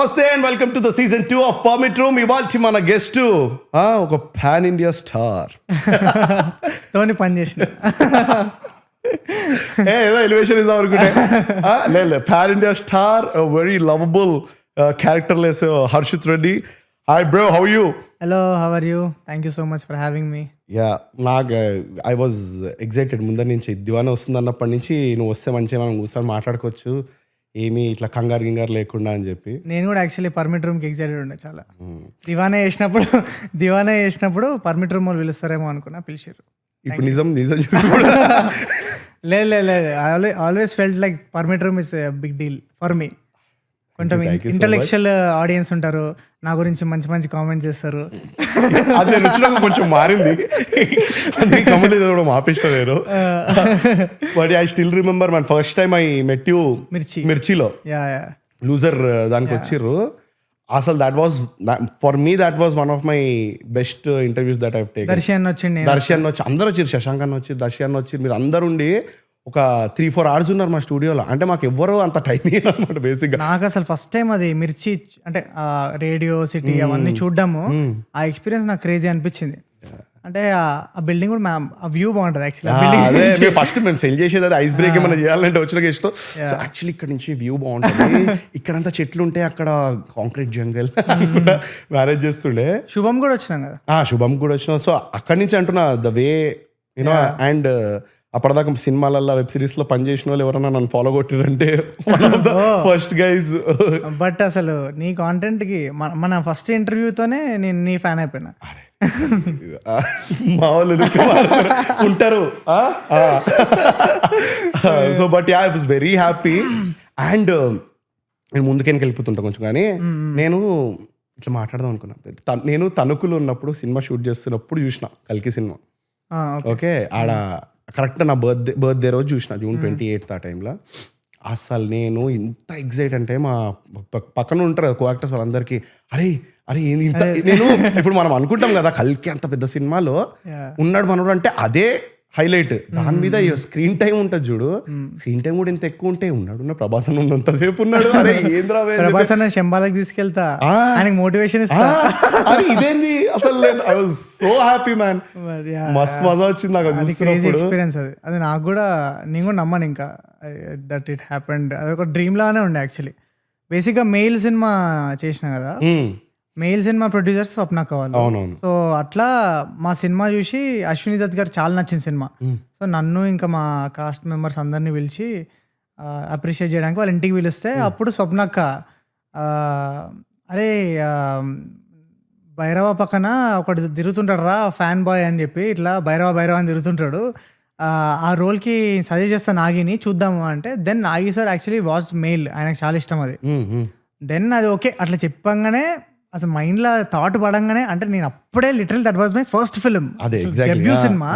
నమస్తే and welcome to the season 2 of permit room. ఇవాల్టి మన గెస్ట్ ఒక పాన్ ఇండియా స్టార్. తోని పని చేసిన ఏదో ఎలివేషన్ ఇద్దాం అనుకుంటే లేదు, pan India star, very lovable characterless Harshith Reddy. Hi bro, how you? Hello, how are you? Thank you so much for having me. Yeah, నాకు ఐ వాజ్ ఎగ్జైటెడ్ ముందర నుంచి. దివానే వస్తుంది అన్నప్పటి నుంచి నువ్వు వస్తే మంచిగా మనం కూర్చొని మాట్లాడుకోవచ్చు, ఏమీ ఇట్లా కంగారు గింగారు లేకుండా అని చెప్పి. నేను కూడా యాక్చువల్లీ పర్మిట్ రూమ్కి ఎగ్జైటెడ్ ఉండే చాలా. దివానే చేసినప్పుడు పర్మిట్ రూమ్ వాళ్ళు పిలుస్తారేమో అనుకున్నా, పిలిచారు. ఇప్పుడు నిజం లేదు, always felt like permit room is big deal for me. కొంచెం ఇంటలెక్చువల్ ఆడియన్స్ ఉంటారు, నా గురించి మంచి మంచి కామెంట్స్ చేస్తారు. అది రుచిలో కొంచెం మారింది, కమెంట్ కూడా మాపిస్తా నేను. But I still remember my first time I met you మిర్చిలో లూజర్ దానికి వచ్చిర్రు. అసలు that was for me that was one of my best interviews that I take. Darshan వచ్చి అందరూ వచ్చారు, శశాంక్ అన్న వచ్చి, దర్శన్ వచ్చి, మీరు అందరు ఉండి ఒక 3-4 hours ఉన్నారు మా స్టూడియోలో. అంటే మాకు ఎవ్వరూ అంత టైం అనమాట బేసిక్గా. నాకు అసలు ఫస్ట్ టైం అది మిర్చి అంటే రేడియో సిటీ అవన్నీ చూడడము, ఆ ఎక్స్పీరియన్స్ నాకు క్రేజీ అనిపించింది. అంటే ఆ బిల్డింగ్ కూడా ఆ వ్యూ బాగుంటుంది యాక్చువల్లీ. ఫస్ట్ మేము సెల్ చేసేది అది, ఐస్ బ్రేక్ ఏమైనా చేయాలంటే వచ్చిన గెస్ట్తో యాక్చువల్లీ ఇక్కడ నుంచి వ్యూ బాగుంటుంది, ఇక్కడంతా చెట్లు ఉంటే అక్కడ కాంక్రీట్ జంగల్ మేనేజ్ చేస్తుండే. శుభం కూడా వచ్చినాం కదా. శుభం కూడా వచ్చినా. సో అక్కడి నుంచి అంటున్నా ద వే యూనో. అండ్ అప్పటిదాకా సినిమాలలో వెబ్ సిరీస్ లో పనిచేసిన వాళ్ళు ఎవరైనా నన్ను ఫాలో కొట్టిరంటే ఫస్ట్ గైజ్. బట్ అసలు నీ కాంటెంట్ కి మన ఫస్ట్ ఇంటర్వ్యూతోనే నేను నీ ఫ్యాన్ అయిపోయినా. మా వాళ్ళు ఉంటారు. So but yeah, I was very happy. And నేను ముందుకెళ్ళి వెళ్ళిపోతుంటా కొంచెం, కానీ నేను ఇట్లా మాట్లాడదాం అనుకున్నా. నేను తణుకులో ఉన్నప్పుడు సినిమా షూట్ చేస్తున్నప్పుడు చూసిన కల్కి సినిమా. ఓకే, ఆడ కరెక్ట్ నా బర్త్డే రోజు చూసిన, June 28 ఆ టైంలో. అసలు నేను ఇంత ఎగ్జైట్ అంటే మా పక్కన ఉంటారు కదా కో యాక్టర్స్ వాళ్ళందరికీ, అరే ఏంది ఇంత. నేను ఇప్పుడు మనం అనుకుంటాం కదా కల్కి అంత పెద్ద సినిమాలో ఉన్నాడు మనోడు అంటే అదే హైలైట్. దాని మీద స్క్రీన్ టైం ఉంటుంది చూడు, స్క్రీన్ టైం కూడా ఇంత ఎక్కువ ఉంటే ఉన్నాడు ప్రభాస్ అన్న ఉన్నంతసేపు ఉన్నాడు. అరే ఏంద్రా ప్రభాస్ అన్న శంబాలకు తీసుకెళ్తా, ఆయనకు మోటివేషన్ ఇస్తా. అరే ఇదేంది అసలు. I was so happy man, మస్తు మజా వచ్చింది నాకు. క్రేజీ ఎక్స్పీరియన్స్ అది నాకు కూడా. నేను కూడా నమ్మను ఇంకా దట్ ఇట్ హ్యాపెండ్. అది ఒక డ్రీమ్ లానే ఉండే యాక్చువల్లీ. బేసిక్గా మెయిల్ సినిమా చేసిన కదా, మెయిల్ సినిమా ప్రొడ్యూసర్స్ స్వప్న కావాలి. సో అట్లా మా సినిమా చూసి అశ్విని దత్ గారు చాలా నచ్చింది సినిమా. సో నన్ను ఇంకా మా కాస్ట్ మెంబర్స్ అందరినీ పిలిచి అప్రిషియేట్ చేయడానికి వాళ్ళ ఇంటికి పిలిస్తే, అప్పుడు స్వప్నక్క అరే భైరవ పక్కన ఒకటి తిరుగుతుంటాడు రా ఫ్యాన్ బాయ్ అని చెప్పి, ఇట్లా భైరవ అని తిరుగుతుంటాడు, ఆ రోల్కి సజెస్ట్ చేస్తా నాగిని చూద్దాము అంటే. Then Nagi sir actually watch mail, ఆయనకు చాలా ఇష్టం అది. దెన్ అది ఓకే అట్లా చెప్పంగానే అసలు మైండ్లో థాట్ పడంగానే, అంటే నేను అప్పుడే literal that was my first film, debut cinema.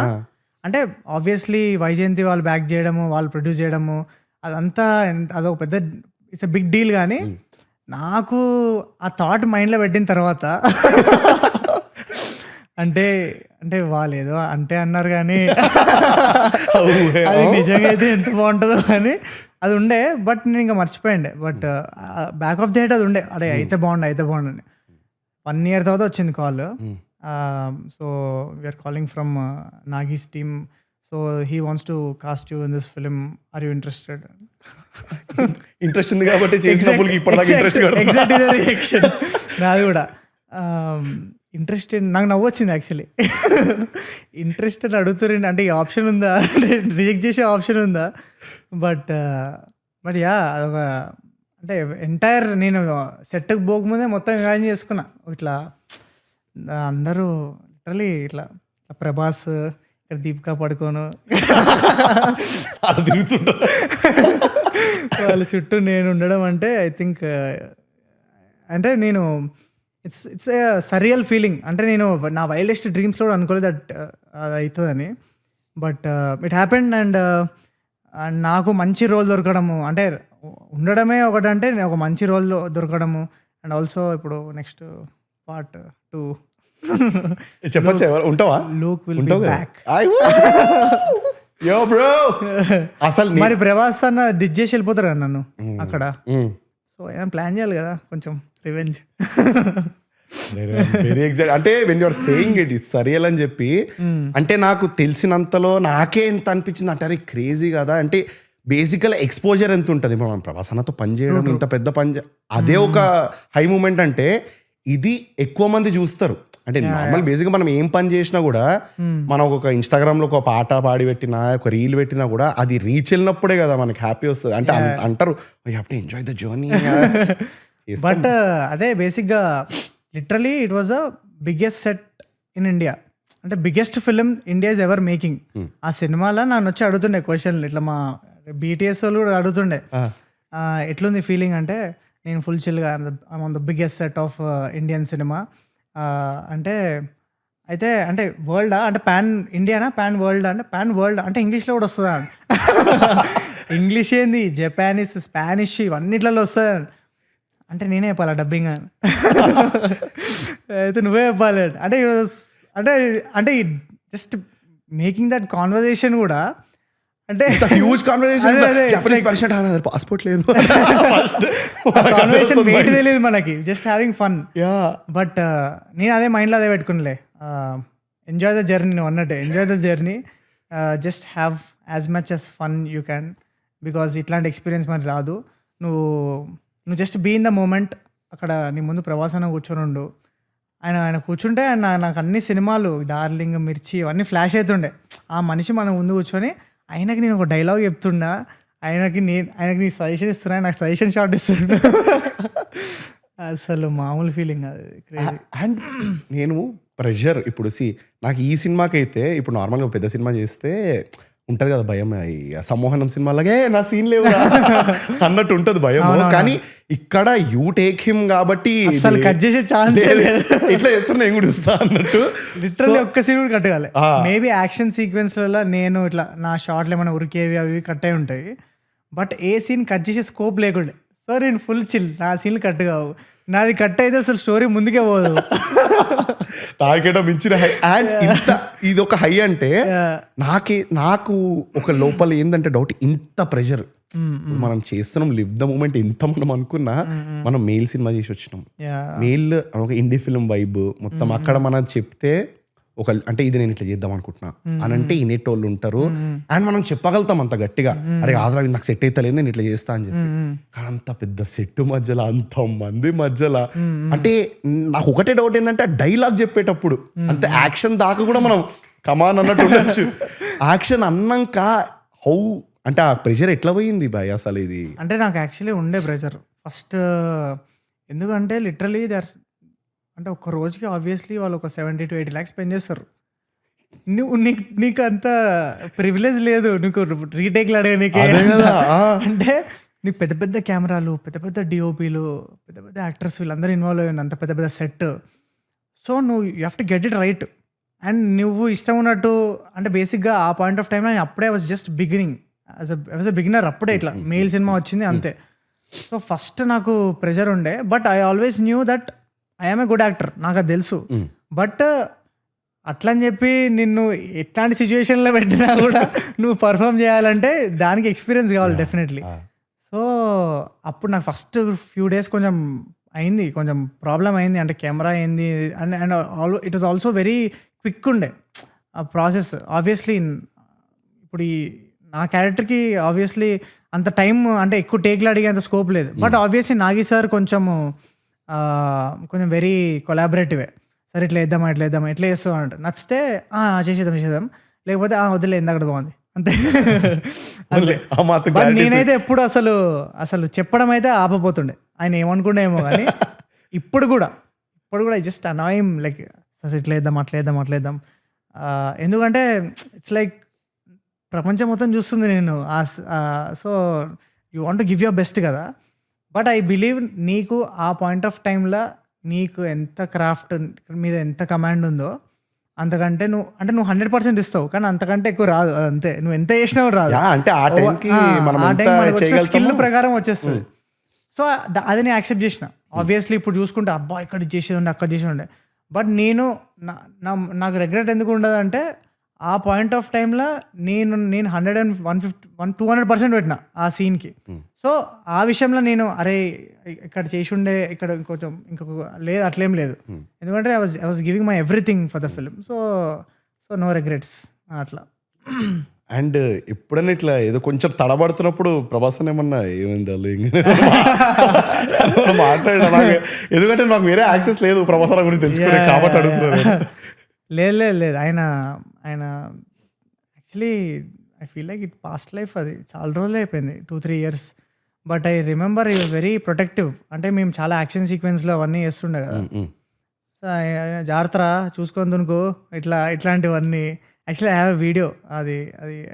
అంటే ఆబ్వియస్లీ వైజయంతి వాళ్ళు బ్యాక్ చేయడము, వాళ్ళు ప్రొడ్యూస్ చేయడము, అదంతా అదొక పెద్ద ఇట్స్ ఎ బిగ్ డీల్. కానీ నాకు ఆ థాట్ మైండ్లో పెట్టిన తర్వాత అంటే వాళ్ళు ఏదో అంటే అన్నారు కానీ అది నిజంగా అయితే ఎంత బాగుంటుందో అని అది ఉండే. బట్ నేను ఇంకా మర్చిపోయిండే. But back of the head అది ఉండే, అదే అయితే బాగుండు అని. 1 year తర్వాత వచ్చింది call. So we are calling from Nagi's team, so he wants to cast you in this film, are you interested? Interest ఉంది కాబట్టి రియాక్షన్ నాది కూడా ఇంట్రెస్టెడ్. నాకు నవ్వు వచ్చింది యాక్చువల్లీ. ఇంట్రెస్టెడ్ అడుగుతారండి అంటే ఆప్షన్ ఉందా, అంటే రిజెక్ట్ చేసే ఆప్షన్ ఉందా? బట్ యా, అదొక అంటే ఎంటైర్ నేను సెట్కి పోకముందే మొత్తం ఇమాజిన్ చేసుకున్నా. ఇట్లా అందరూ లిటరలీ ఇట్లా ప్రభాస్ ఇక్కడ దీపికా పడుకోను వాళ్ళ చుట్టూ నేను ఉండడం అంటే ఐ థింక్ అంటే నేను ఇట్స్ ఏ సరియల్ ఫీలింగ్. అంటే నేను నా వైల్డెస్ట్ డ్రీమ్స్లో కూడా అనుకోలేదు దట్ అది అవుతుందని. But it happened. అండ్ నాకు మంచి రోల్ దొరకడము, అంటే ఉండడమే ఒకటంటే ఒక మంచి రోల్ దొరకడము. అండ్ ఆల్సో ఇప్పుడు నెక్స్ట్ పార్ట్ 2 చెప్పచ్చు, ఉంటావా? Luke will be back. అసలు మరి ప్రభాస్ అన్న డిచ్ చేసి వెళ్ళిపోతారు నన్ను అక్కడ. సో ఏమైనా ప్లాన్ చేయాలి కదా కొంచెం రివెంజ్. Very exact. అంటే when you're saying it it's surreal అని చెప్పి, అంటే నాకు తెలిసినంతలో నాకే ఎంత అనిపించింది అంటే అరే క్రేజీ కదా. అంటే బేసికల్ ఎక్స్పోజర్ ఎంత ఉంటుంది ఇప్పుడు మనం ప్రభాస్ అన్నతో పని చేయడం, ఇంత పెద్ద పని అదే ఒక హై మూమెంట్. అంటే ఇది ఎక్కువ మంది చూస్తారు. అంటే నార్మల్ బేసిక్గా మనం ఏం పని చేసినా కూడా మనం ఒక ఇన్స్టాగ్రామ్లో ఒక పాట పాడి పెట్టినా ఒక రీల్ పెట్టినా కూడా అది రీచ్ వెళ్ళినప్పుడే కదా మనకి హ్యాపీ వస్తుంది. అంటే అంటారు you have to enjoy the journey. But అదే బేసిక్గా literally it was the biggest set in India, అంటే biggest film India is ever making. ఆ సినిమాలో నన్ను వచ్చి అడుగుతుండే క్వశ్చన్లు ఇట్లా, మా బీటీఎస్ వాళ్ళు కూడా అడుగుతుండే ఎట్లుంది ఫీలింగ్ అంటే, నేను ఫుల్ చిల్గా on the biggest set of Indian cinema అంటే, అయితే అంటే వరల్డా అంటే పాన్ ఇండియానా పాన్ వరల్డ్ అంటే, పాన్ వరల్డ్ అంటే ఇంగ్లీష్లో కూడా వస్తుందా, ఇంగ్లీష్ ఏంది జపానీస్ స్పానిష్ ఇవన్నిట్లలో వస్తుంది అంటే నేనే చెప్పాలా డబ్బింగ్ అని, అయితే నువ్వే చెప్పాలి అంటే అంటే అంటే జస్ట్ మేకింగ్ దట్ కాన్వర్జేషన్ కూడా అంటే huge conversation. Japanese percent passport లేదు, కాన్వర్సేషన్ వెయిట్ తెలియదు మనకి, జస్ట్ హ్యావింగ్ ఫన్. బట్ నేను అదే మైండ్లో అదే పెట్టుకునిలే, ఎంజాయ్ ద జర్నీ, నువ్వు అన్నట్టే enjoy the journey, just have as much as fun you can, because ఇట్లాంటి ఎక్స్పీరియన్స్ మరి రాదు. నువ్వు just be in the moment. అక్కడ నీ ముందు ప్రవాసన కూర్చొని ఉండు, ఆయన కూర్చుంటే నాకు అన్ని సినిమాలు డార్లింగ్, మిర్చి ఇవన్నీ ఫ్లాష్ అవుతుండే. ఆ మనిషి మన ముందు కూర్చొని ఆయనకి నేను ఒక డైలాగ్ చెప్తున్నా, ఆయనకి నీ సజెషన్ ఇస్తున్నా, నాకు సజెషన్ షార్ట్ ఇస్తున్నా. అసలు మామూలు ఫీలింగ్ అది, క్రేజీ. అండ్ నేను ప్రెషర్ ఇప్పుడు నాకు ఈ సినిమాకి అయితే ఇప్పుడు నార్మల్గా పెద్ద సినిమా చేస్తే ఉంటుంది కదా భయం, సమ్మోహనం సినిమాలాగే నా సీన్ లేవు అన్నట్టు ఉంటుంది భయం. కానీ ఇక్కడ యూ టేక్ హిమ్ కాబట్టి అసలు కట్ చేసే ఛాన్స్ ఇట్లా చేస్తున్నా నేను కూడా ఇస్తా అన్నట్టు. లిటరల్లీ ఒక్క సీన్ కూడా కట్టగాలి. మేబీ యాక్షన్ సీక్వెన్స్లలో నేను ఇట్లా నా షార్ట్లు ఏమైనా ఉరికేవి అవి కట్ అయి ఉంటాయి, బట్ ఏ సీన్ కట్ చేసే స్కోప్ లేకుండే. సో నేను ఫుల్ చిల్, నా సీన్లు కట్ కావు, నాది కట్ అయితే అసలు స్టోరీ ముందుకే పోదు. నాకేటో మించిన హై. అండ్ ఇది ఒక హై అంటే నాకు ఒక లోపల ఏంటంటే డౌట్, ఇంత ప్రెషర్ మనం చేస్తున్నాం, లివ్ ద మూమెంట్ ఎంత మనం అనుకున్నా, మనం మెయిల్ సినిమా చేసి వచ్చినాం. మెయిల్ ఒక ఇండీ ఫిల్మ్ వైబ్ మొత్తం. అక్కడ మనం చెప్తే ఒక అంటే ఇది నేను ఇట్లా చేద్దాం అనుకుంటున్నా అని అంటే ఇనేటోళ్ళు ఉంటారు, అండ్ మనం చెప్పగలుగుతాం అంత గట్టిగా, అరే ఆదరా నాకు సెట్ అవుతలేదు నేను ఇట్లా చేస్తా అని చెప్పి. కానీ అంత పెద్ద సెట్ మధ్యలో అంత మంది మధ్యలో అంటే నాకు ఒకటే డౌట్ ఏంటంటే డైలాగ్ చెప్పేటప్పుడు అంత యాక్షన్ దాకా కూడా మనం కమాన్ అన్నట్టు ఉండొచ్చు. యాక్షన్ అన్నాక హౌ అంటే ఆ ప్రెషర్ ఎట్లా పోయింది బాయ్ అసలు? ఇది అంటే నాకు యాక్చువల్లీ ఉండే ప్రెషర్ ఫస్ట్, ఎందుకంటే లిటరలీ అంటే ఒక్క రోజుకి ఆబ్వియస్లీ వాళ్ళు ఒక 70 to 80 lakhs స్పెండ్ చేస్తారు. నీకు అంత ప్రివిలేజ్ లేదు, నీకు రీటేక్లు అడగనీకి. అంటే నీకు పెద్ద పెద్ద కెమెరాలు, పెద్ద పెద్ద డిఓపీలు, పెద్ద పెద్ద యాక్టర్స్ వీళ్ళందరూ ఇన్వాల్వ్ అయ్యారు, అంత పెద్ద పెద్ద సెట్. సో నువ్వు you have to get it right. And నువ్వు ఇష్టం ఉన్నట్టు అంటే బేసిక్గా ఆ పాయింట్ ఆఫ్ టైంలో అప్పుడే was just beginning, as a beginner అప్పుడే ఇట్లా మెయిల్ సినిమా వచ్చింది అంతే. సో ఫస్ట్ నాకు ప్రెషర్ ఉండే, but I always knew that I'm a good actor, నాకు అది తెలుసు. బట్ అట్లా అని చెప్పి నిన్ను ఎట్లాంటి సిచ్యువేషన్లో పెట్టినా కూడా నువ్వు పర్ఫామ్ చేయాలంటే దానికి ఎక్స్పీరియన్స్ కావాలి డెఫినెట్లీ. సో అప్పుడు నాకు ఫస్ట్ ఫ్యూ డేస్ కొంచెం అయింది, కొంచెం ప్రాబ్లం అయింది. అంటే కెమెరా అయింది and and it was also very quick ఉండే ఆ ప్రాసెస్. ఆబ్వియస్లీ ఇప్పుడు నా క్యారెక్టర్కి ఆబ్వియస్లీ అంత టైం అంటే ఎక్కువ టేక్లు అడిగే అంత స్కోప్ లేదు. బట్ ఆబ్వియస్లీ నాగి సార్ కొంచెం వెరీ కొలాబరేటివే. సరే ఇట్లా వేద్దామా ఇట్లా వేద్దామా ఎట్లా చేస్తావు అంటే నచ్చితే చేసేద్దాం, లేకపోతే వదిలే ఇందాక బాగుంది అంతే. బట్ నేనైతే ఎప్పుడు అసలు చెప్పడం అయితే ఆపపోతుండే, ఆయన ఏమనుకుండేమో కానీ ఇప్పుడు కూడా జస్ట్ అనాయిమ్ లైక్ ఇట్లా వేద్దాం అట్లా వేద్దాం. ఎందుకంటే ఇట్స్ లైక్ ప్రపంచం మొత్తం చూస్తుంది నేను. So you want to give your best కదా. బట్ ఐ బిలీవ్ నీకు ఆ పాయింట్ ఆఫ్ టైంలో నీకు ఎంత క్రాఫ్ట్ మీద ఎంత కమాండ్ ఉందో అంతకంటే నువ్వు 100% ఇస్తావు, కానీ అంతకంటే ఎక్కువ రాదు. అంతే, నువ్వు ఎంత చేసినావు రాదు. అంటే ఆ టైం స్కిల్ ప్రకారం వచ్చేస్తుంది. సో అది నేను యాక్సెప్ట్ చేసిన. ఆబ్వియస్లీ ఇప్పుడు చూసుకుంటే అబ్బా ఇక్కడ చేసేది ఉండే అక్కడ చేసి ఉండే. బట్ నాకు రిగ్రెట్ ఎందుకు ఉండదు అంటే ఆ పాయింట్ ఆఫ్ టైంలో నేను 200% పెట్టిన ఆ సీన్కి. సో ఆ విషయంలో నేను అరే ఇక్కడ చేసి ఉండే ఇక్కడ ఇంకొంచెం ఇంకొక లేదు అట్లేం లేదు, ఎందుకంటే I was giving my everything for the film. So no regrets అట్లా. అండ్ ఎప్పుడైనా ఇట్లా ఏదో కొంచెం తడబడుతున్నప్పుడు ప్రభాస్ అని ఏమన్నా ఏమైంది మాట్లాడా నాకు, ఎందుకంటే నాకు వేరే యాక్సెస్ లేదు ప్రభాస్ అన్న గురించి తెలుసుకునే కాబట్టి అడుగుతున్నాను. లేదు ఆయన actually I feel like it past life, అది చాలా రోజులు అయిపోయింది 2-3 years. బట్ ఐ రిమెంబర్ ఈ వెరీ ప్రొటెక్టివ్. అంటే మేము చాలా యాక్షన్ సీక్వెన్స్లో అవన్నీ చేస్తుండే కదా, జాగ్రత్త చూసుకొని దునుకో ఇట్లాంటివన్నీ. Actually I have a video, అది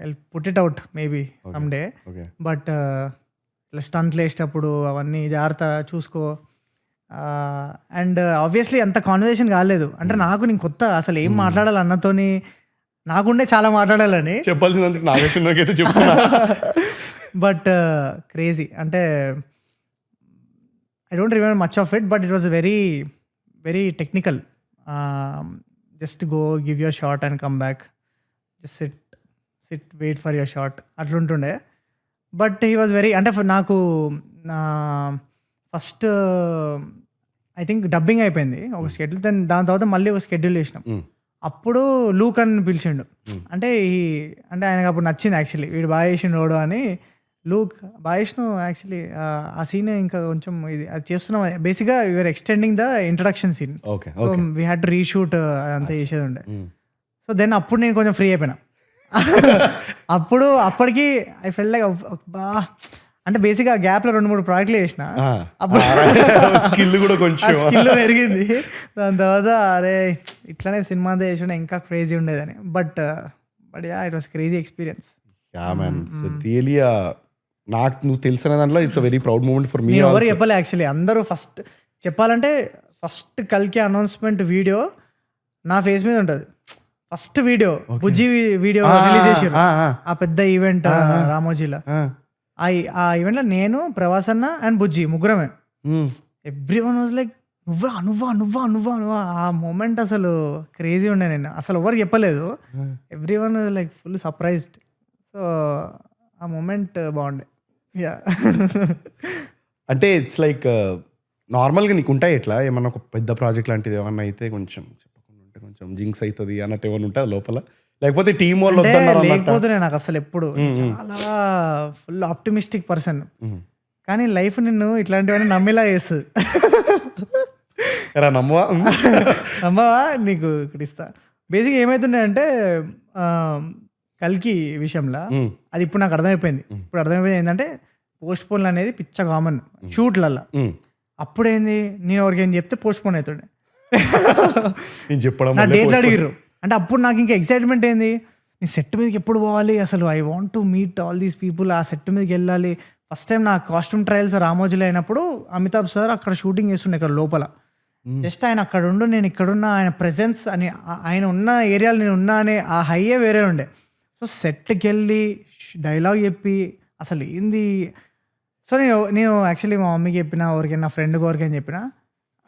I put it out maybe some day. But ఇట్లా స్టంట్లు వేసేటప్పుడు అవన్నీ జాగ్రత్త చూసుకో. అండ్ ఆబ్వియస్లీ అంత కాన్వర్సేషన్ కాలేదు, అంటే నాకు నేను కొత్త అసలు ఏం మాట్లాడాలి అన్నతోని నాకుండే చాలా మాట్లాడాలని చెప్పాల్సిందంటే నాగేశ్వరరావుకైతే చెప్తున్నా. బట్ క్రేజీ, అంటే I don't remember much of it, but it was very very technical. Just go give your shot and come back, just sit wait for your shot అట్లుంటుండే. బట్ హీ వాజ్ వెరీ, అంటే నాకు first I think dubbing అయిపోయింది ఒక schedule, దాని తర్వాత మళ్ళీ ఒక schedule చేసినాం. అప్పుడు లూక్ అని పిలిచిండు, అంటే ఆయనకు అప్పుడు నచ్చింది యాక్చువల్లీ, వీడు బాగా చేసిండు రోడ్ అని. లూక్ బాగా చేసినావు యాక్చువల్లీ, ఆ సీన్ ఇంకా కొంచెం ఇది అది చేస్తున్నాం. బేసిక్గా we are extending the introduction scene, we had to reshoot అదంతా చేసేది ఉండే. సో దెన్ అప్పుడు నేను కొంచెం ఫ్రీ అయిపోయినా. అప్పటికి ఐ ఫెల్ లైక్ బా, అంటే బేసిక్గా గ్యాప్లో 2-3 ప్రాజెక్టులు చేసిన, అప్పుడు స్కిల్ కూడా కొంచెం స్కిల్ పెరిగింది. దాని తర్వాత అరే ఇట్లానే సినిమా అంతా చేసిన ఇంకా క్రేజీ ఉండేదని. But ya it was crazy experience. Really నాకు నువ్వు తెలిసిన దాంట్లో it's very proud moment for me. ఎవరు చెప్పలే యాక్చువల్లీ, అందరూ ఫస్ట్ చెప్పాలంటే ఫస్ట్ కల్కి అనౌన్స్మెంట్ వీడియో నా ఫేస్ మీద ఉంటుంది. ఫస్ట్ వీడియో బుజ్జి వీడియో రిలీజ్ చేసారు, ఆ పెద్ద ఈవెంట్ రామోజీలో. ఆ ఈవెంట్లో నేను, ప్రభాస్ అన్న అండ్ బుజ్జి ముగ్గురమే. ఎవ్రీవన్ వాజ్ లైక్ నువ్వా. ఆ మూమెంట్ అసలు క్రేజీ ఉండే, నేను అసలు ఎవరు చెప్పలేదు. Everyone was like full surprised. So ఆ మూమెంట్ బాగుండే. యా అంటే ఇట్స్ లైక్ నార్మల్గా నీకు ఉంటాయి ఎట్లా ఏమన్నా ఒక పెద్ద ప్రాజెక్ట్ లాంటిది ఏమన్నా అయితే కొంచెం చెప్పకుండా ఉంటే కొంచెం జింక్స్ అవుతుంది అన్నట్టు ఏమన్నా ఉంటుంది లోపల, లేకపోతే టీం వాళ్ళు లేకపోతే నాకు అసలు ఎప్పుడు చాలా ఫుల్ ఆప్టిమిస్టిక్ పర్సన్, కానీ లైఫ్ నిన్ను ఇట్లాంటివన్నీ నమ్మేలా చేస్తుంది. నమ్మవా నీకు ఇక్కడ ఇస్తా. బేసిక్ ఏమవుతుండే అంటే కల్కి విషయంలో అది ఇప్పుడు నాకు అర్థమైపోయింది. ఇప్పుడు అర్థమైపోయింది ఏంటంటే పోస్ట్ పోన్ అనేది పిచ్చ కామన్ షూట్లల్లో. అప్పుడేంది నేను ఎవరికైనా చెప్తే పోస్ట్ పోన్ అవుతుండే, చెప్పడం నా డేట్లు అడిగిర్రు. అంటే అప్పుడు నాకు ఇంకా ఎక్సైట్మెంట్ ఏంది, నేను సెట్ మీదకి ఎప్పుడు పోవాలి అసలు, I want to meet all these people, ఆ సెట్ మీదకి వెళ్ళాలి. ఫస్ట్ టైం నా కాస్ట్యూమ్ ట్రయల్స్ రామోజీలో అయినప్పుడు అమితాబ్ సార్ అక్కడ షూటింగ్ చేస్తుండే ఇక్కడ లోపల. జస్ట్ ఆయన అక్కడ ఉండు, నేను ఇక్కడున్న, ఆయన ప్రెజెన్స్ అని, ఆయన ఉన్న ఏరియాలో నేను ఉన్నా అనే ఆ హైయే వేరే ఉండే. సో సెట్కి వెళ్ళి డైలాగ్ చెప్పి అసలు ఏంది. సో నేను యాక్చువల్లీ మా మమ్మీకి చెప్పిన, ఎవరికైనా నా ఫ్రెండ్కి ఎవరికైనా చెప్పిన,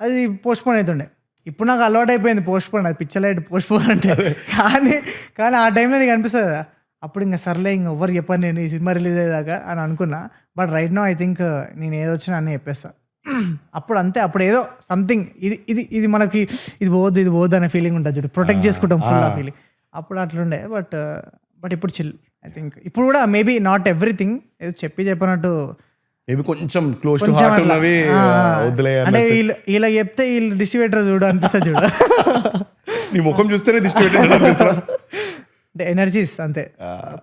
అది పోస్ట్పోన్ అవుతుండే. ఇప్పుడు నాకు అలవాటు అయిపోయింది పోస్ట్పోన్, అది పిచ్చలైట్ పోస్ట్పోన్ అంటే. కానీ ఆ టైంలో నీకు అనిపిస్తుంది కదా, అప్పుడు ఇంకా సర్లే ఇంక ఎవరు చెప్పాను నేను ఈ సినిమా రిలీజ్ అయ్యేదాకా అని అనుకున్నా. But right now I think నేను ఏదో వచ్చినా అన్నీ చెప్పేస్తా. అప్పుడు అంతే, అప్పుడు ఏదో సంథింగ్ ఇది మనకి ఇది పోవద్దు అనే ఫీలింగ్ ఉంటుంది చూడు, ప్రొటెక్ట్ చేసుకుంటాం ఫుల్ ఆ ఫీలింగ్. అప్పుడు అట్లుండే. బట్ ఇప్పుడు చిల్ ఐ థింక్. ఇప్పుడు కూడా మేబీ నాట్ ఎవ్రీథింగ్, ఏదో చెప్పినట్టు కొంచెం క్లోజ్ టు హార్ట్ ఉన్నవి వదిలే. అంటే ఇలా చెప్తే వీళ్ళు డిస్ట్రిబ్యూటర్ చూడు అనిపిస్తుంది చూడు, నీ ముఖం చూస్తేనే డిస్ట్రిబ్యూటర్. అంటే ఎనర్జీస్ అంతే,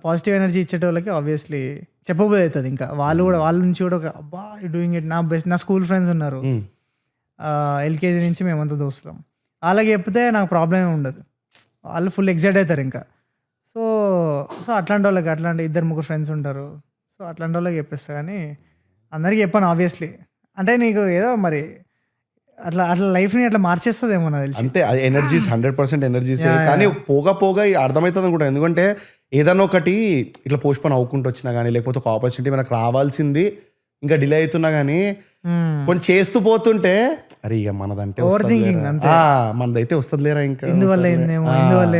పాజిటివ్ ఎనర్జీ ఇచ్చేటోళ్ళకి ఆబ్వియస్లీ చెప్పబోదు అవుతుంది. ఇంకా వాళ్ళు కూడా వాళ్ళ నుంచి కూడా ఒక అబ్బా యూ డూయింగ్ ఇట్. నా స్కూల్ ఫ్రెండ్స్ ఉన్నారు, ఎల్కేజీ నుంచి మేమంతా దోస్తున్నాం. వాళ్ళకి చెప్తే నాకు ప్రాబ్లం ఉండదు, వాళ్ళు ఫుల్ ఎక్సైట్ అవుతారు ఇంకా. సో అట్లాంటి వాళ్ళకి, అట్లాంటి 2-3 ఫ్రెండ్స్ ఉంటారు, సో అట్లాంటి వాళ్ళకి చెప్పేస్తా. కానీ అందరికీ చెప్పాను ఆబ్వియస్లీ, అంటే నీకు ఏదో మరి అట్లా లైఫ్ని అట్లా మార్చేస్తుందేమో నాకు తెలిసి. అంతే, అది ఎనర్జీస్ 100% ఎనర్జీస్. కానీ పోగా అర్థమవుతుంది అనుకుంటా. ఎందుకంటే ఏదైనా ఒకటి ఇట్లా పోస్ట్పోన్ అవ్వకుంటూ వచ్చినా కానీ, లేకపోతే ఒక ఆపర్చునిటీ మనకు రావాల్సింది ఇంకా డిలే అవుతున్నా కానీ కొంచెం చేస్తూ పోతుంటే అరే ఇక మనదంటే Overthinking అంతే. మనదైతే వస్తుంది లేరా ఇంకా ఇందువల్ల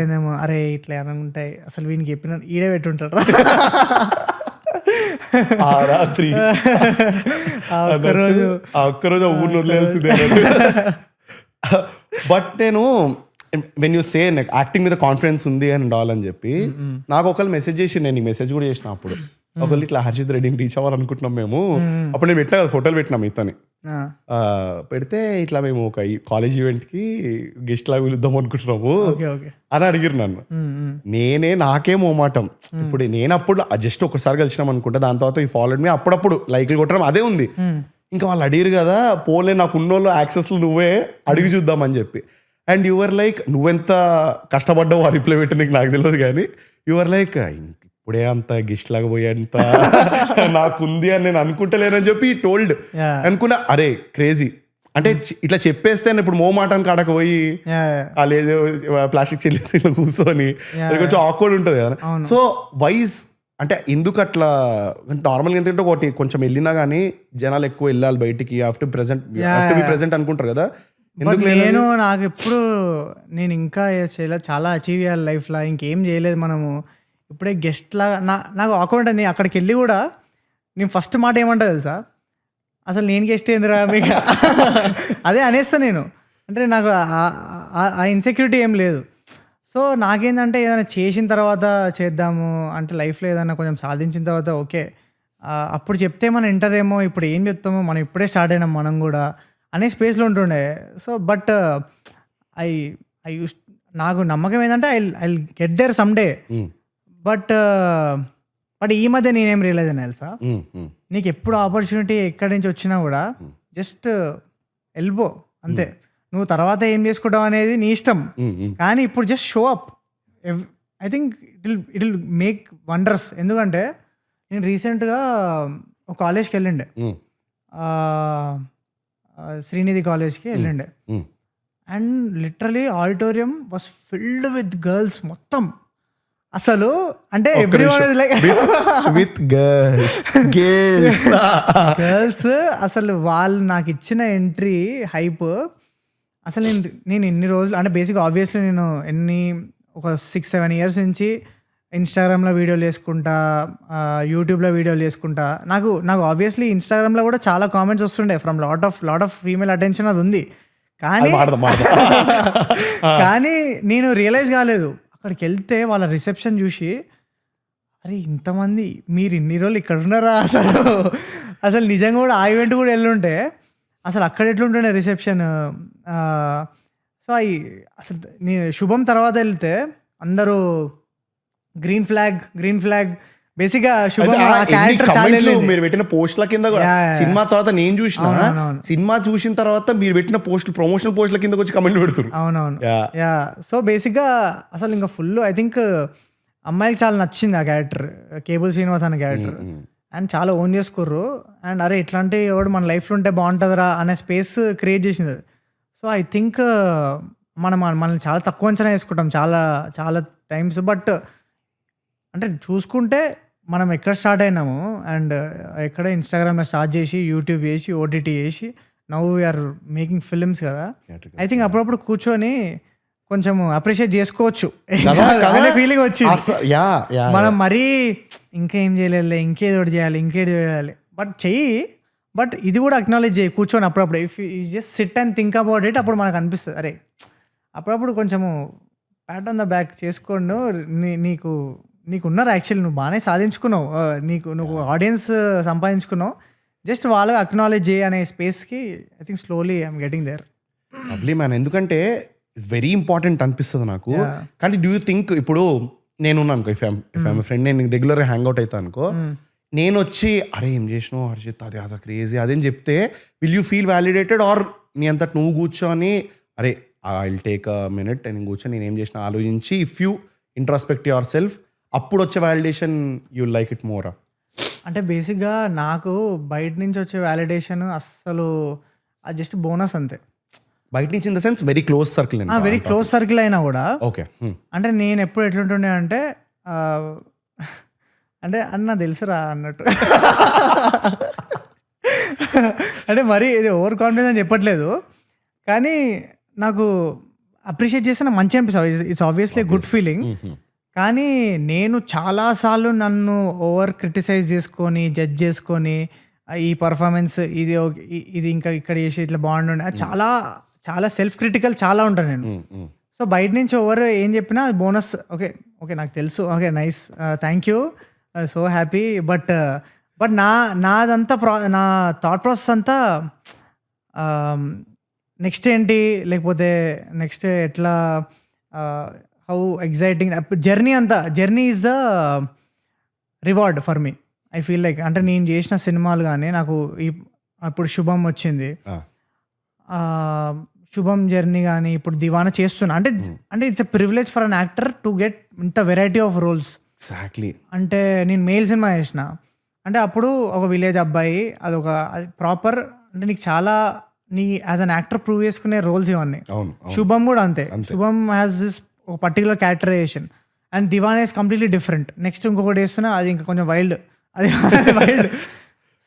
ఏందేమో అరే ఇట్లా ఏమైనా ఉంటాయి అసలు వీనికి చెప్పిన ఈడే పెట్టుంటాడు ఆ రాత్రి ఒక్కరోజు ఒక్కరోజు ఊరిని వదిలేయాల్సిందే. బట్ నేను వెన్ యూ సే నాకు యాక్టింగ్ మీద కాన్ఫిడెన్స్ ఉంది అని ఉండాలని చెప్పి నాకు ఒకళ్ళు మెసేజ్ చేసి నేను ఈ మెసేజ్ కూడా చేసిన అప్పుడు ఒకళ్ళు ఇట్లా హర్షిత్ రెడ్డిని రీచ్ అవ్వాలనుకుంటున్నాం మేము. అప్పుడు నేను పెట్టినా కదా ఫోటోలు పెట్టినాం ఇతని పెడితే ఇట్లా మేము ఒక కాలేజ్ ఈవెంట్కి గెస్ట్ లాగా పిలుద్దాం అనుకుంటున్నాము అని అడిగిరు నన్ను. నాకే మోమాటం. ఇప్పుడు నేను అప్పుడు జస్ట్ ఒకసారి కలిసినాం అనుకుంటా, దాని తర్వాత ఈ ఫాలోడ్ మీ అప్పుడప్పుడు లైక్లు కొట్టడం అదే ఉంది. ఇంకా వాళ్ళు అడిగారు కదా పోలే నాకు ఉన్నోళ్ళు యాక్సెస్లు నువ్వే అడిగి చూద్దామని చెప్పి. అండ్ యువర్ లైక్ నువ్వెంత కష్టపడ్డావు ఆ రిప్లై పెట్టి నీకు నాకు తెలియదు కానీ యువర్ లైక్ ఇప్పుడే అంత గెస్ట్ లాగా పోయేంత నాకుంది అని నేను అనుకుంటలేనని చెప్పి టోల్డ్. అనుకున్నా అరే క్రేజీ అంటే ఇట్లా చెప్పేస్తే ఇప్పుడు మోమాటానికి ఆడకపోయి లేదు ప్లాస్టిక్ చెల్లి కూర్చొని కొంచెం ఆక్వర్డ్ ఉంటుంది కదా. సో వైజ్ అంటే ఎందుకు అట్లా నార్మల్గా ఎందుకంటే ఒకటి కొంచెం వెళ్ళినా కానీ జనాలు ఎక్కువ వెళ్ళాలి బయటికి ఆఫ్టర్ ప్రెసెంట్ అనుకుంటారు కదా. నేను నాకు ఎప్పుడు నేను ఇంకా చేయలేదు, చాలా అచీవ్ చేయాలి లైఫ్లో, ఇంకేం చేయలేదు మనము ఇప్పుడే గెస్ట్ లాగా నాకు ఆక్వర్డ్ అని అక్కడికి వెళ్ళి కూడా నేను ఫస్ట్ మాట ఏమంటా తెలుసా, అసలు నేను గెస్ట్ ఏందిరా మీకు అదే అనేస్తా నేను. అంటే నాకు ఆ ఇన్సెక్యూరిటీ ఏం లేదు. సో నాకేంటంటే ఏదైనా చేసిన తర్వాత చేద్దాము అంటే లైఫ్లో ఏదైనా కొంచెం సాధించిన తర్వాత ఓకే అప్పుడు చెప్తే మనం వింటారేమో, ఇప్పుడు ఏం చెప్తామో మనం ఇప్పుడే స్టార్ట్ అయినాం మనం కూడా అనే స్పేస్లో ఉంటుండే. సో బట్ ఐ యూస్ నాకు నమ్మకం ఏంటంటే I get there some day. బట్ ఈ మధ్య నేనేం రియలైజ్ అయినా తెలుసా, నీకు ఎప్పుడు ఆపర్చునిటీ ఎక్కడి నుంచి వచ్చినా కూడా జస్ట్ వెళ్ళిపో అంతే. నువ్వు తర్వాత ఏం చేసుకుంటావు అనేది నీ ఇష్టం, కానీ ఇప్పుడు just show up. I think it will make wonders. ఎందుకంటే నేను రీసెంట్గా ఒక కాలేజ్కి వెళ్ళిండే, శ్రీనిధి కాలేజ్కి వెళ్ళిండే. And literally auditorium was filled with girls మొత్తం. అసలు అంటే everyone is like with girls అసలు వాళ్ళు నాకు ఇచ్చిన ఎంట్రీ హైప్ అసలు నేను ఇన్ని రోజులు అంటే బేసిక్ ఆబ్వియస్లీ నేను ఒక 6-7 years నుంచి ఇన్స్టాగ్రామ్లో వీడియోలు వేసుకుంటా, యూట్యూబ్లో వీడియోలు వేసుకుంటా. నాకు ఆబ్వియస్లీ ఇన్స్టాగ్రామ్లో కూడా చాలా కామెంట్స్ వస్తుండే from lot of female attention, అది ఉంది. కానీ నేను రియలైజ్ కాలేదు. అక్కడికి వెళ్తే వాళ్ళ రిసెప్షన్ చూసి అరే ఇంతమంది మీరు ఇన్ని రోజులు ఇక్కడ ఉన్నారా, అసలు నిజంగా కూడా ఆ ఈవెంట్ కూడా వెళ్ళుంటే అసలు అక్కడ ఎట్లుంటుండే రిసెప్షన్. సో అసలు నేను శుభం తర్వాత వెళ్తే అందరూ గ్రీన్ ఫ్లాగ్ బేసిక్గా శుభం మీరు పెట్టిన పోస్ట్ల కింద సినిమా తర్వాత నేను చూసిన సినిమా చూసిన తర్వాత మీరు పెట్టిన పోస్టులు ప్రమోషనల్ పోస్ట్ల కింద వచ్చి కమెంట్లు పెడుతున్నారు. అవునవును. సో బేసిక్గా అసలు ఇంకా ఫుల్ ఐ థింక్ అమ్మాయికి చాలా నచ్చింది ఆ క్యారెక్టర్, కేబుల్ శ్రీనివాస్ అనే క్యారెక్టర్. అండ్ చాలా ఓన్ చేసుకుర్రు. అండ్ అరే ఇట్లాంటి ఎవడు మన లైఫ్లో ఉంటే బాగుంటుందిరా అనే స్పేస్ క్రియేట్ చేసింది. సో ఐ థింక్ మనల్ని చాలా తక్కువ అంచనా వేసుకుంటాం చాలా టైమ్స్. బట్ అంటే చూసుకుంటే మనం ఎక్కడ స్టార్ట్ అయినాము అండ్ ఎక్కడ ఇన్స్టాగ్రామ్లో స్టార్ట్ చేసి యూట్యూబ్ చేసి ఓటీటీ చేసి నౌ వీఆర్ మేకింగ్ ఫిల్మ్స్ కదా. ఐ థింక్ అప్పుడప్పుడు కూర్చొని కొంచెం అప్రిషియేట్ చేసుకోవచ్చు అనే ఫీలింగ్ వచ్చింది. మనం మరీ ఇంకేం చేయలేదు, ఇంకేదో చేయాలి బట్ చెయ్యి. బట్ ఇది కూడా అక్నాలెడ్జ్ చేయి కూర్చొని అప్పుడప్పుడు. If you just sit and think about it, అప్పుడు మనకు అనిపిస్తుంది అరే అప్పుడప్పుడు కొంచెము ప్యాట్ ఆన్ ద బ్యాక్ చేసుకోండు. నీకున్నారు యాక్చువల్లీ, నువ్వు బాగానే సాధించుకున్నావు, నువ్వు ఆడియన్స్ సంపాదించుకున్నావు, జస్ట్ వాళ్ళకి అక్నాలెడ్జ్ చేయి అనే స్పేస్కి I think slowly I'm getting there. Lovely man. ఎందుకంటే ఇట్స్ వెరీ ఇంపార్టెంట్ అనిపిస్తుంది నాకు. కానీ డూ యూ థింక్ ఇప్పుడు నేనున్నాను అనుకో, ఇఫ్ ఐఎమ్ ఫ్రెండ్, నేను రెగ్యులర్గా హ్యాంగ్ అవుట్ అవుతాను అనుకో, నేను వచ్చి అరే ఏం చేసినావు హర్షిత్ అది క్రేజీ అదేం చెప్తే will you feel validated, or నీ అంతటి నువ్వు కూర్చొని అరే I will take a minute నేను కూర్చొని నేను ఏం చేసిన ఆలోచించి if you introspect your self అప్పుడు వచ్చే వ్యాలిడేషన్ యూ లైక్ ఇట్ మోరా? అంటే బేసిక్గా నాకు బయట నుంచి వచ్చే వ్యాలిడేషన్ అస్సలు అది జస్ట్ బోనస్ అంతే. బయట నుంచి in the sense very close circle, very close circle అయినా కూడా ఓకే. అంటే నేను ఎప్పుడు ఎట్లుంటుండే అంటే అన్న తెలుసురా అన్నట్టు అంటే మరి ఇది ఓవర్ కాన్ఫిడెన్స్ అని చెప్పట్లేదు, కానీ నాకు అప్రిషియేట్ చేస్తే నాకు మంచి అనిపిస్తుంది. It's obviously good feeling. కానీ నేను చాలాసార్లు నన్ను ఓవర్ క్రిటిసైజ్ చేసుకొని జడ్జ్ చేసుకొని ఈ పర్ఫార్మెన్స్ ఇది ఇంకా ఇక్కడ చేసి ఇట్లా బాగుండే చాలా చాలా సెల్ఫ్ క్రిటికల్ చాలా ఉంటాను నేను. సో బయట నుంచి ఎవరు ఏం చెప్పినా అది బోనస్. ఓకే ఓకే నాకు తెలుసు, okay nice, thank you, so happy. But నాదంతా నా థాట్ ప్రాసెస్ అంతా నెక్స్ట్ ఏంటి, లేకపోతే నెక్స్ట్ ఎట్లా, how exciting journey is the reward for me. I feel like అంటే నేను చేసిన సినిమాలు కానీ నాకు అప్పుడు శుభం వచ్చింది, శుభం జర్నీ కానీ ఇప్పుడు దివానా చేస్తున్నా అంటే it's a privilege for an actor to get ఇంత వెరైటీ ఆఫ్ రోల్స్. ఎగ్జాక్ట్లీ. అంటే నేను మేల్ సినిమా చేసిన అంటే అప్పుడు ఒక విలేజ్ అబ్బాయి, అది ప్రాపర్ అంటే నీకు చాలా నీ యాజ్ అన్ యాక్టర్ ప్రూవ్ చేసుకునే రోల్స్ ఇవన్నీ. శుభం కూడా అంతే. శుభం హ్యాస్ దిస్ ఒక particular characterization and Deewana is completely different. Next ఇంకొకటి వేస్తున్నా అది ఇంకా కొంచెం వైల్డ్, అది వైల్డ్.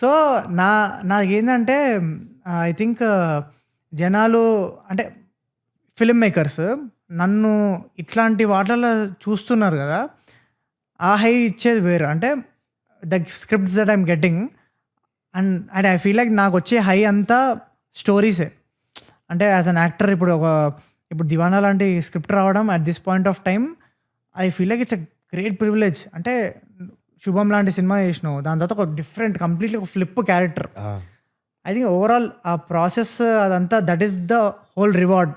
సో నాకేంటంటే ఐ థింక్ జనాలు అంటే ఫిల్మ్ మేకర్స్ నన్ను ఇట్లాంటి వాటిల్లో చూస్తున్నారు కదా, ఆ హై ఇచ్చేది వేరు. అంటే the scripts that I'm getting and I feel like నాకు వచ్చే హై అంతా స్టోరీసే. అంటే యాజ్ అన్ యాక్టర్ ఇప్పుడు దివానా లాంటి స్క్రిప్ట్ రావడం at this point of time I feel like it's a great privilege. అంటే శుభం లాంటి సినిమా చేసినావు, దాని తర్వాత ఒక డిఫరెంట్ కంప్లీట్లీ ఒక flip character. I think overall ఆ ప్రాసెస్ అదంతా that is the whole reward.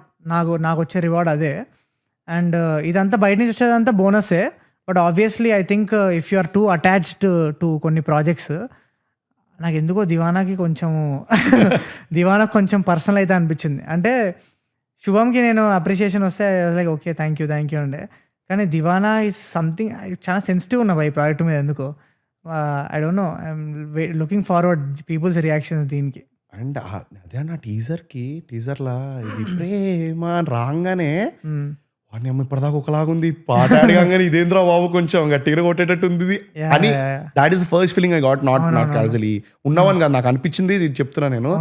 నాకు వచ్చే రివార్డ్ అదే. అండ్ ఇదంతా బయట నుంచి వచ్చేదంతా బోనసే. But obviously I think if you are too attached to కొన్ని ప్రాజెక్ట్స్, నాకు ఎందుకో దివానాకి కొంచెం పర్సనల్ అయితే అనిపించింది. అంటే శుభంకి నేను అప్రిషియేషన్ వస్తే లైక్ ఓకే థ్యాంక్ యూ అండి. కానీ దివానా ఈజ్ సంథింగ్ చాలా సెన్సిటివ్ ఉన్నా ఈ ప్రాజెక్ట్ మీద ఎందుకో. I don't know, I'm looking forward people's reactions దీనికి. అండ్ అదే నా టీజర్లా ఇది ప్రేమ అని రాగానే వాడిని అమ్మ ఇప్పటిదాకా ఒకలాగుంది, పాట అడగానే ఇదేంద్రా బాబు కొంచెం గట్టిగా కొట్టేటట్టు ఉంది అని. That is the first feeling I got. Not casually ఉన్నవని కాదు, నాకు అనిపించింది చెప్తున్నా నేను.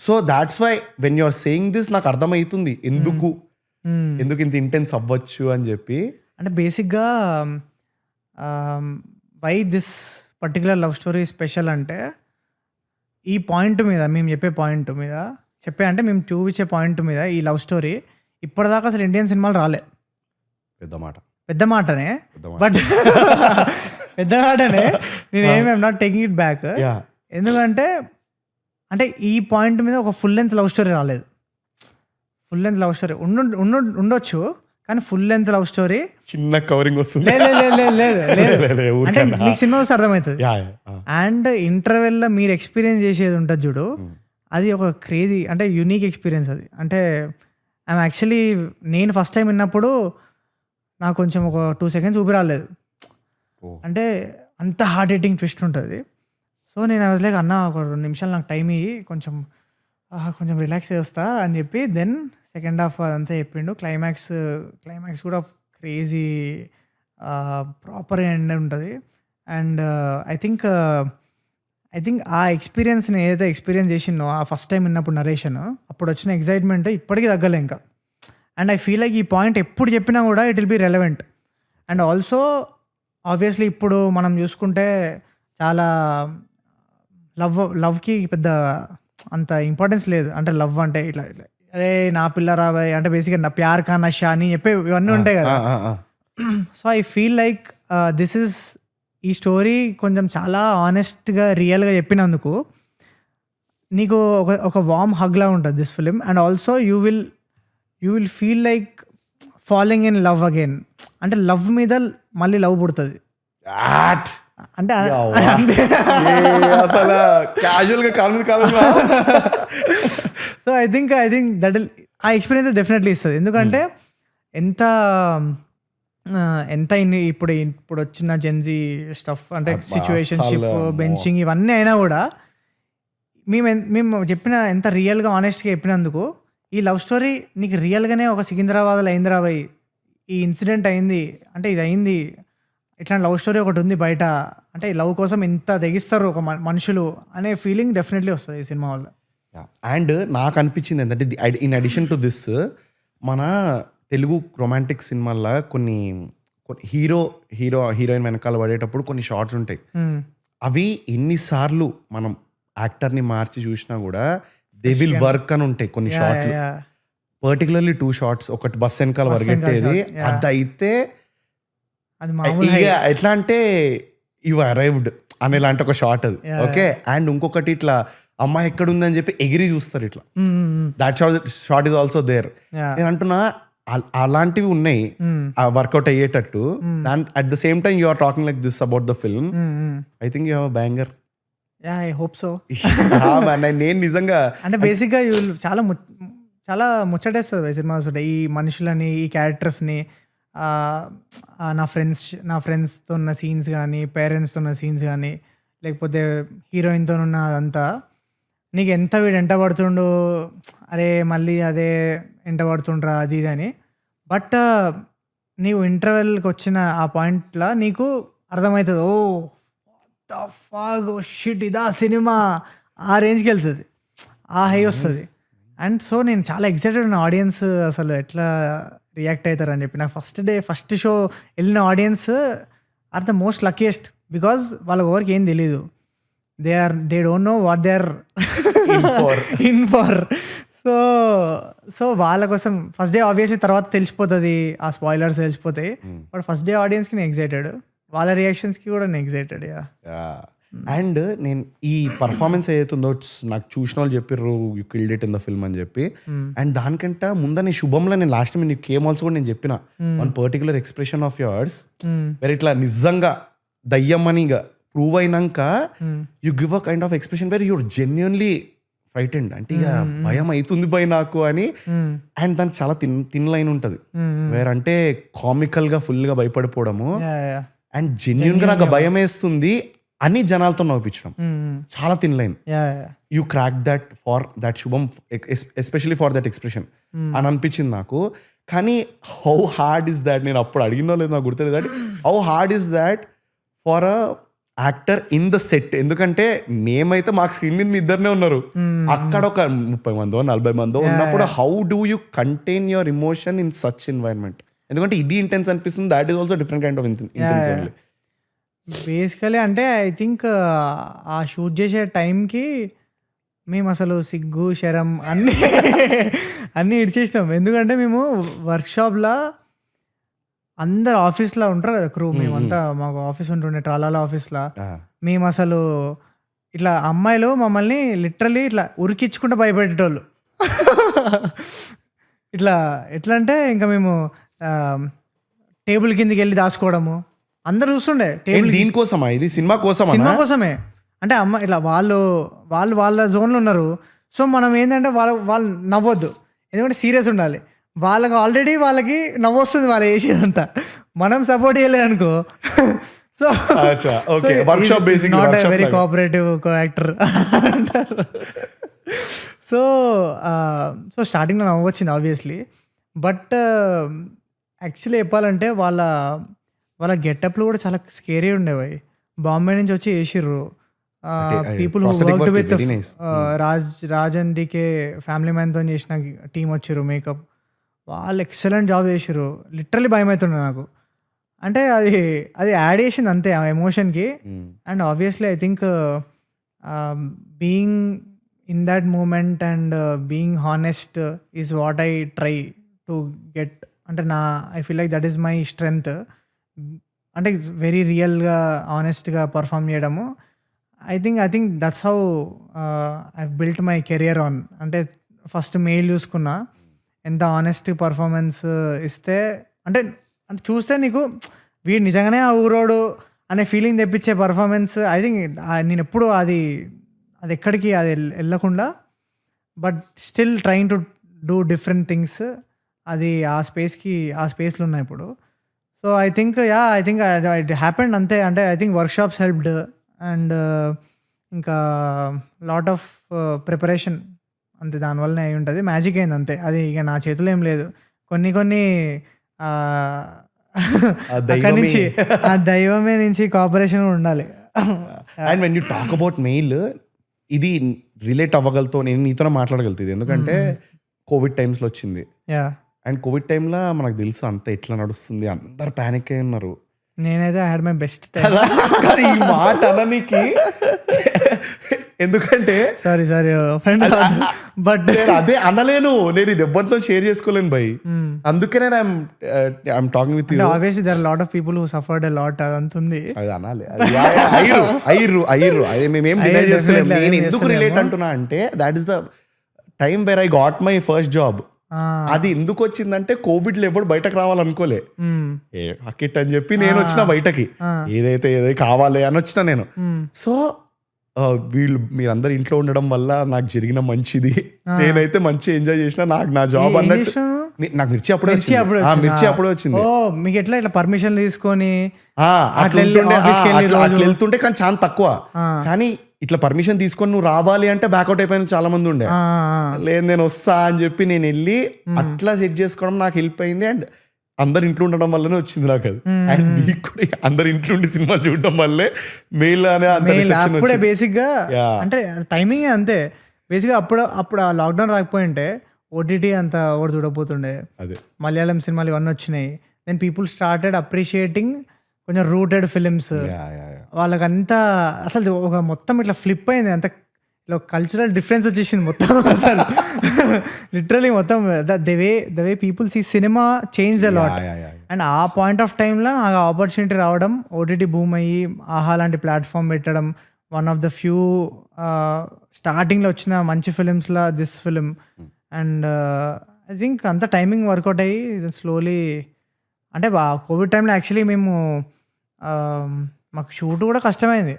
So that's why when you're saying this నాకు అర్థమవుతుంది ఎందుకు ఇంత ఇంటెన్స్ అవ్వచ్చు అని చెప్పి. అంటే బేసిక్గా why this particular love story special అంటే ఈ పాయింట్ మీద మేము అంటే మేము చూపించే పాయింట్ మీద ఈ లవ్ స్టోరీ ఇప్పటిదాకా అసలు ఇండియన్ సినిమాలు రాలే. పెద్ద మాటనే బట్ పెద్ద మాటనే నేనేమి I'm not taking it back. ఎందుకంటే అంటే ఈ పాయింట్ మీద ఒక ఫుల్ లెంత్ లవ్ స్టోరీ రాలేదు. ఫుల్ లెంత్ లవ్ స్టోరీ ఉండొచ్చు కానీ ఫుల్ లెంత్ లవ్ స్టోరీ చిన్న కవరింగ్ వస్తుంది అంటే మీకు సినిమా వస్తే అర్థమవుతుంది. అండ్ ఇంటర్వెల్లో మీరు ఎక్స్పీరియన్స్ చేసేది ఉంటుంది చూడు, అది ఒక క్రేజీ అంటే యూనిక్ ఎక్స్పీరియన్స్ అది. అంటే ఐఎమ్ యాక్చువల్లీ నేను ఫస్ట్ టైం విన్నప్పుడు నాకు కొంచెం ఒక 2 seconds ఊపి రాలేదు. అంటే అంత హార్ట్ హిట్టింగ్ ట్విస్ట్ ఉంటుంది. సో నేను ఐ వాజ్ లైక్ అన్న ఒక 2 నిమిషాలు నాకు టైం ఇయ్యి కొంచెం రిలాక్స్ చేస్తా అని చెప్పి దెన్ సెకండ్ హాఫ్ అదంతా చెప్పిండు. క్లైమాక్స్ కూడా క్రేజీ ప్రాపర్ ఎండ్ ఉంటుంది. అండ్ ఐ థింక్ ఆ ఎక్స్పీరియన్స్ నేను ఏదైతే ఎక్స్పీరియన్స్ చేసినో ఆ ఫస్ట్ టైం విన్నప్పుడు నరేషన్ అప్పుడు వచ్చిన ఎగ్జైట్మెంట్ ఇప్పటికీ తగ్గలే ఇంకా. అండ్ ఐ ఫీల్ లైక్ ఈ పాయింట్ ఎప్పుడు చెప్పినా కూడా it will be relevant. And also obviously ఇప్పుడు మనం చూసుకుంటే చాలా లవ్కి పెద్ద అంత ఇంపార్టెన్స్ లేదు. అంటే లవ్ అంటే ఇట్లా అరే నా పిల్ల రాబాయ్ అంటే బేసిక్గా నా ప్యార్ కా నషా అని చెప్పే ఇవన్నీ ఉంటాయి కదా. సో ఐ ఫీల్ లైక్ ఈ స్టోరీ కొంచెం చాలా ఆనెస్ట్గా రియల్గా చెప్పినందుకు నీకు ఒక వార్మ్ హగ్లా ఉంటుంది this film. And also you will feel like following in love again. అంటే లవ్ మీద మళ్ళీ లవ్ పుడుతుంది. అంటే అసలు క్యాజువల్గా కాదు. సో ఐ థింక్ దట్ ఆ ఎక్స్పీరియన్స్ డెఫినెట్లీ ఇస్తుంది. ఎందుకంటే ఎంత ఇప్పుడు వచ్చిన జెన్జీ స్టఫ్ అంటే సిచ్యువేషన్షిప్ బెంచింగ్ ఇవన్నీ అయినా కూడా మేము చెప్పిన ఎంత రియల్గా ఆనెస్ట్గా చెప్పినందుకు ఈ లవ్ స్టోరీ నీకు రియల్గానే ఒక సికింద్రాబాద్లో అయిందిరా బాయ్, ఈ ఇన్సిడెంట్ అయింది అంటే ఇది అయింది, ఇట్లాంటి లవ్ స్టోరీ ఒకటి ఉంది బయట, అంటే ఈ లవ్ కోసం ఇంత తెగిస్తారు ఒక మనుషులు అనే ఫీలింగ్ డెఫినెట్లీ వస్తుంది ఈ సినిమా వల్ల. అండ్ నాకు అనిపించింది ఏంటంటే ఇన్ అడిషన్ టు దిస్ మన తెలుగు రొమాంటిక్ సినిమాల్లో కొన్ని హీరోయిన్ వెనకాల పడేటప్పుడు కొన్ని షార్ట్స్ ఉంటాయి. అవి ఎన్నిసార్లు మనం యాక్టర్ని మార్చి చూసినా కూడా దే విల్ వర్క్ అని ఉంటాయి కొన్ని షార్ట్లు. పర్టికులర్లీ 2 షార్ట్స్, ఒకటి బస్ వెనకాల పరిగెట్టేది, అదైతే అది మామూలు ఇక ఎట్లా అంటే యు అరైవ్డ్ అనేలాంటి ఒక షార్ట్ అది. ఓకే, అండ్ ఇంకొకటి ఇట్లా అమ్మాయి ఎక్కడ ఉందని చెప్పి ఎగిరి చూస్తారు ఇట్లా, that short is also there. నేను అంటున్నా అలాంటివి ఉన్నాయి వర్కౌట్ అయ్యేటట్టు. At the same time you are talking like this about the film. I think you have banger. I hope so. నేను నిజంగా అంటే బేసిక్గా చాలా ముచ్చటేస్తుంది సినిమా చూడ, ఈ మనుషులని, ఈ క్యారెక్టర్స్ని, నా ఫ్రెండ్స్తో ఉన్న సీన్స్ కానీ, పేరెంట్స్తో ఉన్న సీన్స్ కానీ, లేకపోతే హీరోయిన్తో ఉన్న అదంతా నీకు ఎంత వీడు ఎంట పడుతుండు, అరే మళ్ళీ అదే ఎంట పడుతుండ్రా అది ఇది అని. బట్ నీవు ఇంటర్వెల్కి వచ్చిన ఆ పాయింట్లో నీకు అర్థమవుతుంది, ఓ ద ఫక్, ఓ షిట్, ఇదా సినిమా, ఆ రేంజ్కి వెళ్తుంది, ఆ హై వస్తుంది. అండ్ సో నేను చాలా ఎక్సైటెడ్ ఉన్న ఆడియన్స్ అసలు ఎట్లా రియాక్ట్ అవుతారని చెప్పి. నాకు ఫస్ట్ షో వెళ్ళిన audience are the most luckiest, because వాళ్ళకి ఎవరికి ఏం తెలీదు, they don't know what they are in for. So వాళ్ళ కోసం ఫస్ట్ డే ఆబ్వియస్లీ తర్వాత తెలిసిపోతుంది, ఆ స్పాయిలర్స్ తెలిసిపోతాయి. బట్ ఫస్ట్ డే ఆడియన్స్కి నేను ఎక్సైటెడ్, వాళ్ళ రియాక్షన్స్కి కూడా నేను ఎక్సైటెడ్. అండ్ నేను ఈ పర్ఫార్మెన్స్ ఏదైతుందో నాకు చూసిన వాళ్ళు చెప్పారు you killed it in the film అని చెప్పి. అండ్ దానికంటే ముందని శుభంలో నేను లాస్ట్ టైం నీకు కేమ్ ఆల్సో కూడా నేను చెప్పిన one particular expression of yours వేరే ఇట్లా నిజంగా దయ్యమనిగా ప్రూవ్ అయినాక you give a kind of expression where you're genuinely frightened, అంటే ఇక భయం అవుతుంది భయ నాకు అని. అండ్ దానికి చాలా థిన్ లైన్ ఉంటుంది వేరంటే కామికల్ గా ఫుల్ గా భయపడిపోవడము అండ్ జెన్యున్ గా నాకు భయం వేస్తుంది అని జనాలతో నవ్వించడం, చాలా thin line. You crack that for that Shubham, especially for that expression అని అనిపించింది నాకు. కానీ హౌ హార్డ్ ఇస్ దాట్, నేను అప్పుడు అడిగినో లేదు నాకు గుర్తులేదు, that how hard is that for a actor in the set. ఎందుకంటే మేమైతే మాకు స్క్రీన్ మీద మీ ఇద్దరినే ఉన్నారు, అక్కడ ఒక 30 మందో 40 మందో ఉన్నప్పుడు how do you contain your emotion in such environment? ఎందుకంటే ఇది ఇంటెన్స్ అనిపిస్తుంది, that is also different kind of intense only. Basically అంటే ఐ థింక్ ఆ షూట్ చేసే టైంకి మేము అసలు సిగ్గు శరం అన్నీ ఇడిచేసినాం. ఎందుకంటే మేము వర్క్షాప్లో అందరు ఆఫీస్లో ఉంటారు కదా క్రూ, మేమంతా మాకు ఆఫీస్ ఉంటుండే ట్రాలాల ఆఫీస్లో. మేము అసలు ఇట్లా అమ్మాయిలు మమ్మల్ని లిటరలీ ఇట్లా ఉరికించుకుంటూ భయపెట్టేటోళ్ళు. ఎట్లా అంటే ఇంకా మేము టేబుల్ కిందకి వెళ్ళి దాచుకోవడము, అందరు చూస్తుండే. దీనికోసమా? ఇది సినిమా కోసమే. అంటే అమ్మ ఇట్లా వాళ్ళ జోన్లో ఉన్నారు. సో మనం ఏంటంటే వాళ్ళు నవ్వొద్దు, ఎందుకంటే సీరియస్ ఉండాలి. వాళ్ళకి నవ్వు వస్తుంది వాళ్ళు వేసేదంతా, మనం సపోర్ట్ చేయలేదనుకో. So not very cooperative actor అంటారు. సో స్టార్టింగ్లో నవ్వు వచ్చింది ఆబ్వియస్లీ. బట్ యాక్చువల్లీ చెప్పాలంటే వాళ్ళ గెటప్లు కూడా చాలా స్కేరీ ఉండేవి. బాంబే నుంచి వచ్చి వేసిర్రు. People who worked with Raj and DK family మ్యాన్తో చేసిన టీం వచ్చిర్రు, మేకప్ వాళ్ళు ఎక్సలెంట్ జాబ్ చేసిర్రు. లిటరలీ భయం అవుతుండే నాకు. అంటే అది యాడ్ చేసింది అంతే ఆ ఎమోషన్కి. And obviously I think being in that moment and being honest is what I try to get. అంటే I feel like that is my strength. అంటే వెరీ రియల్గా ఆనెస్ట్గా పర్ఫామ్ చేయడము. I think that's how I built my career on. అంటే first Mail చూసుకున్నా, ఎంత honest performance ఇస్తే అంటే చూస్తే నీకు వీడు నిజంగానే ఆ ఊరోడు అనే ఫీలింగ్ తెప్పించే పర్ఫార్మెన్స్. ఐ థింక్ నేను ఎప్పుడు అది ఎక్కడికి అది వెళ్ళకుండా, but still trying to do different things. అది ఆ స్పేస్లో ఉన్నాయి ఇప్పుడు. So I think it happened అంతే. అంటే I think workshops helped and ఇంకా లాట్ ఆఫ్ ప్రిపరేషన్ అంతే, దానివల్లనే అయి ఉంటుంది. మ్యాజిక్ అయింది అంతే, అది ఇక నా చేతిలో ఏం లేదు. కొన్ని అక్కడి నుంచి ఆ దైవమే నుంచి కోఆపరేషన్ ఉండాలి. And when you talk about mail, ఇది రిలేట్ అవ్వగలుగుతావు, నేను నీతోనే మాట్లాడగలుగుతుంది. ఎందుకంటే కోవిడ్ టైమ్స్లో వచ్చింది. యా అండ్ కోవిడ్ టైంలో మనకు తెలుసు అంత ఎట్లా నడుస్తుంది, అందరు ప్యానిక్ అయి ఉన్నారు. నేనైతే ఐ హ్యాడ్ మై బెస్ట్ కదా కానీ ఈ మాట అననీకి ఎందుకంటే సారీ ఫ్రెండ్ బట్ నేను అదే అనలేను, నేను ఇది ఎవరితో షేర్ చేసుకోలేను భయ్. అందుకనే I'm talking with you. Obviously there are lot of people who suffered a lot, అదంతా ఉంది. అది అనాలి, అయ్యిర్రు అదే మేమేం డినై చేస్తలేము. నేను ఎందుకు రిలేట్ అంటున్నా అంటే that is the time where I got my first job. అది ఎందుకు వచ్చిందంటే కోవిడ్ లో ఎప్పుడు బయటకు రావాలనుకోలే, ఏ హకిట్ అని చెప్పి నేను వచ్చిన బయటకి, ఏదైతే కావాలి అని వచ్చిన నేను. సో మీరందరు ఇంట్లో ఉండడం వల్ల నాకు జరిగిన మంచిది, నేనైతే మంచి ఎంజాయ్ చేసిన, నాకు నా జాబ్ అన్నట్టు. నాకు మిర్చి అప్పుడే వచ్చింది. ఓ మీకు ఎట్లా ఇట్లా పర్మిషన్ తీసుకొని అట్లా వెళ్తుంటే కానీ చాలా తక్కువ, కానీ ఇట్లా పర్మిషన్ తీసుకొని నువ్వు రావాలి అంటే బ్యాక్అవుట్ అయిపోయిన చాలా మంది ఉండే. లేదు నేను వస్తా అని చెప్పి నేను వెళ్ళి అట్లా సెట్ చేసుకోవడం నాకు హెల్ప్ అయింది. అండ్ అందరు ఇంట్లో ఉండడం వల్లనే వచ్చింది నాకు అది. అండ్ మీకు కూడా అందరు ఇంట్లో ఉండి సినిమా చూడడం వల్లే మెయిల్ అనే అప్పుడే బేసిక్ గా అంటే టైమింగ్ అంతే. బేసిక్ గా అప్పుడు ఆ లాక్డౌన్ రాకపోయింటే ఓటీటీ అంతా ఒకటి చూడకపోతుండే. అదే మలయాళం సినిమాలు ఇవన్నీ వచ్చినాయి. దెన్ పీపుల్ స్టార్టెడ్ అప్రిషియేటింగ్ కొంచెం రూటెడ్ ఫిలిమ్స్. వాళ్ళకంతా అసలు ఒక మొత్తం ఇట్లా ఫ్లిప్ అయింది, అంత ఇలా కల్చరల్ డిఫరెన్స్ వచ్చేసింది మొత్తం. అసలు లిటరలీ మొత్తం the way people see cinema change a lot. And ఆ పాయింట్ ఆఫ్ టైంలో నాకు ఆపర్చునిటీ రావడం, ఓటీటీ బూమ్ అయ్యి ఆహా లాంటి ప్లాట్ఫామ్ పెట్టడం, వన్ ఆఫ్ ద ఫ్యూ స్టార్టింగ్లో వచ్చిన మంచి ఫిలిమ్స్లా this film. And I think అంత టైమింగ్ వర్కౌట్ అయ్యి స్లోలీ అంటే కోవిడ్ టైంలో యాక్చువల్లీ మేము మాకు షూట్ కూడా కష్టమైంది.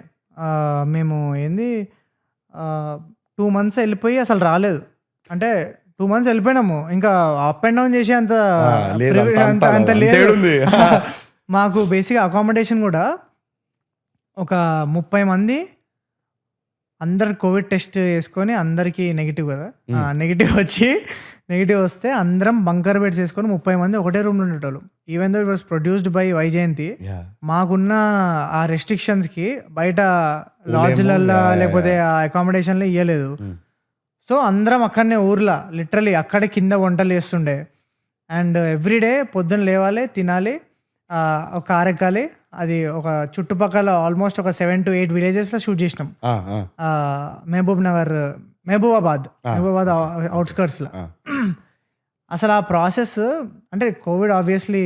మేము ఏంది 2 months వెళ్ళిపోయి అసలు రాలేదు. అంటే 2 months వెళ్ళిపోయినాము, ఇంకా అప్ అండ్ డౌన్ చేసి అంత లేదు మాకు. బేసిక్గా అకామిడేషన్ కూడా ఒక 30 మంది అందరు కోవిడ్ టెస్ట్ వేసుకొని అందరికీ నెగిటివ్ కదా, నెగిటివ్ వస్తే అందరం బంకర్ బెడ్స్ వేసుకొని 30 మంది ఒకటే రూమ్లో ఉండేటోళ్ళు. Even though it was produced by Vyjayanthi. మాకున్న ఆ రెస్ట్రిక్షన్స్కి బయట లాడ్జ్లల్లో లేకపోతే ఆ అకామిడేషన్లో ఇవ్వలేదు. సో అందరం అక్కడనే ఊర్లో లిటరలీ అక్కడే కింద వంటలు చేస్తుండే. అండ్ ఎవ్రీడే పొద్దున్న లేవాలి, తినాలి, ఒక కార్ ఎక్కాలి. అది ఒక చుట్టుపక్కల ఆల్మోస్ట్ ఒక 7 to 8 విలేజెస్లో షూట్ చేసినాం. మహబూబాబాద్ అవుట్స్కర్ట్స్లో. అసలు ఆ ప్రాసెస్ అంటే కోవిడ్ ఆబ్వియస్లీ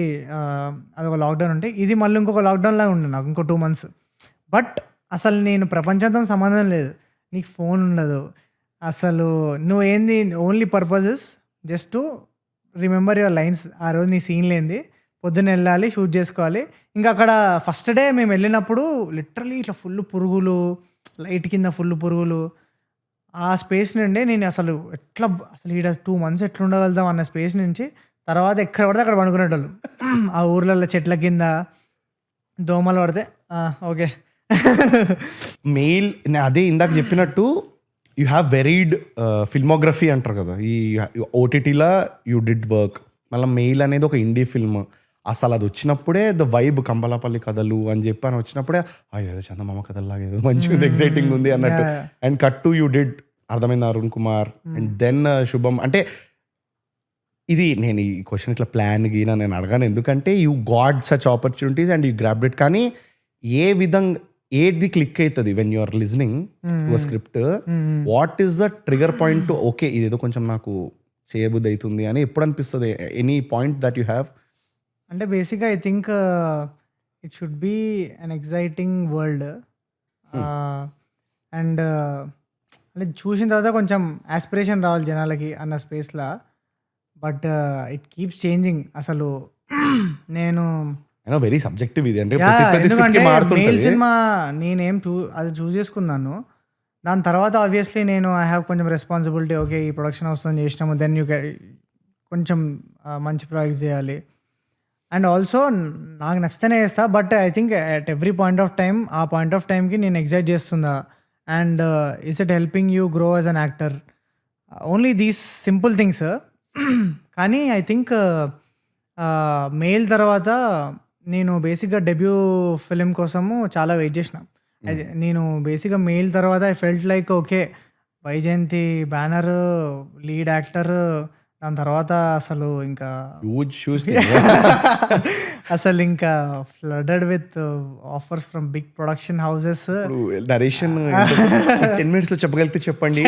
అదొక లాక్డౌన్ ఉంటే, ఇది మళ్ళీ ఇంకొక లాక్డౌన్లా ఉండే నాకు ఇంకో 2 months. బట్ అసలు నేను ప్రపంచంతో సంబంధం లేదు, నీకు ఫోన్ ఉండదు అసలు, నువ్వు ఏంది only purpose is just to remember your lines. ఆ రోజు నీ సీన్లు ఏంది, పొద్దున్న వెళ్ళాలి, షూట్ చేసుకోవాలి. ఇంకా అక్కడ ఫస్ట్ డే మేము వెళ్ళినప్పుడు లిటరలీ ఇట్లా ఫుల్ పురుగులు, లైట్ కింద ఫుల్ పురుగులు. ఆ స్పేస్ నుండి నేను అసలు ఈడ 2 months ఎట్లా ఉండగలుగుతాం అన్న స్పేస్ నుంచి తర్వాత ఎక్కడ పడితే అక్కడ పండుకునేటోళ్ళు. ఆ ఊర్లలో చెట్ల కింద దోమలు పడితే ఓకే. మెయిల్ అదే ఇందాక చెప్పినట్టు యూ హ్యావ్ వెరీడ్ ఫిల్మోగ్రఫీ అంటారు కదా. ఈ ఓటీటీలో యూ డిడ్ వర్క్. మళ్ళీ మెయిల్ అనేది ఒక ఇండీ ఫిల్మ్. అసలు అది వచ్చినప్పుడే ద వైబ్ కంబలాపల్లి కథలు అని చెప్పి అని వచ్చినప్పుడే ఏదో చందమామ కథల్లాగా ఏదో మంచిగా ఉంది, ఎక్సైటింగ్ ఉంది అన్నట్టు. And cut to you did అర్థమైంది అరుణ్ కుమార్ అండ్ దెన్ శుభం. అంటే ఇది నేను ఈ క్వశ్చన్ ఇట్లా ప్లాన్ గీనా నేను అడగాను, ఎందుకంటే you got such opportunities and you grabbed it. కానీ ఏ విధంగా ఏది క్లిక్ అవుతుంది when you are listening to a script? What is the trigger point to okay ఇదేదో కొంచెం నాకు చేయబుద్ధి అవుతుంది అని ఎప్పుడు అనిపిస్తుంది? Any point that you have? అంటే బేసిక్గా I think it should be an exciting world. And అంటే చూసిన తర్వాత కొంచెం ఆస్పిరేషన్ రావాలి జనాలకి అన్న స్పేస్లో. But it keeps changing. అసలు నేను వెరీ సబ్జెక్టివ్ ఇది, అంటే మెయిల్ సినిమా నేనేం అది చూస్ చేసుకున్నాను. దాని తర్వాత ఆబ్వియస్లీ నేను ఐ హ్యావ్ కొంచెం రెస్పాన్సిబిలిటీ. ఓకే ఈ ప్రొడక్షన్ హౌస్తో చేసినాము, దెన్ యూ కొంచెం మంచి ప్రాజెక్ట్స్ చేయాలి. అండ్ ఆల్సో నాకు నచ్చితేనే చేస్తా. But I think at every point of time ఆ పాయింట్ ఆఫ్ టైంకి నేను ఎగ్జైట్ చేస్తుందా, and is it helping you grow as an actor, only these simple things. కానీ ఐ థింక్ మెయిల్ తర్వాత నేను బేసిక్గా డెబ్యూ ఫిలిం కోసము చాలా వెయిట్ చేసిన. నేను బేసిక్గా మెయిల్ తర్వాత I felt like okay Vyjayanthi banner, lead actor, దాని తర్వాత అసలు ఇంకా హ్యూజ్ షూస్ అసలు ఇంకా flooded with offers from big production houses. Narration 10 minutes లో చెప్పగలిగితే చెప్పండి,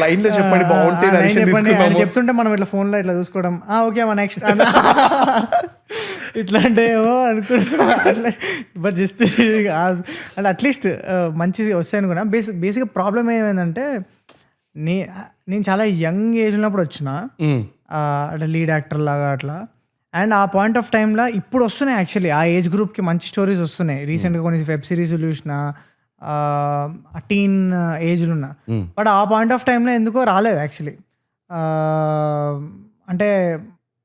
లైన్ లో చెప్పండి బాగుంటుంది narration చెప్పండి ఆయన తీసుకుందాము. చెప్తుంటే మనం ఇట్లా ఫోన్లో ఇట్లా చూసుకోవడం, ఓకే అమ్మా నెక్స్ట్ ఇట్లా అంటే ఏమో అనుకున్నా అట్లా. బట్ జస్ట్ అంటే అట్లీస్ట్ మంచి వస్తాయి అనుకున్నా. బేసిక్గా ప్రాబ్లం ఏమైందంటే నేను చాలా యంగ్ ఏజ్ ఉన్నప్పుడు వచ్చిన అంటే లీడ్ యాక్టర్ లాగా అట్లా. అండ్ ఆ పాయింట్ ఆఫ్ టైంలో ఇప్పుడు వస్తున్నాయి యాక్చువల్లీ ఆ ఏజ్ గ్రూప్కి మంచి స్టోరీస్ వస్తున్నాయి. రీసెంట్గా కొన్ని వెబ్ సిరీస్లు చూసిన, టీన్ ఏజ్లు ఉన్న. బట్ ఆ పాయింట్ ఆఫ్ టైంలో ఎందుకో రాలేదు యాక్చువల్లీ. అంటే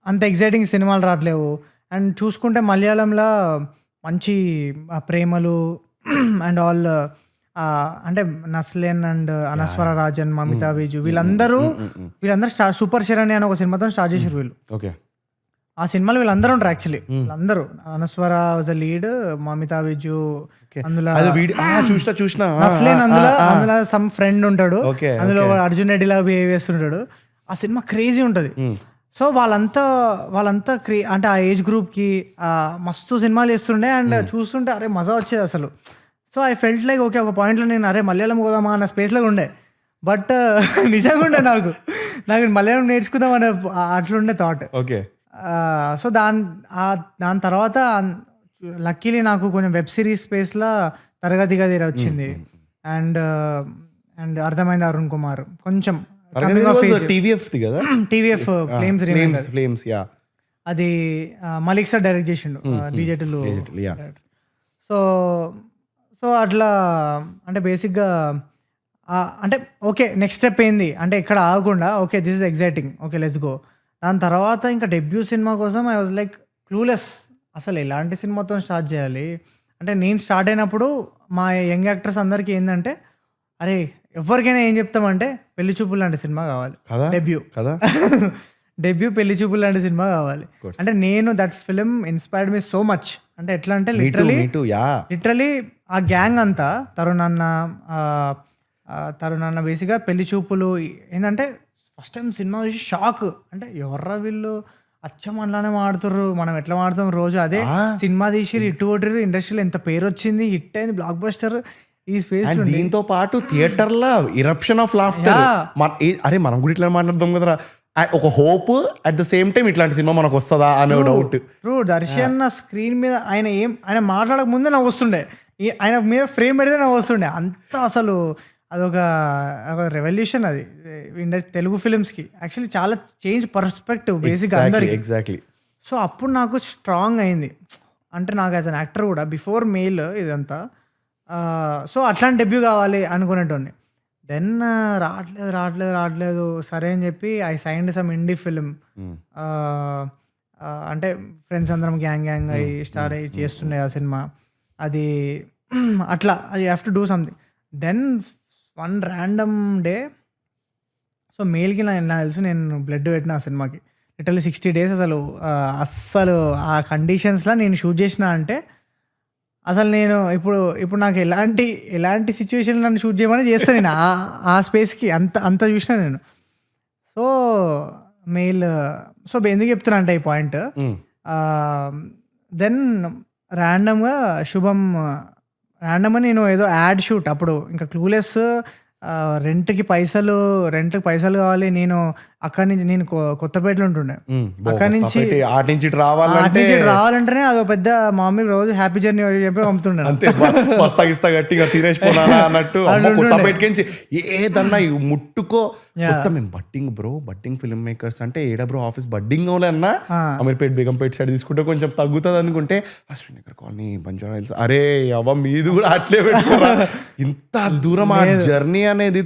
అంత ఎగ్జైటింగ్ సినిమాలు రావట్లేవు. అండ్ చూసుకుంటే మలయాళంలో మంచి ప్రేమలు అండ్ ఆల్ అంటే నస్లేన్ అండ్ అనస్వర రాజన్, మమితా బేజు వీళ్ళందరూ సూపర్ శరణి అని ఒక సినిమాతో స్టార్ట్ చేశారు వీళ్ళు. ఓకే, ఆ సినిమాలో వీళ్ళందరూ ఉంటారు యాక్చువల్లీ. వీళ్ళందరూ Anaswara was a lead, Mamitha Baiju అందులో చూసిన నస్లేన్ అందులో సమ్ ఫ్రెండ్ ఉంటాడు, అందులో అర్జున్ రెడ్డి లాగా బిహేవ్ చేస్తుంటాడు. ఆ సినిమా క్రేజీ ఉంటుంది. సో వాళ్ళంతా అంటే ఆ ఏజ్ గ్రూప్కి మస్తు సినిమాలు చేస్తుండే. అండ్ చూస్తుంటే అరే మజా వచ్చేది అసలు. So I felt like okay, ఒక పాయింట్లో నేను అరే మలయాళం పోదామా అన్న స్పేస్లో ఉండే. బట్ నిజంగా ఉండే నాకు మలయాళం నేర్చుకుందాం అనే అట్లుండే థాట్. ఓకే. సో దాని తర్వాత లక్కీలీ నాకు కొంచెం వెబ్ సిరీస్ స్పేస్లో తరగతి గది వచ్చింది. అండ్ అర్థమైంది అరుణ్ కుమార్ కొంచెం టీవీఎఫ్ ఫ్లేమ్స్ అది మలిక్ సార్ డైరెక్ట్ చేసిండు, డీజేటీలు. సో అట్లా అంటే బేసిక్గా అంటే ఓకే నెక్స్ట్ స్టెప్ ఏంది అంటే ఇక్కడ ఆగకుండా okay this is exciting, okay let's go. దాని తర్వాత ఇంకా డెబ్యూ సినిమా కోసం ఐ వాజ్ లైక్ క్లూలెస్, అసలు ఎలాంటి సినిమాతో స్టార్ట్ చేయాలి. అంటే నేను స్టార్ట్ అయినప్పుడు మా యంగ్ యాక్టర్స్ అందరికీ ఏంటంటే అరే ఎవరికైనా ఏం చెప్తామంటే పెళ్లి చూపులు లాంటి సినిమా కావాలి, డెబ్యూ పెళ్లి చూపులు లాంటి సినిమా కావాలి. అంటే నేను that film inspired me so much. అంటే ఎట్లా అంటే లిటరలీ ఆ గ్యాంగ్ అంతా తరుణ్ అన్న బేసిక్గా పెళ్లి చూపులు ఏంటంటే ఫస్ట్ టైం సినిమా చూసి షాక్. అంటే ఎవర్రా వీళ్ళు అచ్చం అలానే మాడుతుర్రు, మనం ఎట్లా మాడుతాం రోజు అదే సినిమా తీసి హిట్ కొట్టిర్రు, ఇండస్ట్రీలో ఎంత పేరు వచ్చింది, హిట్ అయింది, బ్లాక్ బస్టర్. ఈ స్పేస్ దీంతో పాటు థియేటర్ లో ఇరప్షన్ ఆఫ్ లాఫ్టర్. అరే మనం కూడా ఇట్లా మాట్లాడదాం కదరా, ఒక hope at the same time ఇట్లాంటి సినిమా మనకు వస్తుందా అనే డౌట్. దర్శన్ స్క్రీన్ మీద ఆయన మాట్లాడక ముందే నాకు వస్తుండే, ఆయన మీద ఫ్రేమ్ పెడితే నాకు వస్తుండే. అంత అసలు అదొక రెవల్యూషన్ అది తెలుగు ఫిలిమ్స్కి. యాక్చువల్లీ చాలా చేంజ్ పర్స్పెక్టివ్ బేసిక్గా అందరికి. ఎగ్జాక్ట్లీ. సో అప్పుడు నాకు స్ట్రాంగ్ అయింది. అంటే నాకు యాజ్ అన్ యాక్టర్ కూడా బిఫోర్ మెయిల్ ఇదంతా. సో అట్లాంటి డెబ్యూ కావాలి అనుకునేటోని. దెన్ రావట్లేదు సరే అని చెప్పి I signed some indie film. అంటే ఫ్రెండ్స్ అందరం గ్యాంగ్ అయ్యి స్టార్ట్ అయ్యి చేస్తుండే ఆ సినిమా. అది అట్లా I have to do something. Then one random day so మెయిల్కి నాకు తెలుసు నేను బ్లడ్ పెట్టిన ఆ సినిమాకి. లిటరల్లీ 60 days అస్సలు ఆ కండిషన్స్లో నేను షూట్ చేసిన. అంటే అసలు నేను ఇప్పుడు నాకు ఎలాంటి సిచ్యువేషన్ నన్ను షూట్ చేయమని చేస్తాను నేను ఆ స్పేస్కి అంత చూసిన నేను. సో మెయిల్ ఎందుకు చెప్తున్నా అంటే ఈ పాయింట్, దెన్ ర్యాండమ్గా నేను ఏదో యాడ్ షూట్ అప్పుడు ఇంకా క్లూలెస్, రెంట్కి పైసలు కావాలి. నేను అక్కడి నుంచి నేను కొత్తపేటలో ఉంటుండే, అక్కడి నుంచి రావాలంటేనే అదో పెద్ద మా మమ్మీ రోజు హ్యాపీ జర్నీ చెప్పి పంపుతుండే అన్నట్టు. ఏదన్నా ముట్టుకో మేము బట్టింగ్ ఫిల్మ్ మేకర్స్ అంటే ఏడా బ్రో ఆఫీస్ బడ్డింగ్ అన్నా అమీర్పేట బేగంపేట సైడ్ తీసుకుంటే కొంచెం తగ్గుతుంది అనుకుంటే అశ్విన్ నగర్ కాలనీ బంజారా హిల్స్, అరే అవ్వ మీది కూడా అట్లే పెట్టుకోరా. ఇంత దూరం ఆ జర్నీ అనేది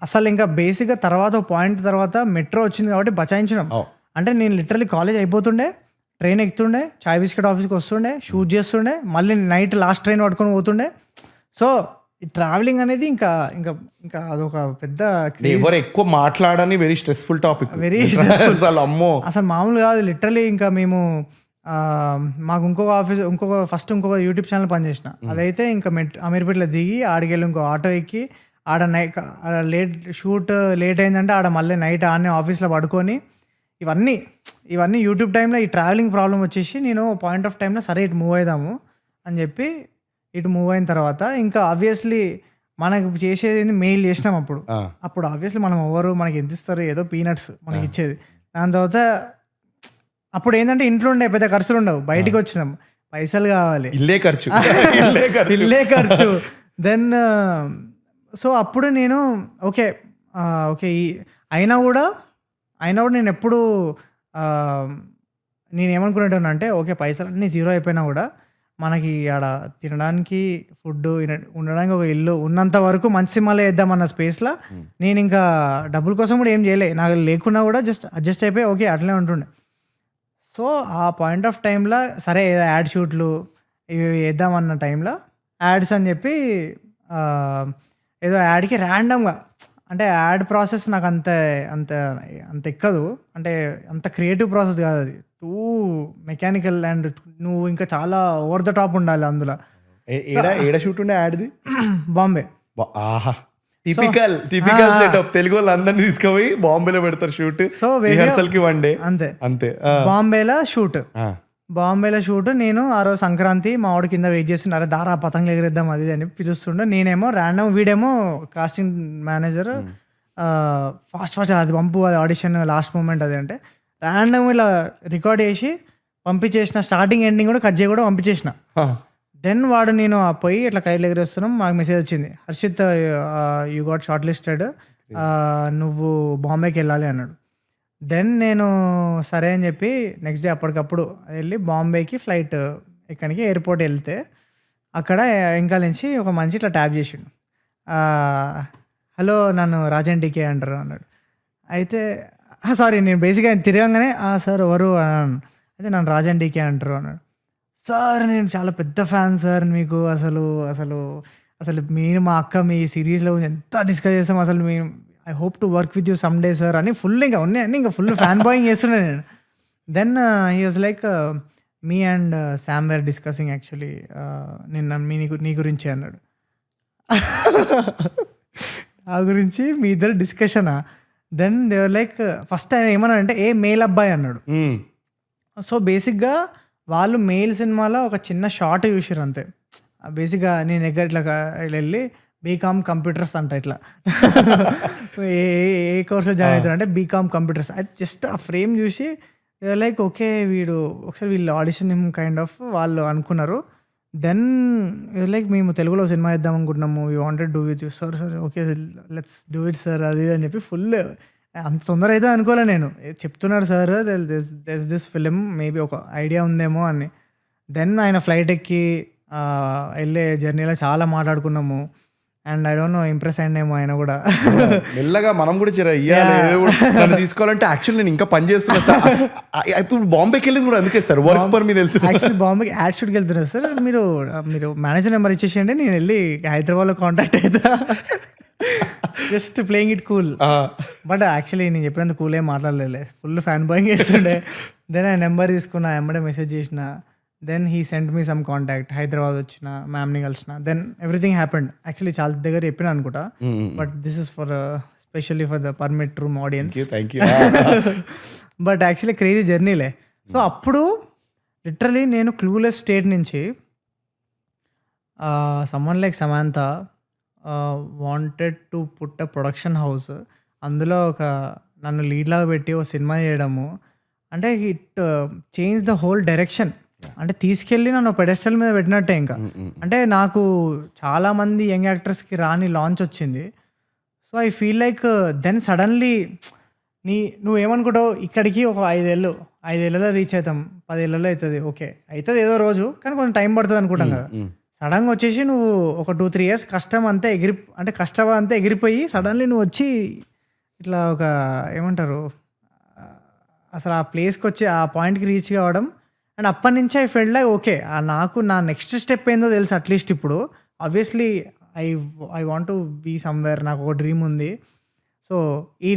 అసలు ఇంకా బేసిక్గా తర్వాత పాయింట్ తర్వాత మెట్రో వచ్చింది కాబట్టి బచాయించడం. అంటే నేను లిటరలీ కాలేజ్ అయిపోతుండే, ట్రైన్ ఎక్కుతుండే, చాయ్ బిస్కెట్ ఆఫీస్కి వస్తుండే, షూట్ చేస్తుండే, మళ్ళీ నైట్ లాస్ట్ ట్రైన్ పట్టుకొని పోతుండే. సో ఈ ట్రావెలింగ్ అనేది ఇంకా అదొక పెద్ద ఎవరు ఎక్కువ మాట్లాడని వెరీ స్ట్రెస్ఫుల్ టాపిక్, అమ్మో అసలు మామూలు కాదు. లిటరలీ ఇంకా మేము మాకు ఇంకొక యూట్యూబ్ ఛానల్ పనిచేసిన, అదైతే ఇంకా అమీర్పేటలో దిగి ఆడికెళ్ళి ఇంకో ఆటో ఎక్కి ఆడ షూట్ లేట్ అయిందంటే ఆడ మళ్ళీ నైట్ ఆడనే ఆఫీస్లో పడుకొని ఇవన్నీ యూట్యూబ్ టైంలో ఈ ట్రావెలింగ్ ప్రాబ్లం వచ్చేసి నేను పాయింట్ ఆఫ్ టైంలో సరే ఇటు మూవ్ అవుదాము అని చెప్పి ఇటు మూవ్ అయిన తర్వాత ఇంకా ఆబ్వియస్లీ మనకు చేసేది మెయిల్ చేసినాం అప్పుడు ఆబ్వియస్లీ మనం మనకి ఎంత ఇస్తారు ఏదో పీనట్స్ మనకి ఇచ్చేది. దాని తర్వాత అప్పుడు ఏంటంటే ఇంట్లో ఉండే పెద్ద ఖర్చులు ఉండవు, బయటికి వచ్చినాం, పైసలు కావాలి, ఇల్లే ఖర్చు దెన్ సో అప్పుడు నేను ఓకే అయినా కూడా నేను ఎప్పుడు నేను ఏమనుకునేటాను అంటే ఓకే పైసలు అన్నీ జీరో అయిపోయినా కూడా మనకి ఆడ తినడానికి ఫుడ్ ఉండడానికి ఒక ఇల్లు ఉన్నంత వరకు మంచి సినిమాలో వేద్దామన్న స్పేస్లో నేను ఇంకా డబ్బుల కోసం కూడా ఏం చేయలే, నాకు లేకున్నా కూడా జస్ట్ అడ్జస్ట్ అయిపోయి ఓకే అట్లే ఉంటుండే. సో ఆ పాయింట్ ఆఫ్ టైంలో సరే ఏదో యాడ్ షూట్లు ఇవి వేద్దామన్న టైంలో యాడ్స్ అని చెప్పి ఏదో యాడ్కి ర్యాండమ్గా, అంటే యాడ్ ప్రాసెస్ నాకు అంత అంత అంత ఎక్కదు, అంటే అంత క్రియేటివ్ ప్రాసెస్ కాదు అది, టూ మెకానికల్ అండ్ నువ్వు ఇంకా చాలా ఓవర్ ద టాప్ ఉండాలి అందులో. ఏడా షూట్ ఉండే యాడ్ది? బాంబే. ఆహా, టిపికల్ సెటప్. తెలుగు వాళ్ళు అందరినీ తీసుకుపోయి బాంబేలో పెడతారు షూట్. సో రిహర్సల్ కి వన్ డే అంతే. బాంబేలో షూట్ నేను ఆ రోజు సంక్రాంతి మా వాడు కింద వెయిట్ చేస్తున్నారు, దారా పతంగులు ఎగిరేద్దాం అది అని పిలుస్తుండే. నేనేమో ర్యాండమ్, వీడేమో కాస్టింగ్ మేనేజర్, ఫాస్ట్ అది పంపు, అది ఆడిషన్ లాస్ట్ మూమెంట్ అది అంటే ర్యాండమ్ ఇలా రికార్డ్ చేసి పంపించేసిన, స్టార్టింగ్ ఎండింగ్ కూడా కట్ చేసి కూడా పంపించేసిన. దెన్ వాడు నేను పోయి ఇట్లా కైట్లు ఎగిరేస్తున్నాం, మాకు మెసేజ్ వచ్చింది, Harshith you got shortlisted, నువ్వు బాంబేకి వెళ్ళాలి అన్నాడు. దెన్ నేను సరే అని చెప్పి నెక్స్ట్ డే అప్పటికప్పుడు వెళ్ళి బాంబేకి ఫ్లైట్ ఎక్కడికి ఎయిర్పోర్ట్ వెళ్తే అక్కడ ఇంకా నుంచి ఒక మంచి ఇట్లా ట్యాప్ చేసిండు, హలో నన్ను రాజన్ టీకే అంటారు అన్నాడు. అయితే సారీ నేను బేసిక్గా తిరగంగానే సార్ ఎవరు అన్నాను. అయితే నన్ను రాజన్ టీకే అంటారు అన్నాడు. సార్ నేను చాలా పెద్ద ఫ్యాన్ సార్ మీకు, అసలు మీరు మా అక్క మీ సిరీస్లో ఎంత డిస్కస్ చేస్తాం, అసలు మేము I hope to work with you some day sir అని ఫుల్ ఇంకా ఉన్నాయని ఇంకా ఫుల్ ఫ్యాన్ బాయింగ్ చేస్తుండే నేను. Then he was like me and Sam were discussing actually నిన్న నీ గురించి అన్నాడు. నా గురించి మీ ఇద్దరు డిస్కషనా? దెన్ దేవర్ లైక్ ఫస్ట్ ఆయన ఏమన్నాడంటే మేల్ అబ్బాయి అన్నాడు. సో బేసిక్గా వాళ్ళు మెయిల్ సినిమాలో ఒక చిన్న షార్ట్ చూసారు అంతే. బేసిక్గా నేను దగ్గర ఇట్లా వెళ్ళి బీకామ్ కంప్యూటర్స్ అంట, ఇట్లా ఏ కోర్సులో జాయిన్ అవుతారు అంటే బీకామ్ కంప్యూటర్స్. అది జస్ట్ ఆ ఫ్రేమ్ చూసి లైక్ ఓకే వీడు ఒకసారి వీళ్ళు ఆడిషన్ కైండ్ ఆఫ్ వాళ్ళు అనుకున్నారు. దెన్ లైక్ మేము తెలుగులో సినిమా ఇద్దాం అనుకుంటున్నాము, we wanted do with you sir, okay let's do it sir అది అని చెప్పి ఫుల్ అంత తొందర అయితే అనుకోలే నేను, చెప్తున్నాడు సార్ దిస్ ఫిలిం మేబీ ఒక ఐడియా ఉందేమో అని. దెన్ ఆయన ఫ్లైట్ ఎక్కి వెళ్ళే జర్నీలో చాలా మాట్లాడుకున్నాము. And I don't know impress అయ్యేమో ఆయన కూడా. మెల్లగా మనం కూడా నన్ను తీసుకోవాలంటే యాక్చువల్లీ నేను ఇంకా పని చేస్తున్నా సార్. ఇప్పుడు బాంబేకి వెళ్ళేది కూడా అందుకే సార్, వర్క్ పర్ మీద వెళ్తున్నా. యాక్చువల్లీ బాంబేకి యాడ్ షూట్కి వెళ్తున్నారు సార్, మీరు మేనేజర్ నెంబర్ ఇచ్చేసేయండి, నేను వెళ్ళి హైదరాబాద్లో కాంటాక్ట్ అవుతా. Just playing it cool. But actually నేను చెప్పినందుకు కూల్ ఏం మాట్లాడలే, ఫుల్ ఫ్యాన్ బాయింగ్ చేస్తుండే. దెన్ ఆ నెంబర్ తీసుకున్నా, ఎమ్మడే మెసేజ్ చేసిన. Then he sent me some contact, Hyderabad వచ్చిన, మ్యామ్ని కలిసిన. Then everything happened. యాక్చువల్లీ చాలా దగ్గర చెప్పిన అనుకుంటా, but this is for specially for the permit room audience. But actually crazy జర్నీలే. సో అప్పుడు లిటరలీ నేను క్లూలెస్ స్టేట్ నుంచి someone like Samantha wanted to put a production house, అందులో ఒక నన్ను లీడ్లాగా పెట్టి ఒక సినిమా చేయడము అంటే it change the whole direction. అంటే తీసుకెళ్ళి నన్ను పెడెస్టల్ మీద పెట్టినట్టే. ఇంకా అంటే నాకు చాలామంది యంగ్ యాక్టర్స్కి రాని లాంచ్ వచ్చింది. So I feel like then suddenly నువ్వేమనుకుంటావు, ఇక్కడికి ఒక 5 ఏళ్ళలో రీచ్ అవుతాం, 10 ఏళ్ళలో అవుతుంది, ఓకే అవుతుంది ఏదో రోజు, కానీ కొంచెం టైం పడుతుంది అనుకుంటాం కదా. సడన్గా వచ్చేసి నువ్వు ఒక 2-3 years కష్టం అంతా కష్టం అంతా ఎగిరిపోయి సడన్లీ నువ్వు వచ్చి ఇట్లా ఒక ఏమంటారు అసలు ఆ ప్లేస్కి వచ్చి ఆ పాయింట్కి రీచ్ కావడం. అండ్ అప్పటి నుంచి ఐ ఫెల్ట్ లైక్ ఓకే నాకు నా నెక్స్ట్ స్టెప్ ఏందో తెలుసు అట్లీస్ట్ ఇప్పుడు. Obviously I want to be somewhere, నాకు ఒక డ్రీమ్ ఉంది. సో ఈ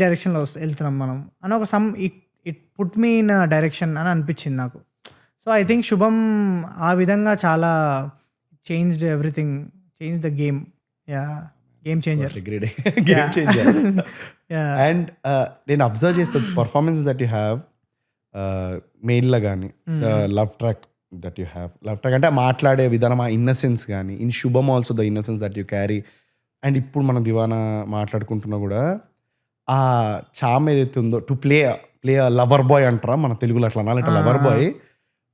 డైరెక్షన్లో వెళ్తున్నాం మనం అని ఒక it put me in direction అని అనిపించింది నాకు. సో ఐ థింక్ శుభం ఆ విధంగా చాలా changed everything, change the game. Yeah game changer. Great game changer. And నేను అబ్జర్వ్ చేస్తా పర్ఫార్మెన్స్ దట్ యూ హ్యావ్ మెయిన్లో కానీ love track that you have. Love track అంటే మాట్లాడే విధానం, ఆ ఇన్నసెన్స్ కానీ, ఇన్ శుభం also the innocence that you carry. And ఇప్పుడు మనం దివానా మాట్లాడుకుంటున్నా కూడా ఆ చామ్ ఏదైతే ఉందో టు ప్లే లవర్ బాయ్ అంటారా మన తెలుగులో, అట్లా అనాలంటే లవర్ బాయ్.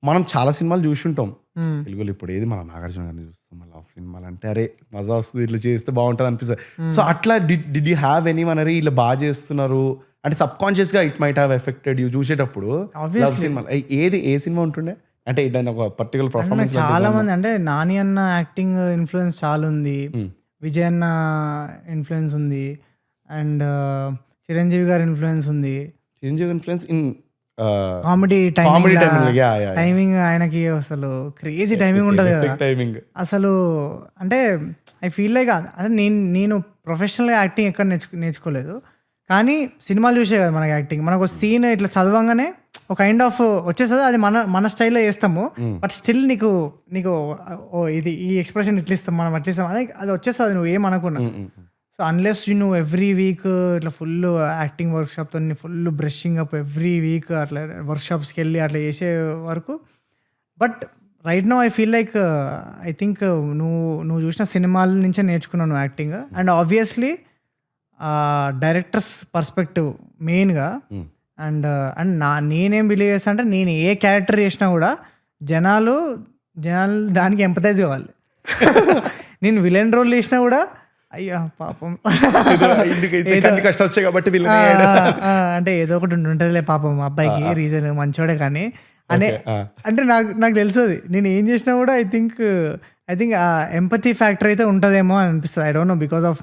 మనం చాలా సినిమాలు చూసుంటాం తెలుగులో. ఇప్పుడు ఏది మన నాగార్జున గారిని చూస్తాం, మన లవ్ సినిమాలు అంటే అరే మజా వస్తుంది, ఇట్లా చేస్తే బాగుంటుంది అనిపిస్తుంది. సో అట్లా did you have any one అరే ఇలా బాగా చేస్తున్నారు అంటే సబ్ కాన్షియస్ గా it might have affected you చూసేటప్పుడు లవ్ సినిమాలు? ఏ సినిమా ఉంటుండే అంటే ఇట్లా ఒక పర్టికులర్ పర్ఫార్మెన్స్? చాలా మంది అంటే నాని అన్న యాక్టింగ్ ఇన్ఫ్లుయెన్స్ చాలా ఉంది, విజయ్ అన్న ఇన్ఫ్లుయెన్స్ ఉంది, అండ్ చిరంజీవి గారి ఇన్ఫ్లుయెన్స్ ఉంది. Chiranjeevi influence in comedy timing ఆయనకి అసలు క్రేజీ టైమింగ్ ఉంటుంది కదా టైమింగ్ అసలు. అంటే ఐ ఫీల్ లైక్ అంటే నేను ప్రొఫెషనల్గా యాక్టింగ్ ఎక్కడ నేర్చుకోలేదు, కానీ సినిమాలు చూసే కదా మనకి యాక్టింగ్. మనకు ఒక సీన్ ఇట్లా చదవంగానే ఒక కైండ్ ఆఫ్ వచ్చేస్తుంది, అది మన స్టైల్లో వేస్తాము. బట్ స్టిల్ నీకు ఇది ఈ ఎక్స్ప్రెషన్ ఇట్లా ఇస్తాం, మనం అట్లా ఇస్తాం అని అది వచ్చేస్తుంది, నువ్వు ఏమనుకున్నా. సో అన్లెస్ నువ్వు ఎవ్రీ వీక్ ఇట్లా ఫుల్ యాక్టింగ్ వర్క్షాప్తో full brushing up every week అట్లా వర్క్షాప్స్కి వెళ్ళి అట్లా చేసే వరకు. But right now I feel like I think నువ్వు చూసిన సినిమాల నుంచే నేర్చుకున్నావు నువ్వు acting. And obviously directors perspective మెయిన్గా. అండ్ నేనేం బిలీవ్ చేస్తా అంటే నేను ఏ క్యారెక్టర్ చేసినా కూడా జనాలు దానికి ఎంపథైజ్ కావాలి. నేను విలన్ రోల్ చేసినా కూడా అయ్యా పాపం కష్టం వచ్చాయి కాబట్టి అంటే ఏదో ఒకటి ఉంటుందిలే పాపం అబ్బాయికి రీజన్ మంచోడే కానీ అనే అంటే నాకు తెలుస్తుంది. నేను ఏం చేసినా కూడా ఐ థింక్ ఆ ఎంపతి ఫ్యాక్టర్ అయితే ఉంటుందేమో అని అనిపిస్తుంది. I don't know because of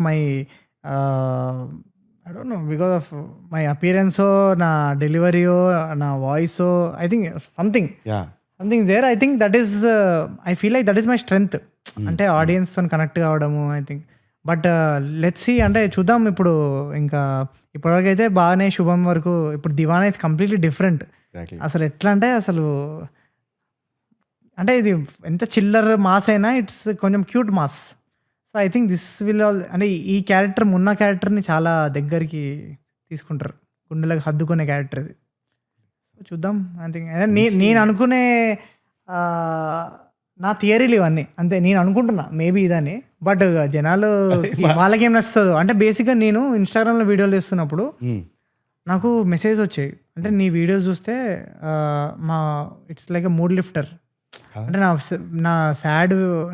my అపియరెన్సో, నా డెలివరీయో, నా వాయిసో, I think something there. I think that is I feel like that is my strength. అంటే ఆడియన్స్తో కనెక్ట్ కావడము I think. But let's see, అంటే చూద్దాం. ఇప్పుడు ఇంకా ఇప్పటివరకు అయితే బాగానే శుభం వరకు. ఇప్పుడు దివానా ఇట్స్ కంప్లీట్లీ డిఫరెంట్. అసలు ఎట్లా అంటే అసలు అంటే ఇది ఎంత చిల్లర్ మాస్ అయినా ఇట్స్ కొంచెం cute mass. So I think this will అంటే ఈ క్యారెక్టర్ మున్నా క్యారెక్టర్ని చాలా దగ్గరికి తీసుకుంటారు, గుండెలకు హద్దుకునే క్యారెక్టర్ ఇది. సో చూద్దాం. ఐ థింక్ నేను అనుకునే నా థియరీలు ఇవన్నీ అంతే, నేను అనుకుంటున్నా మేబీ ఇదని. బట్ జనాలు వాళ్ళకేం నచ్చుతుందో అంటే బేసిక్గా నేను ఇన్స్టాగ్రామ్లో వీడియోలు చేస్తున్నప్పుడు నాకు మెసేజ్ వచ్చాయి, అంటే నీ వీడియోస్ చూస్తే it's like a mood lifter. అంటే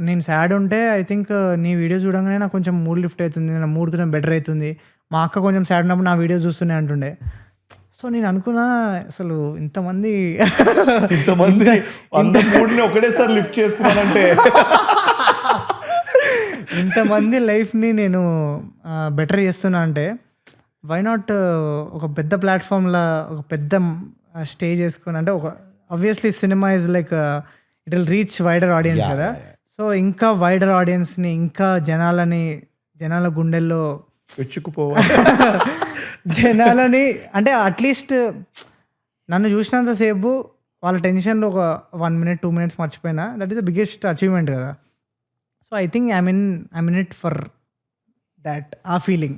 నేను సాడ్ ఉంటే ఐ థింక్ నీ వీడియోస్ చూడగానే నాకు కొంచెం మూడ్ లిఫ్ట్ అవుతుంది, నా మూడ్ కొంచెం బెటర్ అవుతుంది. మా అక్క కొంచెం సాడ్ ఉన్నప్పుడు నా వీడియోస్ చూస్తూనే అంటుండే. సో నేను అనుకున్నా అసలు ఇంతమంది ఒకటేసారి లిఫ్ట్ చేస్తున్నానంటే ఇంతమంది లైఫ్ని నేను బెటర్ చేస్తున్నా అంటే వై నాట్ ఒక పెద్ద ప్లాట్ఫామ్లో ఒక పెద్ద స్టేజ్ వేసుకుని, అంటే ఒక obviously cinema is like it will reach wider audience కదా. సో ఇంకా వైడర్ ఆడియన్స్ని, ఇంకా జనాల గుండెల్లో జనాలని అంటే అట్లీస్ట్ నన్ను చూసినంతసేపు వాళ్ళ టెన్షన్లో ఒక 1 minute 2 minutes మర్చిపోయినా, that is the biggest achievement కదా. So I think I mean it for that, ఆ ఫీలింగ్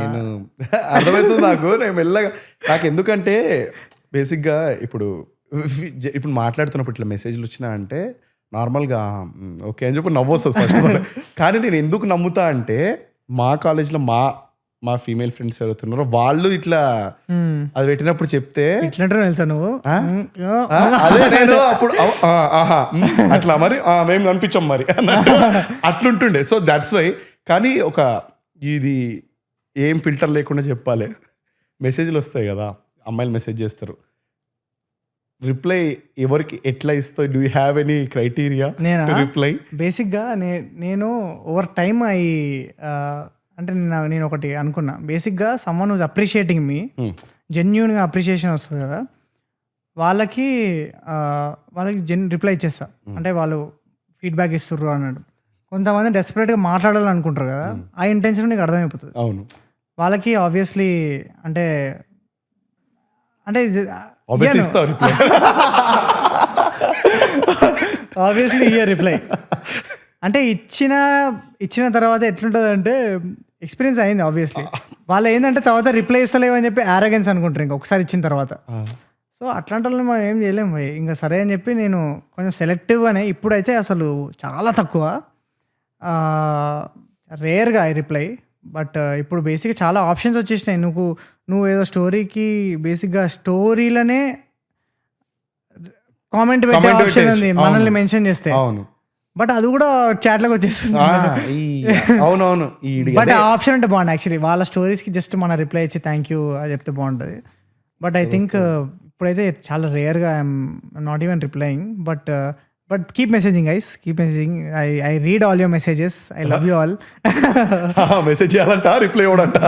నేను అర్థమవుతుంది నాకు. నేను మెల్లగా నాకు ఎందుకంటే బేసిక్గా ఇప్పుడు మాట్లాడుతున్నప్పుడు ఇట్లా మెసేజ్లు వచ్చినా అంటే నార్మల్గా ఓకే అని చెప్పి నవ్వు వస్తుంది ఫస్ట్. కానీ నేను ఎందుకు నమ్ముతా అంటే మా కాలేజ్లో మా ఫీమేల్ ఫ్రెండ్స్ ఎవరుతున్నారో వాళ్ళు ఇట్లా అది పెట్టినప్పుడు చెప్తే ఇట్లా తెలుసా నువ్వు అదే నేను అప్పుడు అట్లా మరి మేము కనిపించాం మరి అట్లుంటుండే. So that's why. కానీ ఒక ఇది ఏం ఫిల్టర్ లేకుండా చెప్పాలి. మెసేజ్లు వస్తాయి కదా, అమ్మాయిలు మెసేజ్ చేస్తారు, రిప్లై ఎవరికి ఎట్లా ఇస్తావు? Do you have any criteria reply? బేసిక్గా నేను ఓవర్ టైమ్ అంటే నేను ఒకటి అనుకున్నా, బేసిక్గా సమ్వన్ వాజ్ అప్రిషియేటింగ్ మీ, జెన్యూన్గా అప్రిషియేషన్ వస్తుంది కదా, వాళ్ళకి రిప్లై ఇచ్చేస్తా. అంటే వాళ్ళు ఫీడ్బ్యాక్ ఇస్తుర్రు అన్నాడు. కొంతమంది డెస్పరేట్గా మాట్లాడాలనుకుంటారు కదా, ఆ ఇంటెన్షన్ నీకు అర్థమైపోతుంది. అవును, వాళ్ళకి ఆబ్వియస్లీ అంటే ఆబ్వియస్లీ ఇయర్ రిప్లై అంటే ఇచ్చిన తర్వాత ఎట్లుంటుంది అంటే ఎక్స్పీరియన్స్ అయింది ఆబ్వియస్లీ. వాళ్ళు ఏంటంటే తర్వాత రిప్లై ఇస్తలేవు అని చెప్పి ఆరోగెన్స్ అనుకుంటారు ఇంకా ఒకసారి ఇచ్చిన తర్వాత. సో అట్లాంటి వాళ్ళని మనం ఏం చేయలేము భయ్. ఇంకా సరే అని చెప్పి నేను కొంచెం సెలెక్టివ్గానే ఇప్పుడైతే అసలు చాలా తక్కువ, రేర్గా ఐ రిప్లై. బట్ ఇప్పుడు బేసిక్గా చాలా ఆప్షన్స్ వచ్చేసినాయి. నువ్వు ఏదో స్టోరీకి బేసిక్గా స్టోరీలనే కామెంట్ పెట్టే ఆప్షన్ ఉంది మనల్ని మెన్షన్ చేస్తే. అవును, బట్ అది కూడా చాట్లోకి వచ్చేస్తుంది. అవునవును. బట్ ఆ ఆప్షన్ అంటే బాగుంది యాక్చువల్లీ. వాళ్ళ స్టోరీస్కి జస్ట్ మన రిప్లై ఇచ్చి థ్యాంక్ యూ అని చెప్తే బాగుంటుంది. బట్ ఐ థింక్ ఇప్పుడైతే చాలా రేర్గా I'm not even replying. But keep messaging guys, keep messaging. I read all your messages, I love you all. Message చేయాలంట, రిప్లై ఇవ్వడంట.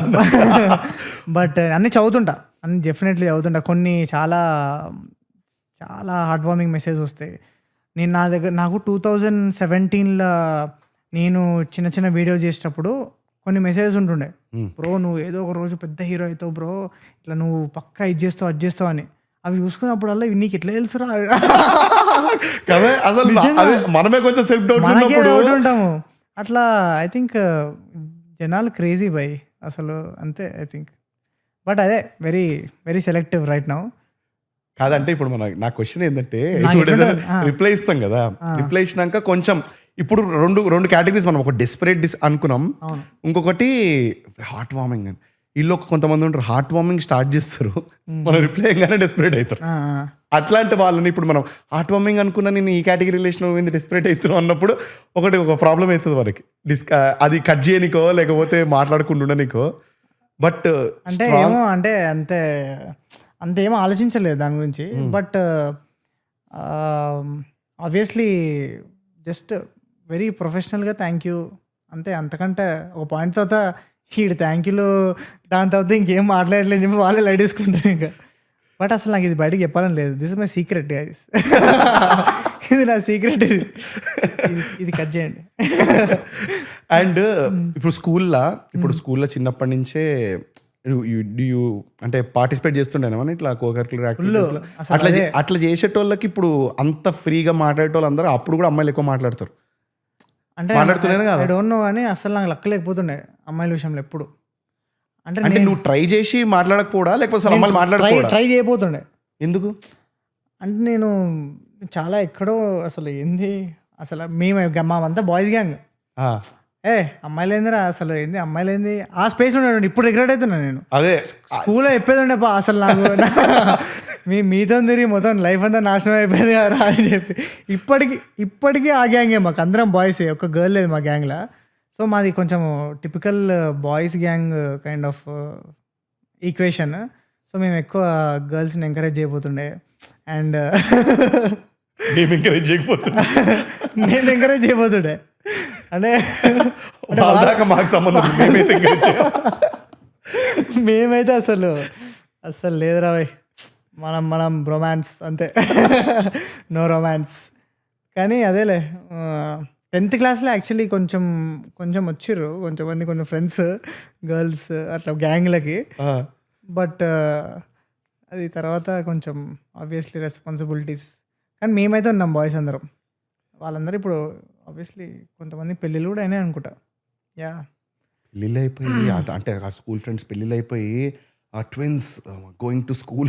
బట్ అన్నీ చదువుతుంటా, అన్ని డెఫినెట్లీ చదువుతుంటా. కొన్ని చాలా చాలా హార్ట్ వార్మింగ్ మెసేజ్ వస్తాయి. నేను నాకు 2017లో నేను చిన్న వీడియో చేసేటప్పుడు కొన్ని మెసేజెస్ ఉంటుండే, బ్రో నువ్వు ఏదో ఒక రోజు పెద్ద హీరో అవుతావు బ్రో, ఇట్లా నువ్వు పక్కా ఇది చేస్తావు అది చేస్తావు అని. అవి చూసుకున్నప్పుడల్లా నీకు ఎట్లా తెలుసురా కదా, అసలు మనమే కొంచెం సెల్ఫ్ డౌట్ ఉంటాము అట్లా. ఐ థింక్ జనాలు క్రేజీ బై అసలు, అంతే ఐ థింక్. బట్ అదే very very selective right now. కాదంటే ఇప్పుడు నా క్వశ్చన్ ఏంటంటే, రిప్లై ఇస్తాం కదా, రిప్లై ఇచ్చినాక కొంచెం ఇప్పుడు రెండు కేటగిరీస్ మనం, ఒక డెస్పరేట్ అనుకున్నాం, ఇంకొకటి హార్ట్ వార్మింగ్ అని. వీళ్ళు కొంతమంది ఉంటారు హార్ట్ వార్మింగ్ స్టార్ట్ చేస్తారు, మనం రిప్లై అయ్యగానే డెస్పరేట్ అవుతారు. అట్లాంటి వాళ్ళని ఇప్పుడు మనం హార్ట్ వార్మింగ్ అనుకున్నా నేను ఈ కేటగిరీలో వేసిన డెస్పరేట్ అవుతున్నావు అన్నప్పుడు ఒక ప్రాబ్లం అవుతుంది వాళ్ళకి. అది కట్ చేయనికో లేకపోతే మాట్లాడకుండా ఉండనికో. బట్ అంటే ఏమో అంటే అంతేమో ఆలోచించలేదు దాని గురించి. బట్ ఆబ్వియస్లీ జస్ట్ వెరీ ప్రొఫెషనల్గా థ్యాంక్ యూ అంతే. అంతకంటే ఒక పాయింట్ తర్వాత థ్యాంక్ యూలో దాని తర్వాత ఇంకేం మాట్లాడలేదు చెప్పి వాళ్ళే లైట్ తీసుకుంటారు ఇంకా. బట్ అసలు నాకు ఇది బయటకు చెప్పాలని లేదు. This is my secret guys. ఇది నా సీక్రెట్, ఇది కట్ చేయండి. అండ్ ఇప్పుడు స్కూల్లో చిన్నప్పటి నుంచే అంటే పార్టిసిపేట్ చేస్తుండేనా ఇట్లా కోకరికులర్ యాక్టివిటీస్లో? అట్లా చేసేటోళ్ళకి ఇప్పుడు అంత ఫ్రీగా మాట్లాడేటోళ్ళు అందరూ అప్పుడు కూడా అమ్మాయిలు ఎక్కువ మాట్లాడతారు అంటే ఐ డోంట్ నో కానీ అసలు నాకు లక్క లేకపోతుండే అమ్మాయిల విషయంలో ఎప్పుడు. అంటే నువ్వు ట్రై చేసి మాట్లాడకపోవడా లేకపోతే అమ్మాయిలు మాట్లాడకపోవడా? ట్రై చేయబోతుండే. ఎందుకు అంటే నేను చాలా ఎక్కడో అసలు ఏంది అసలు మామంతా బాయ్స్ గ్యాంగ్. అమ్మాయిలు ఏందిరా అసలు ఏంది అమ్మాయిలు ఏంది ఆ స్పేస్లో ఉన్నాడు. ఇప్పుడు రిగ్రెట్ అవుతున్నా నేను. అదే స్కూల్లో చెప్పేది ఉండే అసలు నాకు మీతో తిరిగి మొత్తం లైఫ్ అంతా నాశనం అయిపోయింది కదా అని చెప్పి. ఇప్పటికీ ఆ గ్యాంగే, మాకు అందరం బాయ్సే, ఒక గర్ల్ లేదు మా గ్యాంగ్లో. సో మాది కొంచెం typical boys gang kind of equation. So మేము ఎక్కువ గర్ల్స్ని ఎంకరేజ్ చేయబోతుండే. అండ్ నేను ఎంకరేజ్ చేయబోతుండే. అంటే మాకు సంబంధం మేమైతే అసలు లేదురా భయ్, మనం రొమాన్స్ అంతే, నో రొమాన్స్. కానీ అదేలే 10th క్లాస్లో యాక్చువల్లీ కొంచెం వచ్చిర్రు కొంచెం ఫ్రెండ్స్ గర్ల్స్ అట్లా గ్యాంగ్లకి. బట్ అది తర్వాత కొంచెం ఆబ్వియస్లీ రెస్పాన్సిబిలిటీస్. కానీ మేమైతే ఉన్నాం బాయ్స్ అందరం. వాళ్ళందరూ ఇప్పుడు ఆబ్వియస్లీ కొంతమంది పెళ్ళిళ్ళు కూడా అయినాయి అనుకుంటా. యా, పెళ్ళిళ్ళు అయిపోయి అంటే ఆ స్కూల్ ఫ్రెండ్స్ పెళ్ళిళ్ళు అయిపోయి ఆ ట్విన్స్ గోయింగ్ టు స్కూల్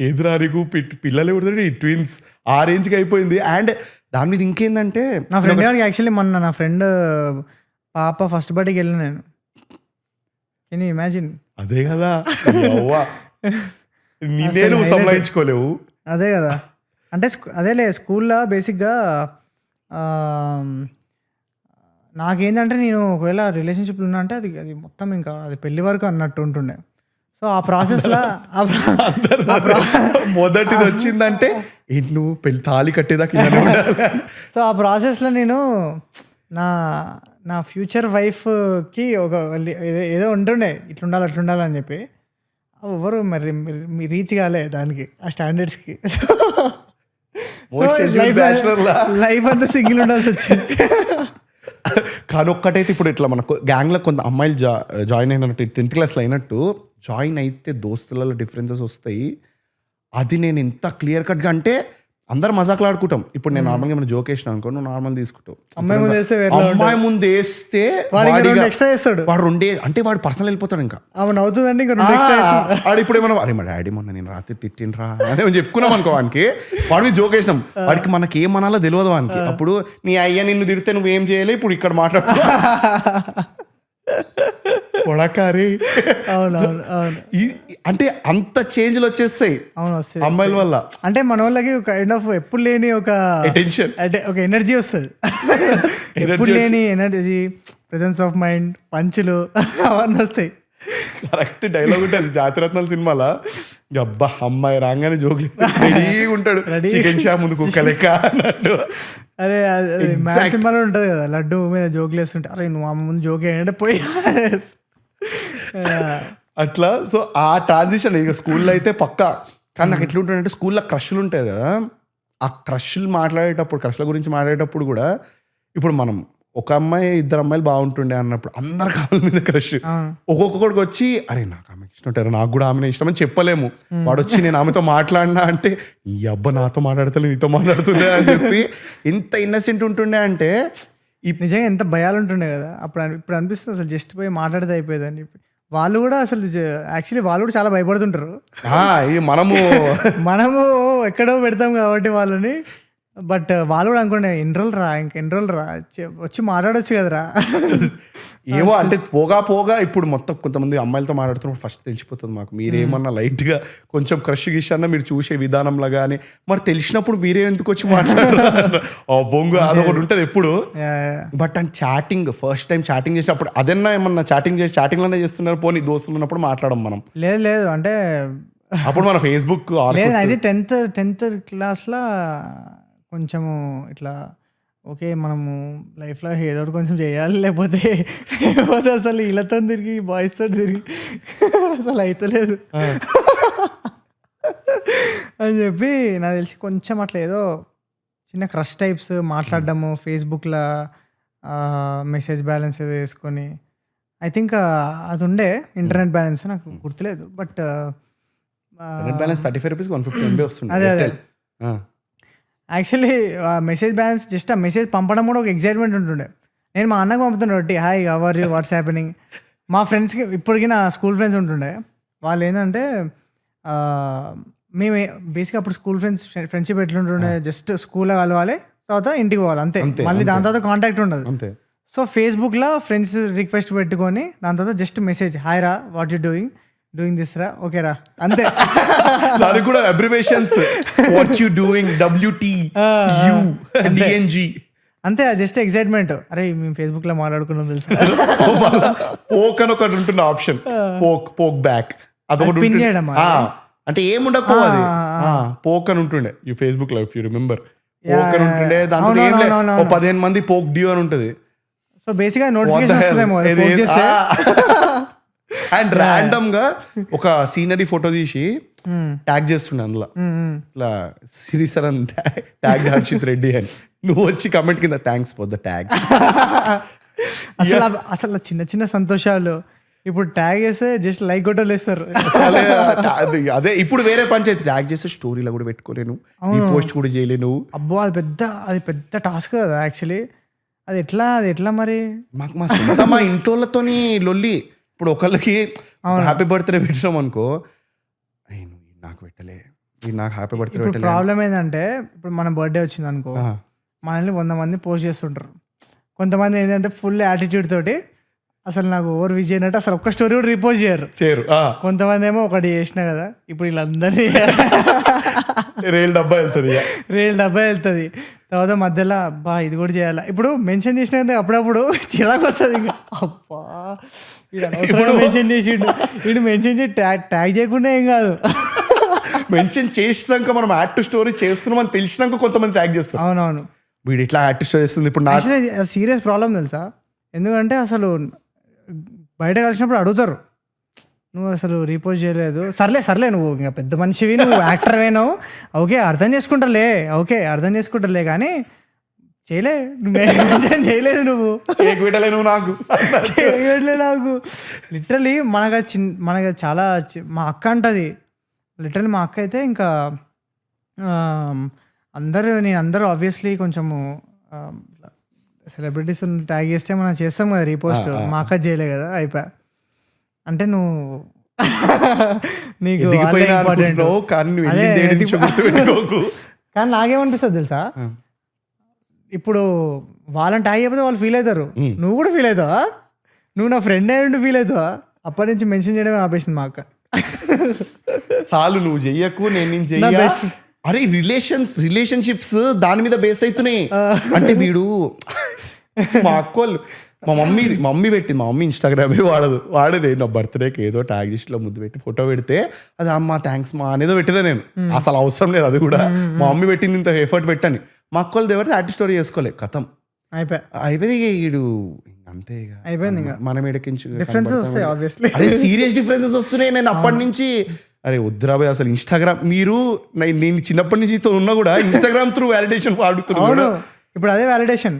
ఎదురారికు పిల్లలు ఎవరు ట్విన్స్ ఆ రేంజ్కి అయిపోయింది. అండ్ దాని మీద ఇంకేందంటే నా ఫ్రెండ్ గారికి యాక్చువల్లీ మొన్న నా ఫ్రెండ్ పాప ఫస్ట్ బర్త్డేకి వెళ్ళిన నేను. Can you imagine? అదే కదా, నేను సంపాదించుకోలేవు. అదే కదా, అంటే అదేలే స్కూల్లో బేసిక్గా నాకేంటంటే నేను ఒకవేళ రిలేషన్షిప్లో ఉన్నా అంటే అది మొత్తం ఇంకా అది పెళ్లి వరకు అన్నట్టు ఉంటుండే. సో ఆ ప్రాసెస్లో మొదటిది వచ్చిందంటే నువ్వు పెళ్లి తాళి కట్టేదాకా. సో ఆ ప్రాసెస్లో నేను నా ఫ్యూచర్ వైఫ్కి ఒక ఏదో ఉంటుండే ఇట్లుండాలి అట్లుండాలి అని చెప్పి. ఎవరు మరి రీచ్ కాలే దానికి ఆ స్టాండర్డ్స్కి. లైఫ్ అంతా సింగిల్ ఉండాల్సి వచ్చింది. కానీ ఒక్కటైతే ఇప్పుడు ఇట్లా మనకు గ్యాంగ్లో కొంత అమ్మాయిలు జాయిన్ అయినట్టు 10th క్లాస్లో అయినట్టు జాయిన్ అయితే దోస్తులలో డిఫరెన్సెస్ వస్తాయి. అది నేను ఎంత క్లియర్ కట్గా అంటే అందరు మజాకులాడుకుంటాం. ఇప్పుడు నేను నార్మల్గా ఏమైనా జోక్ వేసిన అనుకో, నువ్వు నార్మల్ తీసుకుంటావు. అమ్మాయి ముందు వేస్తే వేరే అమ్మాయి ముందు వేస్తే ఎక్స్ట్రా చేస్తాడు వాడు అంటే వాడు పర్సనల్ వెళ్ళిపోతాడు. ఇంకా అవును అవుతుందండి, ఇంకా 2 extra వేస్తాడు. వాడు ఇప్పుడు ఏమన్నా అరే మా డాడీ మొన్న నేను రాత్రి తిట్టిండ్రా అని చెప్పుకున్నాం అనుకో, వానికి వాడి మీద జోక్ వేసినాం, వాడికి మనకి ఏమనాలో తెలియదు వానికి. అప్పుడు నీ అయ్యా నిన్ను తిడితే నువ్వేం చేయాలి, ఇప్పుడు ఇక్కడ మాట్లాడుతూ పొడకారి. అవునవును అవును, అంటే అంత చేంజ్లు వచ్చేస్తాయి అవును వస్తాయి అమ్మాయిల వల్ల. అంటే మన వాళ్ళకి ఒక కైండ్ ఆఫ్ ఎప్పుడు లేని ఒక అటెన్షన్, అంటే ఒక ఎనర్జీ వస్తుంది. ఎప్పుడు లేని ఎనర్జీ, ప్రెసెన్స్ ఆఫ్ మైండ్, పంచులు అవన్నీ వస్తాయి. కరెక్ట్ డైలాగ్ ఉంటుంది జాతిరత్నాల సినిమాలో, అబ్బా అమ్మాయి రాగానే జోకులు రెడీగా ఉంటాడు, చికెన్ షాప్ ముందు కుక్క లెక్క అన్నట్టు. అరే మ్యాథ్ సినిమాలో ఉంటుంది కదా, లడ్డు మీద జోకులు వేస్తుంటే అరే నువ్వు అమ్మ ముందు జోక్ ఏంటంటే పోయి అట్లా. సో ఆ ట్రాన్సిషన్ ఇక స్కూల్లో అయితే పక్కా. కానీ నాకు ఎట్లా ఉంటుందంటే స్కూల్లో క్రష్లు ఉంటాయి కదా, ఆ క్రష్లు మాట్లాడేటప్పుడు, క్రష్ల గురించి మాట్లాడేటప్పుడు కూడా ఇప్పుడు మనం ఒక అమ్మాయి 2 అమ్మాయిలు బాగుంటుండే అన్నప్పుడు అందరు కాళ్ళ మీద క్రష్. ఒక్కొక్కడికి వచ్చి అరే నాకు ఆమె ఇష్టం ఉంటారు, నాకు కూడా ఆమె ఇష్టం అని చెప్పలేము. వాడు వచ్చి నేను ఆమెతో మాట్లాడినా అంటే ఈ అబ్బా నాతో మాట్లాడతలే నీతో మాట్లాడుతుందే అని చెప్పి ఎంత ఇన్నసెంట్ ఉంటుండే అంటే నిజంగా ఎంత భయాలు ఉంటుండే కదా అప్పుడు. ఇప్పుడు అనిపిస్తుంది అసలు జస్ట్ పోయి మాట్లాడితే అయిపోయేది అని చెప్పి. వాళ్ళు కూడా అసలు యాక్చువల్లీ వాళ్ళు కూడా చాలా భయపడుతుంటారు. మనము ఎక్కడో పెడతాం కాబట్టి వాళ్ళని, బట్ వాళ్ళు కూడా అనుకోండి ఎన్ని రోజులు రా వచ్చి మాట్లాడొచ్చు కదరా. ఏమో అంటే పోగా ఇప్పుడు మొత్తం కొంతమంది అమ్మాయిలతో మాట్లాడుతున్నప్పుడు ఫస్ట్ తెలిసిపోతుంది మాకు, మీరేమన్నా లైట్గా కొంచెం క్రష్ గిష్ అన్నా మీరు చూసే విధానంలో కానీ, మరి తెలిసినప్పుడు మీరే ఎందుకు వచ్చి మాట్లాడారు బొంగు అదొకటి ఉంటుంది ఎప్పుడు. But and chatting first time chatting చేసినప్పుడు అదన్నా ఏమన్నా చాటింగ్లోనే చేస్తున్నారు, పోనీ దోస్తులు ఉన్నప్పుడు మాట్లాడడం మనం. లేదు అంటే అప్పుడు మన ఫేస్బుక్ లేదు, అది 10th క్లాస్లో కొంచెము ఇట్లా ఓకే మనము లైఫ్లో ఏదో ఒకటి కొంచెం చేయాలి, లేకపోతే అసలు వీళ్ళతో తిరిగి బాయ్స్తో తిరిగి అసలు అవుతలేదు అని చెప్పి నాకు తెలిసి కొంచెం అట్లా ఏదో చిన్న క్రష్ టైప్స్ మాట్లాడడము, ఫేస్బుక్లో మెసేజ్ బ్యాలెన్స్ ఏదో వేసుకొని, ఐ థింక్ అది ఉండే ఇంటర్నెట్ బ్యాలెన్స్, నాకు గుర్తులేదు. బట్ బ్యాలెన్స్ 35 రూపీస్ 150 MB వస్తుంది. అదే యాక్చువల్లీ మెసేజ్ బ్యాలెన్స్ జస్ట్ ఆ మెసేజ్ పంపడం కూడా ఒక ఎక్సైట్మెంట్ ఉంటుండే. నేను మా అన్నకు పంపుతుండే ఒకటి, hi how you what's happening. మా ఫ్రెండ్స్కి ఇప్పటికీ నా స్కూల్ ఫ్రెండ్స్ ఉంటుండే, వాళ్ళు ఏంటంటే మేము బేసిక్గా అప్పుడు స్కూల్ ఫ్రెండ్షిప్ ఎట్లుంటుండే, జస్ట్ స్కూల్లో కలవాలి, తర్వాత ఇంటికి పోవాలి అంతే, మళ్ళీ దాని తర్వాత కాంటాక్ట్ ఉండదు. సో ఫేస్బుక్లో ఫ్రెండ్స్ రిక్వెస్ట్ పెట్టుకొని దాని తర్వాత జస్ట్ మెసేజ్, హాయ్ రా వాట్ యూ డూయింగ్ దిస్ రా, ఓకే రా, అంతే. దానికి కూడా abbreviations, what you doing, WTU DNG అంతే, జస్ట్ ఎక్సైట్మెంట్. అరే మేము ఫేస్బుక్లో మాట్లాడుకున్నాం తెలుసా. పోక్ అని ఒకటి ఉంటుంది ఆప్షన్, పోక్ బ్యాక్, అదొకటి పిన్ చేయడం. అంటే ఏముండకు అది పోక్ అని ఉంటుండే ఈ ఫేస్బుక్ లో, ఇఫ్ యూ రిమెంబర్ పోక్ అని ఉంటుండే. దాంట్లో 15 మంది పోక్ డ్యూ అని ఉంటుంది. సో బేసిక్గా నోటిఫికేషన్ వస్తుందేమో అండ్ ర్యాండమ్ గా ఒక సీనరీ ఫోటో తీసి ట్యాగ్ చేస్తుండే అందులో, ఇట్లా సిరిసరన్ ట్యాగ్ హర్షిత్ రెడ్డి అని, నువ్వు వచ్చి కమెంట్ కింద థ్యాంక్స్ ఫర్ ద ట్యాగ్. అసలు చిన్న చిన్న సంతోషాలు ఇప్పుడు ట్యాగ్ చేస్తే జస్ట్ లైక్ కొట్టలు వేస్తారు. అదే ఇప్పుడు వేరే పంచాయతీ ట్యాగ్ చేస్తే స్టోరీలో కూడా పెట్టుకోలేను, ఈ పోస్ట్ కూడా చేయలేను. అబ్బో అది పెద్ద టాస్క్ కదా యాక్చువల్లీ. అది ఎట్లా మరి మాకు మా ఇంట్లోతోని లొల్లి. ఇప్పుడు ఒకళ్ళకి హ్యాపీ బర్త్డే పెట్టినాం అనుకో, నాకు పెట్టలే, నాకు హ్యాపీ బర్త్డే పెట్టలే. ప్రాబ్లం ఏంటంటే ఇప్పుడు మన బర్త్డే వచ్చింది అనుకో, మనల్ని 100 మంది పోస్ట్ చేస్తుంటారు. కొంతమంది ఏంటంటే ఫుల్ యాటిట్యూడ్ తోటి అసలు నాకు ఓవర్ విజ్ అయినట్టు అసలు ఒక్క స్టోరీ కూడా రిపోస్ట్ చేయరు. కొంతమంది ఏమో ఒకటి చేసినా కదా, ఇప్పుడు వీళ్ళందరినీ రేల్ డబ్బా వెళ్తుంది. తర్వాత మధ్యలో అబ్బా ఇది కూడా చేయాలా, ఇప్పుడు మెన్షన్ చేసిన అప్పుడప్పుడు చిరాకు వస్తుంది. ఇంకా అబ్బా మెన్షన్ చేసిండు, వీడు మెన్షన్ చేసి ట్యాగ్ చేయకుండా ఏం కాదు, మెన్షన్ చేసినాక మనం యాడ్ టు స్టోరీ చేస్తున్నాం అని తెలిసినాక కొంతమంది ట్యాగ్ చేస్తారు. అవునవును, వీడు ఇట్లా యాడ్ టు స్టోరీ చేస్తుంది. ఇప్పుడు సీరియస్ ప్రాబ్లం తెలుసా, ఎందుకంటే అసలు బయట కలిసినప్పుడు అడుగుతారు, నువ్వు అసలు రీపోజ్ చేయలేదు, సర్లే నువ్వు ఇంకా పెద్ద మనిషివి, నువ్వు యాక్టర్ వేనావు, ఓకే అర్థం చేసుకుంటారులే కానీ చేయలేదు నువ్వు నాకు లిటరలీ మనకు చాలా మా అక్క అంటది. లిటరలీ మా అక్క అయితే ఇంకా అందరూ ఆబ్వియస్లీ కొంచెము సెలబ్రిటీస్ ట్యాగ్ చేస్తే మనం చేస్తాం కదా రీపోస్ట్, మా అక్క చేయలే కదా అయిపోయా. అంటే నువ్వు నీకు వాళ్ళే important. అదే కానీ నాకేమనిపిస్తుంది తెలుసా, ఇప్పుడు వాళ్ళని ట్యాగ్ చేయకపోతే వాళ్ళు ఫీల్ అవుతారు, నువ్వు కూడా ఫీల్ అవుతావా, నువ్వు నా ఫ్రెండ్ అయ్యి ఫీల్ అవుతావా, అప్పటి నుంచి మెన్షన్ చేయడమే ఆపేసింది మా అక్క. చాలు నువ్వు చెయ్యకు, నేను చెయ్య. అరే రిలేషన్షిప్స్ దాని మీద బేస్ అవుతున్నాయి. అంటే వీడు మా అక్కోళ్ళు మా మమ్మీ పెట్టింది. మా మమ్మీ ఇన్స్టాగ్రామే వాడదు. నా బర్త్డేకి ఏదో ట్యాగ్ లిస్ట్లో ముద్దు పెట్టి ఫోటో పెడితే అది అమ్మ థ్యాంక్స్ మా అనేదో పెట్టినా నేను. అసలు అవసరం లేదు అది కూడా. మా మమ్మీ పెట్టింది ఇంత ఎఫర్ట్ పెట్టని. మా అక్కోళ్ళు ఎవరు యాక్టివ్ స్టోరీ చేసుకోలే, కథం అయిపోయింది. వీడు అంతే అయిపోయింది. మనం ఎడకించు డిఫరెన్సెస్ సీరియస్ డిఫరెన్సెస్ వస్తున్నాయి. నేను అప్పటి నుంచి అరే వద్దురాబాయ్ అసలు ఇన్స్టాగ్రామ్ మీరు నేను చిన్నప్పటి నుంచి ఉన్నా కూడా ఇన్స్టాగ్రామ్ త్రూ వ్యాలిడేషన్ వాడుతున్నాను. ఇప్పుడు అదే వ్యాలిడేషన్.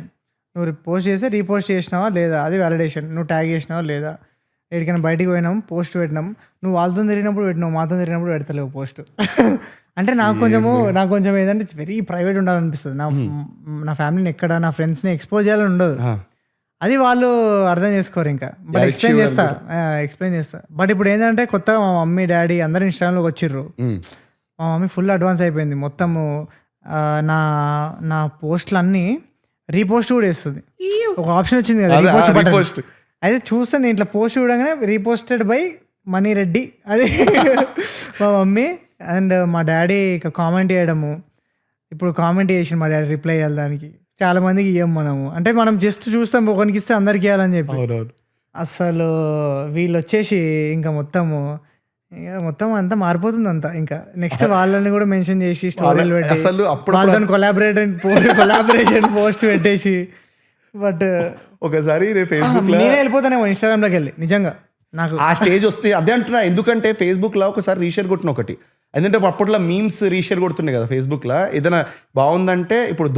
నువ్వు పోస్ట్ చేస్తే రీపోస్ట్ చేసినావా లేదా, అది వ్యాలిడేషన్. నువ్వు ట్యాగ్ చేసినావా లేదా, ఎక్కడికైనా బయటికి పోయినాం పోస్ట్ పెట్టినాం, నువ్వు వాళ్ళతో తిరిగినప్పుడు పెట్టినావు, మాతో తిరిగినప్పుడు పెడతలేవు పోస్ట్. అంటే నాకు కొంచెం ఏదంటే వెరీ ప్రైవేట్ ఉండాలనిపిస్తుంది. నా ఫ్యామిలీని ఎక్కడ, నా ఫ్రెండ్స్ని ఎక్స్పోజ్ చేయాలని ఉండదు. అది వాళ్ళు అర్థం చేసుకోరు ఇంకా. బట్ ఎక్స్ప్లెయిన్ చేస్తా. బట్ ఇప్పుడు ఏంటంటే కొత్తగా మా మమ్మీ డాడీ అందరు ఇన్స్టాగ్రామ్లోకి వచ్చిర్రు. మా మమ్మీ ఫుల్ అడ్వాన్స్ అయిపోయింది. మొత్తము నా పోస్టులు అన్నీ రీపోస్ట్ కూడా వేస్తుంది. ఒక ఆప్షన్ వచ్చింది కదా రీపోస్ట్. అయితే చూస్తే నేను ఇట్లా పోస్ట్ చూడగానే రీపోస్టెడ్ బై మనీ రెడ్డి అది మా మమ్మీ. అండ్ మా డాడీ ఇక కామెంట్ చేయడము. ఇప్పుడు కామెంట్ చేసి మా డాడీ రిప్లై చేయాలి దానికి. చాలా మందికి ఇవ్వం మనము, అంటే మనం జస్ట్ చూస్తాం ఒకరికి ఇస్తే అందరికి ఇవ్వాలని చెప్పి. అసలు వీళ్ళు వచ్చేసి ఇంకా మొత్తం అంతా మారిపోతుంది అంతా. ఇంకా నెక్స్ట్ వాళ్ళని కూడా మెన్షన్ చేసి స్టోరీలు పెట్టి వాళ్ళతో కొలాబరేషన్ పోస్ట్ పెట్టేసి. బట్ ఒకసారి నేనే వెళ్ళిపోతానేమో ఇన్స్టాగ్రామ్ లోకి వెళ్ళి. నిజంగా నాకు ఆ స్టేజ్ వస్తే అదే అంటున్నా. ఎందుకంటే ఫేస్బుక్ లో ఒకసారి రీషేర్ కొట్టిన ఒకటి, ఎందుకంటే అప్పట్లో మీమ్స్ రీషేర్ కొడుతున్నాయి కదా ఫేస్బుక్ లో. ఏదైనా బాగుందంటే ఇప్పుడు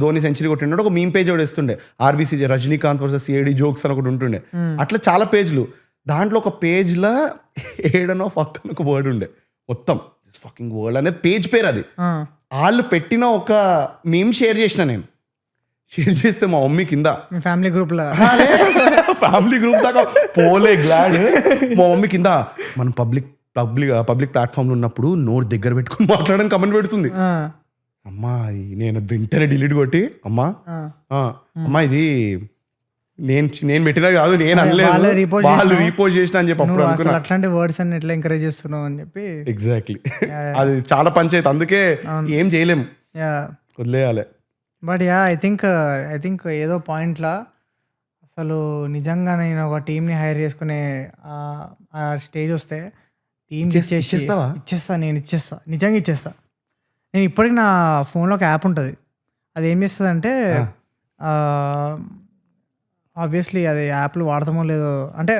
ధోని సెంచరీ కొట్టినట్టు ఒక మీమ్ పేజ్ ఒకటి ఇస్తుండే, RBC Rajinikanth versus CID jokes అని ఒకటి ఉంటుండే. అట్లా చాలా పేజ్లు. దాంట్లో ఒక పేజ్లో ఏడనో ఫక్ అని ఒక వర్డ్ ఉండే, మొత్తం ఫకింగ్ వర్డ్ అనే పేజ్ పేరు అది. వాళ్ళు పెట్టిన ఒక మీమ్ షేర్ చేసిన నేను. షేర్ చేస్తే మా మమ్మీ కింద ఫ్యామిలీ గ్రూప్ దాకా పోలే గ్లాడ్. మా మమ్మీ కింద మనం పబ్లిక్ ప్లాట్ఫామ్ లో ఉన్నప్పుడు నోట్ దగ్గర పెట్టుకుని మాట్లాడడానికి కమెంట్ పెడుతుంది. అమ్మా నేను వెంటనే డిలీట్ కొట్టి అమ్మా ఇది నేను పెట్టినా కాదు, నేను అనలేదు, వాళ్ళు రీపోస్ట్ చేసిన అని చెప్పి అప్పుడు అనుకున్నా. అట్లాంటి వర్డ్స్ అన్ని ఎట్లా ఎంకరేజ్ చేస్తున్నావు అని చెప్పి. ఎగ్జాక్ట్లీ అది చాలా పంచాయతీ. అందుకే ఏం చేయలేం, వదిలేయాలి. బట్ ఐ థింక్ ఏదో పాయింట్లో అసలు నిజంగా నేను ఒక టీంని హైర్ చేసుకునే ఆ స్టేజ్ వస్తే టీం నేను నిజంగా ఇచ్చేస్తా. నేను ఇప్పటికి నా ఫోన్లో ఒక యాప్ ఉంటుంది, అది ఏం చేస్తుంది అంటే ఆబ్వియస్లీ అది యాప్లు వాడతామో లేదో, అంటే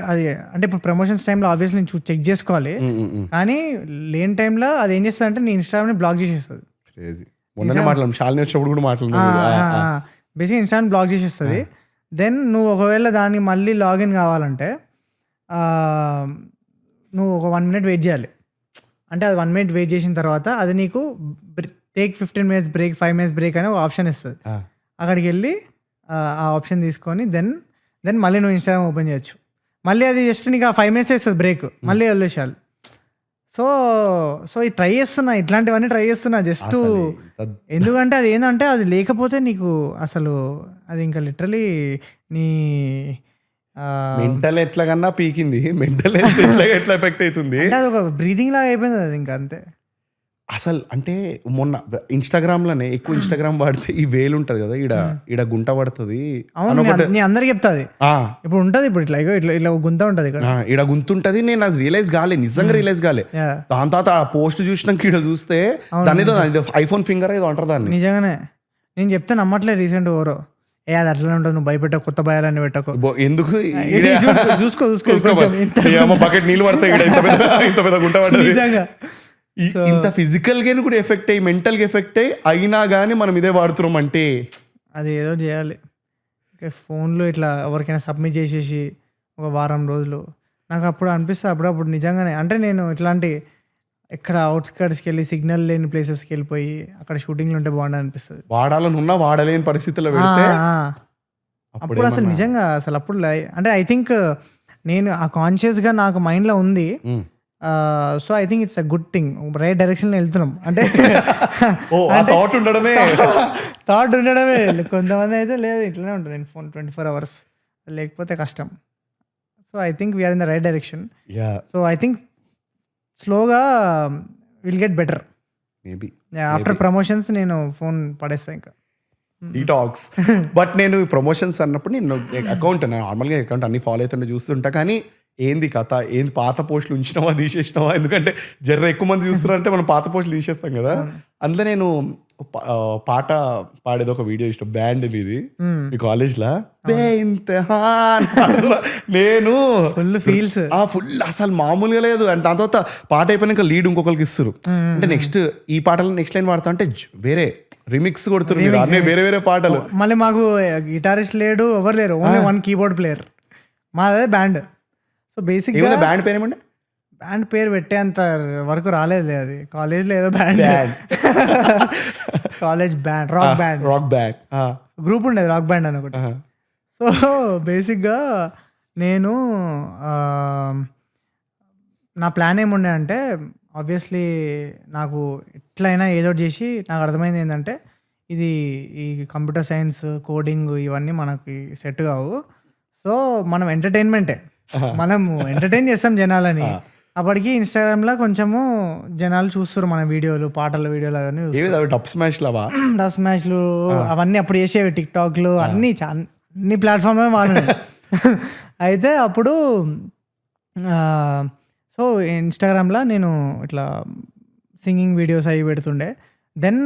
ఇప్పుడు ప్రమోషన్స్ టైంలో ఆబ్వియస్లీ నేను చెక్ చేసుకోవాలి, కానీ లేని టైంలో అది ఏం చేస్తుంది అంటే నీ ఇన్స్టాగ్రామ్ని బ్లాక్ చేసేస్తుంది. బేసిక్ ఇన్స్టాగ్రామ్ బ్లాక్ చేసేస్తుంది. దెన్ నువ్వు ఒకవేళ దాన్ని మళ్ళీ లాగిన్ కావాలంటే నువ్వు ఒక 1 minute వెయిట్ చేయాలి. అంటే అది 1 minute వెయిట్ చేసిన తర్వాత అది నీకు take 15 minutes break, 5 minutes break అనే ఒక ఆప్షన్ ఇస్తుంది. అక్కడికి వెళ్ళి ఆ ఆప్షన్ తీసుకొని దెన్ మళ్ళీ నువ్వు ఇన్స్టాగ్రామ్ ఓపెన్ చేయొచ్చు. మళ్ళీ అది జస్ట్ నీకు ఆ 5 minutes ఇస్తుంది బ్రేక్, మళ్ళీ వెళ్ళేసాలి. సో ట్రై చేస్తున్నా, ఇట్లాంటివన్నీ ట్రై చేస్తున్నా జస్ట్. ఎందుకంటే అది ఏంటంటే అది లేకపోతే నీకు అసలు అది ఇంకా లిటరలీ నీ మెంటల్ ఎట్లా కన్నా పీకింది, మెంటల్ ఎట్లా ఎఫెక్ట్ అవుతుంది. అది ఒక బ్రీతింగ్ లాగా అయిపోయింది అది ఇంకా అంతే. అసలు అంటే మొన్న ఇన్స్టాగ్రామ్లోనే ఎక్కువ ఇన్స్టాగ్రామ్ వాడితే ఈ వేలు ఉంటుంది కదా, ఈడ గుంట పడుతుంది. అందరికి చెప్తాది ఇప్పుడు ఉంటుంది, ఇప్పుడు ఇట్లా గుంత ఉంటుంది ఇక్కడ, ఈడ గుంతుంటది. నేను అది రియలైజ్ కాలే, నిజంగా రియలైజ్ కాలే. దాని తర్వాత ఆ పోస్ట్ చూసినాక ఈడ చూస్తే దాని ఏదో ఐఫోన్ ఫింగర్ ఏదో అంటారు దాన్ని. నిజంగానే నేను చెప్తే నమ్మట్లేదు. రీసెంట్ ఎవరో అది అట్లా ఉంటుంది, నువ్వు భయపెట్టావు, కొత్త భయాలన్నీ పెట్టకు, ఎందుకు చూసుకో బకెట్ నీళ్ళు పడతాయి ఇంత పెద్ద గుంట పడ్డది. ఇంత ఫిజికల్ గా కూడా ఎఫెక్ట్ అయ్యి మెంటల్ గా ఎఫెక్ట్ అయ్యి అయినా కానీ మనం ఇదే వాడుతున్నాం అంటే అది ఏదో చేయాలి. ఫోన్లో ఇట్లా ఎవరికైనా సబ్మిట్ చేసేసి ఒక వారం రోజులు నాకు అప్పుడు అనిపిస్తుంది అప్పుడప్పుడు నిజంగానే. అంటే నేను ఇట్లాంటి ఎక్కడ అవుట్స్కర్ట్స్కి వెళ్ళి సిగ్నల్ లేని ప్లేసెస్కి వెళ్ళిపోయి అక్కడ షూటింగ్లు ఉంటే బాగుండదు అనిపిస్తుంది. వాడాలని ఉన్నా వాడలేని పరిస్థితుల్లో పెడితే అప్పుడు అసలు నిజంగా అసలు అప్పుడు అంటే ఐ థింక్ నేను ఆ కాన్షియస్గా నాకు మైండ్లో ఉంది. So I think it's a good thing, right డైరెక్షన్లో వెళ్తున్నాం. అంటే థాట్ ఉండడమే థాట్ ఉండడమే. కొంతమంది అయితే లేదు ఇట్లనే ఉంటుంది నేను ఫోన్ 24 hours, లేకపోతే కష్టం. So I think we're in the right direction. So I think స్లోగా will get better. Maybe after promotions నేను ఫోన్ పడేస్తాను ఇంకా డీటాక్స్. బట్ నేను ప్రమోషన్స్ అన్నప్పుడు నేను అకౌంట్ నార్మల్గా అకౌంట్ అన్ని ఫాలో అవుతుంటే చూస్తుంటా, కానీ ఏంది కథ, ఏంది పాత పోస్టులు ఉంచినావా తీసేసినావా, ఎందుకంటే జర్ర ఎక్కువ మంది చూస్తున్నారంటే మనం పాత పోస్టులు తీసేస్తాం కదా. అందులో నేను పాట పాడేది ఒక వీడియో ఇష్టం, బ్యాండ్ ఇది మీ కాలేజ్లో నేను ఫుల్ అసలు మామూలుగా లేదు. అండ్ దాని తర్వాత పాట అయిపోయినాక లీడ్ ఇంకొకరికి ఇస్తారు. అంటే నెక్స్ట్ ఈ పాటలు నెక్స్ట్ లైన్ వాడతా అంటే వేరే రిమిక్స్ కొడుతున్నారు అన్నీ వేరే వేరే పాటలు. మళ్ళీ మాకు గిటారిస్ట్ లేడు, ఎవరు లేరు, ఓన్లీ వన్ కీబోర్డ్ ప్లేయర్. మాదే బ్యాండ్. సో బేసిక్గా బ్యాండ్ పేరు ఏమంటే బ్యాండ్ పేరు పెట్టేంత వరకు రాలేదు. అది కాలేజ్లో ఏదో band, college band, rock band group ఉండేది, రాక్ బ్యాండ్ అని ఒకటి. సో బేసిక్గా నేను నా ప్లాన్ ఏముండే అంటే ఆబ్వియస్లీ నాకు ఎట్లయినా ఏదో చేసి నాకు అర్థమైంది ఏంటంటే ఇది ఈ కంప్యూటర్ సైన్స్ కోడింగ్ ఇవన్నీ మనకి సెట్ కావు. సో మనం ఎంటర్టైన్మెంటే, మనము ఎంటర్టైన్ చేస్తాం జనాలని. అప్పటికి ఇన్స్టాగ్రామ్లో కొంచెము జనాలు చూస్తారు మన వీడియోలు, పాటల వీడియోలు అవన్నీ. డబ్ స్మాష్లు అవన్నీ అప్పుడు చేసేవి, టిక్టాక్లు అన్నీ అన్ని ప్లాట్ఫామ్లో వాడినాయి. అయితే అప్పుడు సో ఇన్స్టాగ్రామ్లో నేను ఇట్లా సింగింగ్ వీడియోస్ అవి పెడుతుండే. దెన్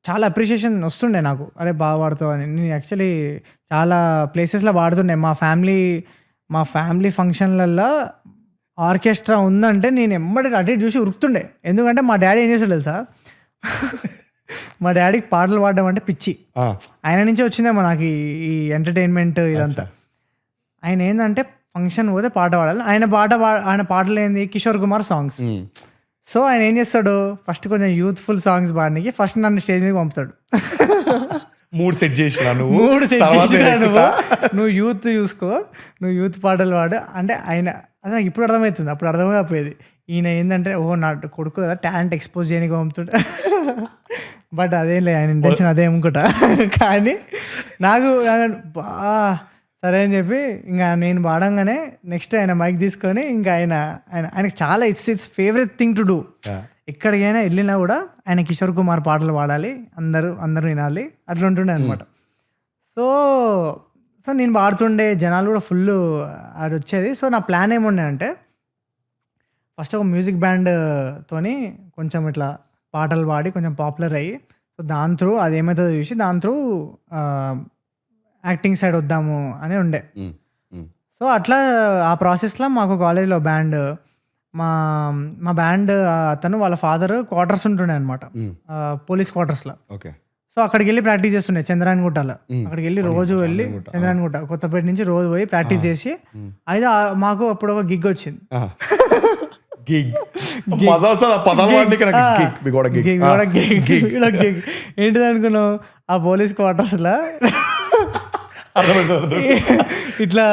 చాలా అప్రిషియేషన్ వస్తుండే నాకు, అరే బాగా పాడుతావు అని. నేను యాక్చువల్లీ చాలా ప్లేసెస్లో పాడుతుండే. మా ఫ్యామిలీ ఫంక్షన్లల్లో ఆర్కెస్ట్రా ఉందంటే నేను ఎమ్మడి అటు చూసి ఉరుకుతుండే. ఎందుకంటే మా డాడీ ఏం చేస్తాడు తెలుసా, మా డాడీకి పాటలు పాడడం అంటే పిచ్చి. ఆయన నుంచే వచ్చిందేమో నాకు ఈ ఎంటర్టైన్మెంట్ ఇదంతా. ఆయన ఏంటంటే ఫంక్షన్ పోతే పాట పాడాలి. ఆయన పాటలు ఏంది, కిషోర్ కుమార్ సాంగ్స్. సో ఆయన ఏం చేస్తాడు, ఫస్ట్ కొంచెం యూత్ఫుల్ సాంగ్స్ పాడడానికి ఫస్ట్ నన్ను స్టేజ్ మీద పంపుతాడు. మూడు సెట్ చేసిన నువ్వు యూత్ చూసుకో, నువ్వు యూత్ పాటలు పాడు అంటే. ఆయన అది నాకు ఇప్పుడు అర్థమవుతుంది, అప్పుడు అర్థమైపోయేది. ఈయన ఏంటంటే నా కొడుకు కదా టాలెంట్ ఎక్స్పోజ్ చేయడానికి పంపుతుంటా. బట్ అదేం లేదు, ఆయన ఇంటెన్షన్ అదే అనుకుంటా. కానీ నాకు సరే అని చెప్పి ఇంకా నేను పాడంగానే నెక్స్ట్ ఆయన మైక్ తీసుకొని ఇంకా ఆయనకు చాలా it's favourite thing to do. ఎక్కడికైనా వెళ్ళినా కూడా ఆయన కిషోర్ కుమార్ పాటలు పాడాలి, అందరూ వినాలి, అట్లా ఉంటుండే అనమాట. సో నేను పాడుతుండే, జనాలు కూడా ఫుల్ అది వచ్చేది. సో నా ప్లాన్ ఏముండే అంటే ఫస్ట్ ఒక మ్యూజిక్ బ్యాండ్తోని కొంచెం ఇట్లా పాటలు పాడి కొంచెం పాపులర్ అయ్యి, సో దాని త్రూ అది ఏమవుతుందో చూసి దాని త్రూ యాక్టింగ్ సైడ్ వద్దాము అని ఉండే. సో అట్లా ఆ ప్రాసెస్లో మాకు కాలేజ్లో బ్యాండ్, మా బ్యాండ్ అతను వాళ్ళ ఫాదర్ క్వార్టర్స్ ఉంటుండే అనమాట, పోలీస్ క్వార్టర్స్లో. సో అక్కడికి వెళ్ళి ప్రాక్టీస్ చేస్తుండే చంద్రాయణగుట్టలో. అక్కడికి వెళ్ళి రోజు వెళ్ళి చంద్రాయణగుట్ట కొత్తపేట నుంచి రోజు పోయి ప్రాక్టీస్ చేసి, అయితే మాకు అప్పుడు ఒక గిగ్ వచ్చింది. ఏంటిది అనుకున్నావు, ఆ పోలీస్ క్వార్టర్స్లో ఇట్లా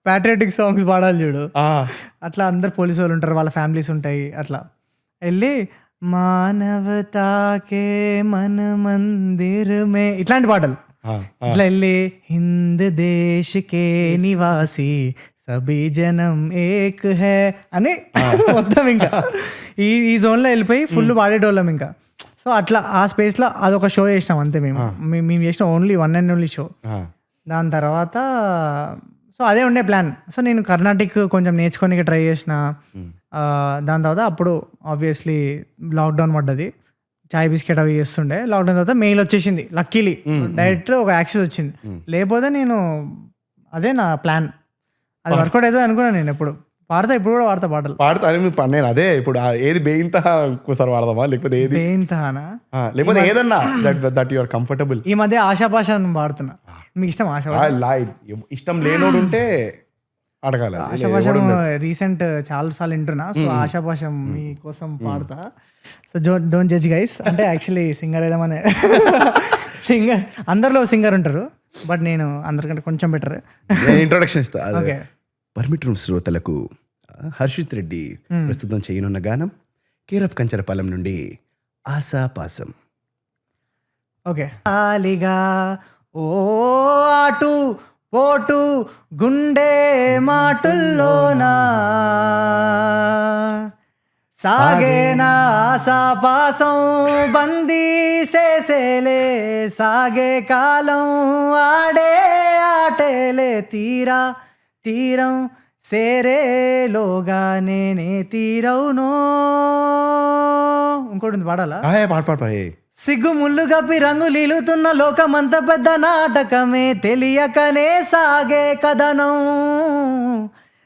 ప్యాట్రియాటిక్ సాంగ్స్ పాడాలి చూడు, అట్లా అందరు పోలీసు వాళ్ళు ఉంటారు, వాళ్ళ ఫ్యామిలీస్ ఉంటాయి. అట్లా వెళ్ళి మానవతాకే మన మందిర్ మే ఇట్లాంటి పాటలు ఇట్లా వెళ్ళి హింద్ దేశ్ కే నివాసి సభీ జనం ఏక్ హై అని మొత్తం ఇంకా ఈ జోన్లో వెళ్ళిపోయి ఫుల్ పాడేటోళ్ళం ఇంకా. సో అట్లా ఆ స్పేస్లో అదొక షో చేసినాం అంతే. మేము చేసిన ఓన్లీ 1 and only షో. దాని తర్వాత సో అదే ఉండే ప్లాన్. సో నేను కర్ణాటిక్ కొంచెం నేర్చుకోనికి ట్రై చేసిన. దాని తర్వాత అప్పుడు ఆబ్వియస్లీ లాక్డౌన్ పడ్డది, చాయ్ బిస్కెట్ అవి చేస్తుండే. లాక్డౌన్ తర్వాత మెయిల్ వచ్చేసింది, లక్కీలీ డైరెక్ట్ ఒక యాక్సెస్ వచ్చింది. లేకపోతే నేను అదే నా ప్లాన్, అది వర్కౌట్ అవుతుంది అనుకున్నాను. నేను ఎప్పుడు పాడతా, ఇప్పుడు కూడా వాడతా పాటలు పాడతా. నేను అదే ఇప్పుడు ఏది బేయింతహా ఒకసారి వాడదామా, లేకపోతే ఏది బేయింతహానా, లేకపోతే ఏదన్నా దట్ యు ఆర్ కంఫర్టబుల్. ఈ మధ్య ఆశాపాష పాడుతున్నా. మీకు ఇష్టం ఆశా? ఇష్టం లేనోడు ఉంటే అడగాలి. ఆశాపాశం రీసెంట్ చాలా సార్లు వింటున్నా, సో ఆశాపాశం మీకోసం పాడతా. So don't judge guys. అంటే యాక్చువల్లీ సింగర్ ఏదేమనే సింగర్ అందరిలో సింగర్ ఉంటారు, బట్ నేను అందరికంటే కొంచెం బెటర్. ఇంట్రొడక్షన్ ఇస్తా. ఓకే. పర్మిట్ రూమ్ శ్రోతలకు హర్షిత్ రెడ్డి ప్రస్తుతం చేయనున్న గానం కేర్ ఆఫ్ కంచరపాలెం నుండి ఆశాపాసం. ఓకే. ఆలిగా ఓ అటు పోటు గుండె మాటుల్లోనా సాగేనా ఆశాపాసం బందీ సేసేలే సాగే కాలం ఆడే ఆటేలే తీరా తీరం సేరేలోగా నేనే తీరవునో. ఇంకోటి ఉంది, పాడాలా? పాడు. సిగ్గు ముళ్ళు గప్పి రంగు లీలుతున్న లోకమంత పెద్ద నాటకమే తెలియకనే సాగే కథనం.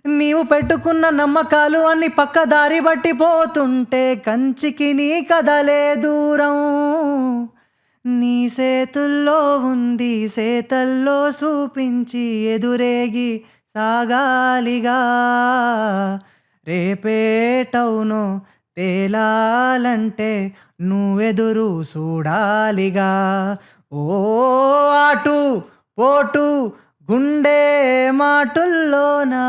నీవు పెట్టుకున్న నమ్మకాలు అన్ని పక్కదారి బట్టి పోతుంటే కంచికి నీ కదలే దూరం. నీ చేతుల్లో ఉంది చేతల్లో చూపించి ఎదురేగి సాగాలిగా. రేపేటవును తేలాలంటే నువ్వెదురు చూడాలిగా. ఓ అటు పోటు గుండె మాటుల్లోనా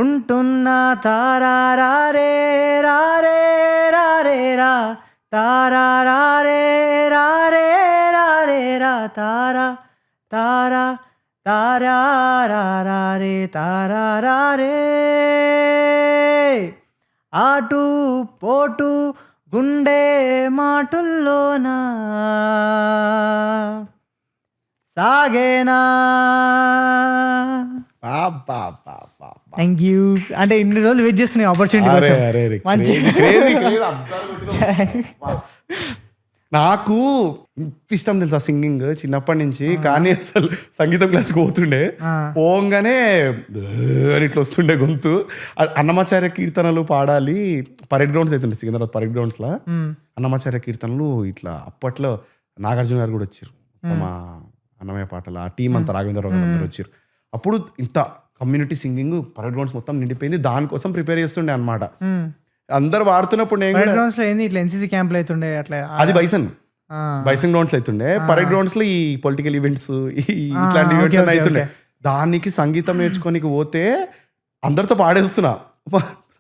ఉంటున్నా తారారే రారే రారే రా తారారే రారే రారే రా తారా తారా తారారే తారారే. ఆటు పోటు గుండె మాటుల్లోనా సాగేనా. Thank you. అంటే ఇన్ని రోజులు వెయిట్ చేస్తున్నాయి ఆపర్చునిటీ కోసం. మంచి నాకు ఇంత ఇష్టం తెలుసా సింగింగ్ చిన్నప్పటి నుంచి. కానీ అసలు సంగీతం క్లాస్కి పోతుండే, పోగానే అని ఇట్లా వస్తుండే గొంతు. అన్నమాచార్య కీర్తనలు పాడాలి, పరేడ్ గ్రౌండ్స్ అవుతుండే సికింద్రాబాద్ పరేడ్ గ్రౌండ్స్లో. అన్నమాచార్య కీర్తనలు ఇట్లా అప్పట్లో నాగార్జున గారు కూడా వచ్చారు, మా అన్నమయ్య పాటలు ఆ టీం అంతా, రాఘవేంద్రరావు గారు అందరూ వచ్చారు. అప్పుడు ఇంత కమ్యూనిటీ సింగింగ్ పరేడ్ గ్రౌండ్స్ మొత్తం నిండిపోయింది. దానికోసం ప్రిపేర్ చేస్తుండే అనమాట. అందరు వాడుతున్నప్పుడు నేను ఇట్లా ఎన్సీసీ క్యాంప్లు అవుతుండే అట్లా. అది బైసన్ గ్రౌండ్స్ అవుతుండే. పరేడ్ గ్రౌండ్స్ లో ఈ పొలిటికల్ ఈవెంట్స్ ఇట్లాంటి ఈవెంట్స్ అన్నీ అవుతుండే. దానికి సంగీతం నేర్చుకోనికి పోతే అందరితో పాడేస్తున్నా.